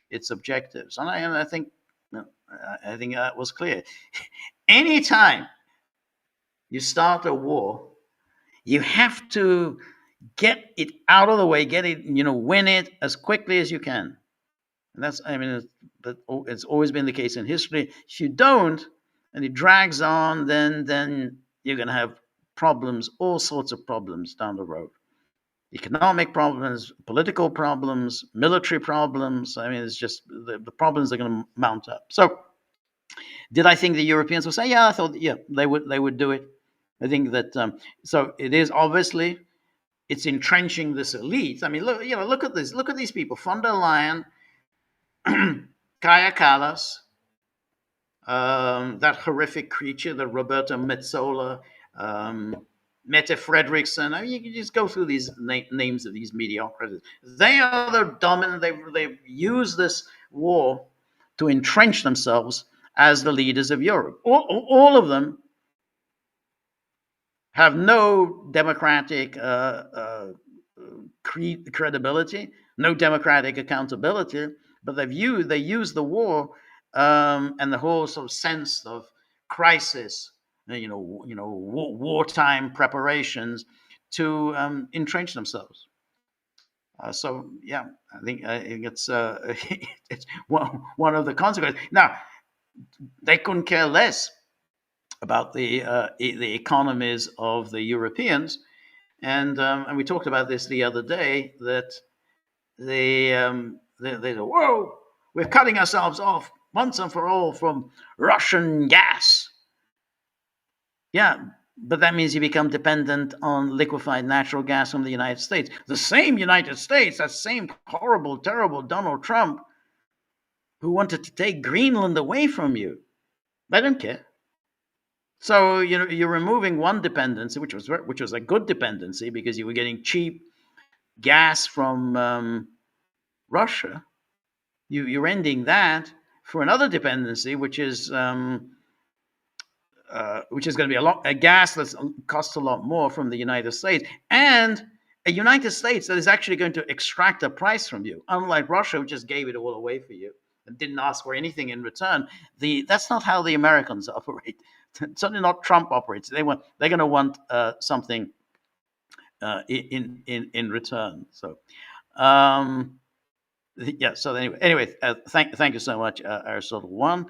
its objectives. And I think, I think that was clear. Anytime you start a war, you have to get it out of the way, get it, win it as quickly as you can. And that's, I mean, it's always been the case in history. If you don't, and it drags on, then you're going to have problems, all sorts of problems down the road. Economic problems, political problems, military problems. I mean, it's just the problems are going to mount up. So, did I think the Europeans would say, "Yeah"? I thought, yeah, they would do it. I think that so it is obviously it's entrenching this elite. I mean, look at this. Look at these people: von der Leyen, Kaya Kallas, that horrific creature, the Roberta Metsola, Mette Frederiksen. I mean, you can just go through these names of these mediocrities. They are the dominant. They've used this war to entrench themselves as the leaders of Europe. All of them have no democratic credibility, no democratic accountability, but they use the war and the whole sort of sense of crisis, wartime preparations to entrench themselves. So yeah, I think it's it's one of the consequences. Now, they couldn't care less about the economies of the Europeans, and we talked about this the other day, that they say, "Whoa, we're cutting ourselves off once and for all from Russian gas." Yeah, but that means you become dependent on liquefied natural gas from the United States. The same United States, that same horrible, terrible Donald Trump, who wanted to take Greenland away from you. They don't care. So you're removing one dependency, which was a good dependency because you were getting cheap gas from Russia. You're ending that for another dependency, which is going to be a gas that costs a lot more from the United States, and a United States that is actually going to extract a price from you, unlike Russia, who just gave it all away for you and didn't ask for anything in return. That's not how the Americans operate. Certainly not Trump operates. They're going to want something in return. So, yeah. So anyway, thank you so much, Aristotle 1,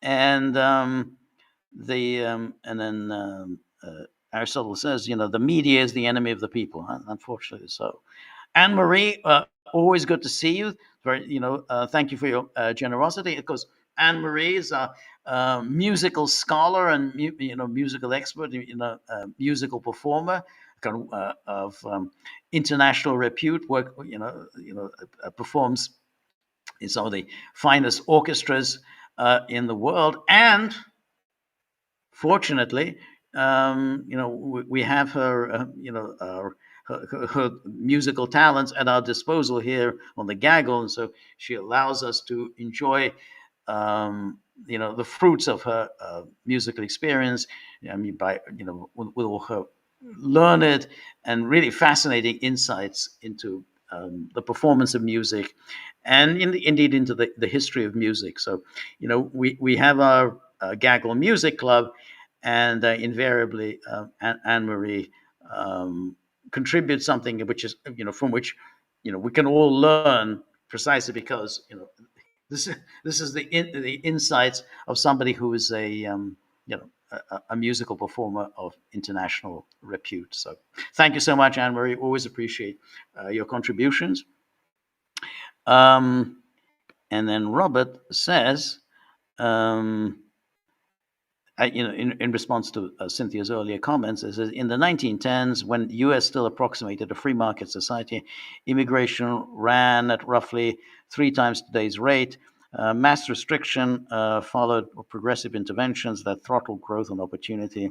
and then Aristotle says, the media is the enemy of the people. Unfortunately, so. Anne Marie, always good to see you. Thank you for your generosity. Because Anne Marie is a musical scholar and musical expert, musical performer, kind of international repute. Performs in some of the finest orchestras in the world, and fortunately, we have her, her musical talents at our disposal here on the Gaggle, and so she allows us to enjoy, the fruits of her musical experience. I mean, with all her learned and really fascinating insights into the performance of music, and indeed into the history of music. So, we have our Gaggle Music Club, and invariably Anne Marie contributes something which is from which we can all learn, precisely because this is the insights of somebody who is a musical performer of international repute. So thank you so much, Anne Marie. Always appreciate your contributions. And then Robert says, in response to Cynthia's earlier comments, it says, in the 1910s, when the U.S. still approximated a free market society, immigration ran at roughly 3 times today's rate. Mass restriction followed progressive interventions that throttled growth and opportunity.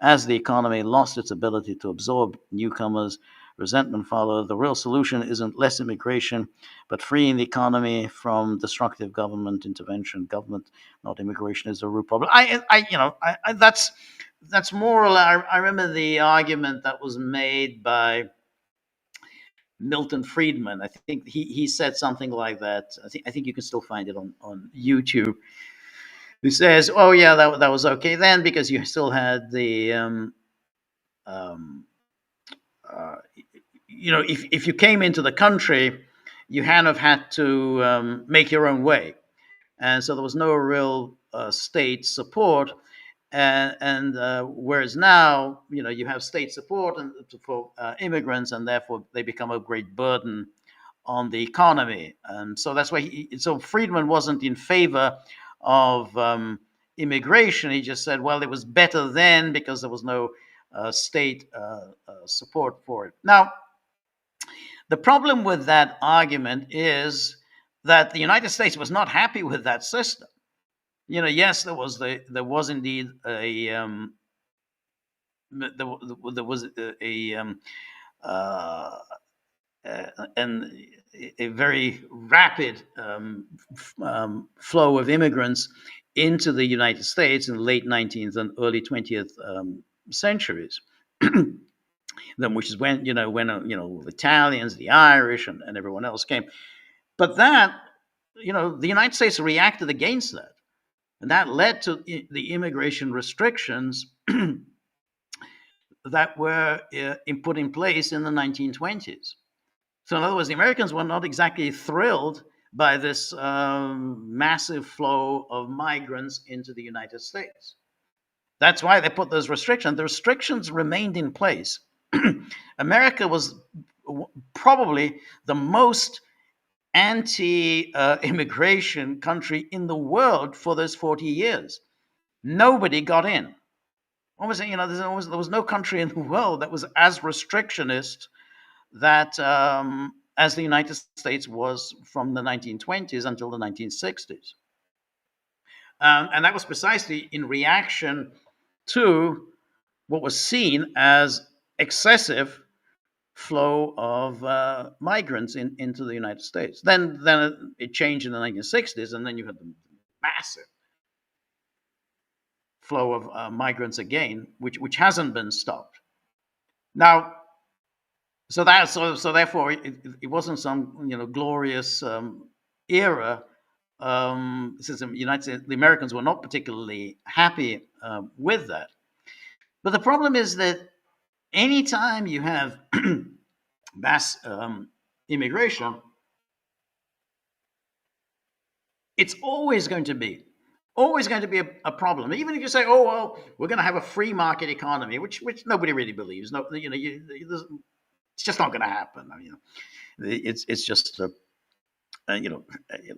As the economy lost its ability to absorb newcomers, resentment followed. The real solution isn't less immigration, but freeing the economy from destructive government intervention. Government, not immigration, is the root problem. That's that's more or less, I remember the argument that was made by Milton Friedman. I think he said something like that. I think you can still find it on YouTube. Who says, "Oh yeah, that was okay then because you still had the um, uh, if you came into the country, you kind of had to make your own way, and so there was no real state support. And whereas now, you have state support for immigrants, and therefore they become a great burden on the economy. And so that's why so Friedman wasn't in favor of immigration. He just said, well, it was better then because there was no state support for it. Now, the problem with that argument is that the United States was not happy with that system. Yes, there was indeed there was uh, and a very rapid flow of immigrants into the United States in the late 19th and early 20th centuries. Then, which is when the Italians, the Irish, and everyone else came. But that the United States reacted against that, and that led to the immigration restrictions that were put in place in the 1920s. So, in other words, the Americans were not exactly thrilled by this massive flow of migrants into the United States. That's why they put those restrictions. The restrictions remained in place. America was probably the most anti-immigration country in the world for those 40 years. Nobody got in. Almost, there was no country in the world that was as restrictionist that as the United States was from the 1920s until the 1960s. And that was precisely in reaction to what was seen as excessive flow of migrants into the United States. Then it changed in the 1960s, and then you had the massive flow of migrants again, which hasn't been stopped. Now, so therefore, it wasn't some glorious era. Since the Americans were not particularly happy with that. But the problem is that anytime you have mass immigration, it's always going to be a problem. Even if you say, "Oh well, we're going to have a free market economy," which nobody really believes. No, it's just not going to happen. I mean, it's just a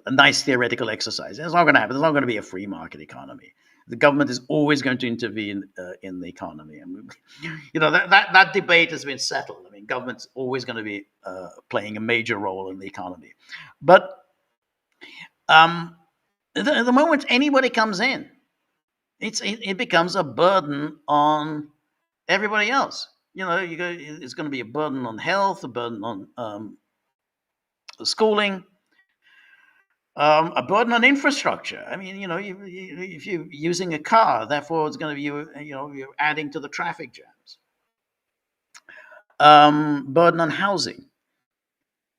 nice theoretical exercise. It's not going to happen. There's not going to be a free market economy. The government is always going to intervene in the economy. And that debate has been settled. I mean, government's always going to be playing a major role in the economy. But um, the moment anybody comes in, it becomes a burden on everybody else. It's going to be a burden on health, a burden on schooling, a burden on infrastructure. I mean, if you're using a car, therefore it's going to be you're adding to the traffic jams. Burden on housing.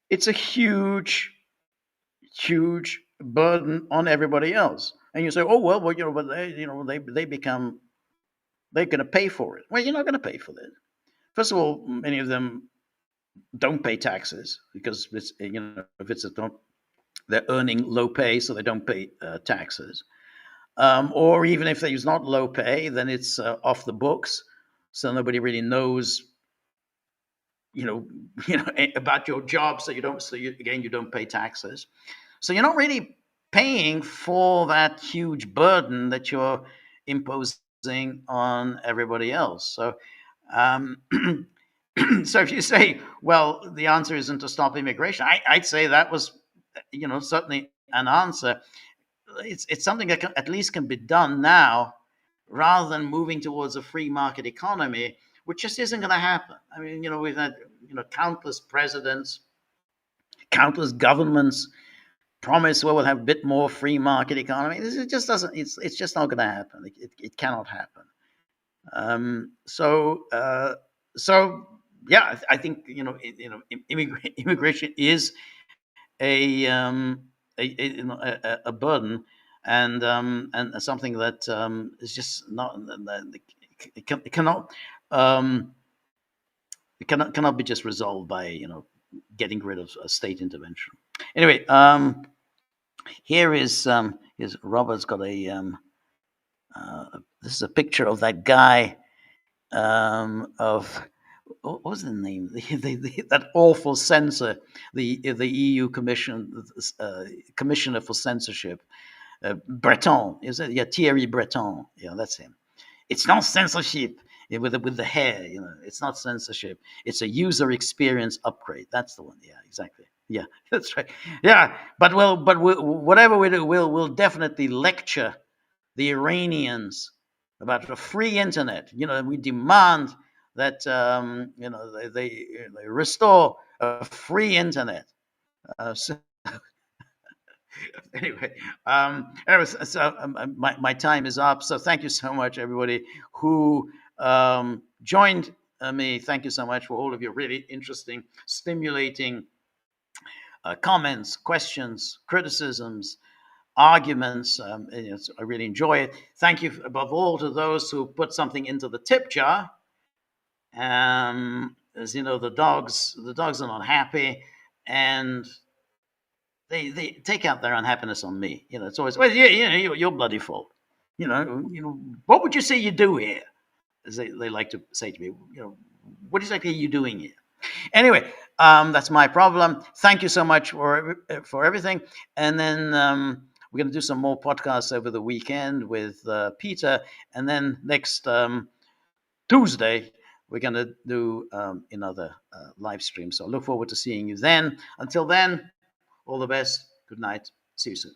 It's a huge, huge burden on everybody else. And you say, oh well, but they become they're going to pay for it. Well, you're not going to pay for that. First of all, many of them don't pay taxes because if it's they're earning low pay, so they don't pay taxes. Or even if it's not low pay, then it's off the books, so nobody really knows, about your job. So you don't pay taxes. So you're not really paying for that huge burden that you're imposing on everybody else. So, um, so if you say, well, the answer isn't to stop immigration, I'd say that was, certainly an answer. It's something that at least can be done now, rather than moving towards a free market economy, which just isn't going to happen. I mean, we've had countless presidents, countless governments promise, well, we'll have a bit more free market economy. It just doesn't. It's just not going to happen. It cannot happen. So so yeah, I think immigration is a you know, a burden, and something that is just not it cannot um, cannot be just resolved by getting rid of state intervention. Anyway, here's Robert's got a this is a picture of that guy of what was the name? That awful censor, the EU Commission Commissioner for Censorship, Breton, is it? Yeah, Thierry Breton. Yeah, that's him. It's not censorship with the hair. It's not censorship. It's a user experience upgrade. That's the one. Yeah, exactly. Yeah, that's right. Yeah, whatever we do, we'll definitely lecture the Iranians about a free internet. We demand that they restore a free internet. So anyway, my time is up. So thank you so much, everybody who joined me. Thank you so much for all of your really interesting, stimulating comments, questions, criticisms, arguments. I really enjoy it. Thank you above all to those who put something into the tip jar. As you know, the dogs are not happy, and they take out their unhappiness on me. It's always, well, yeah, your bloody fault. What would you say you do here? As they like to say to me, what exactly are you doing here? Anyway, that's my problem. Thank you so much for everything. And then we're going to do some more podcasts over the weekend with Peter, and then next Tuesday we're going to do another live stream. So I look forward to seeing you then. Until then, all the best. Good night. See you soon.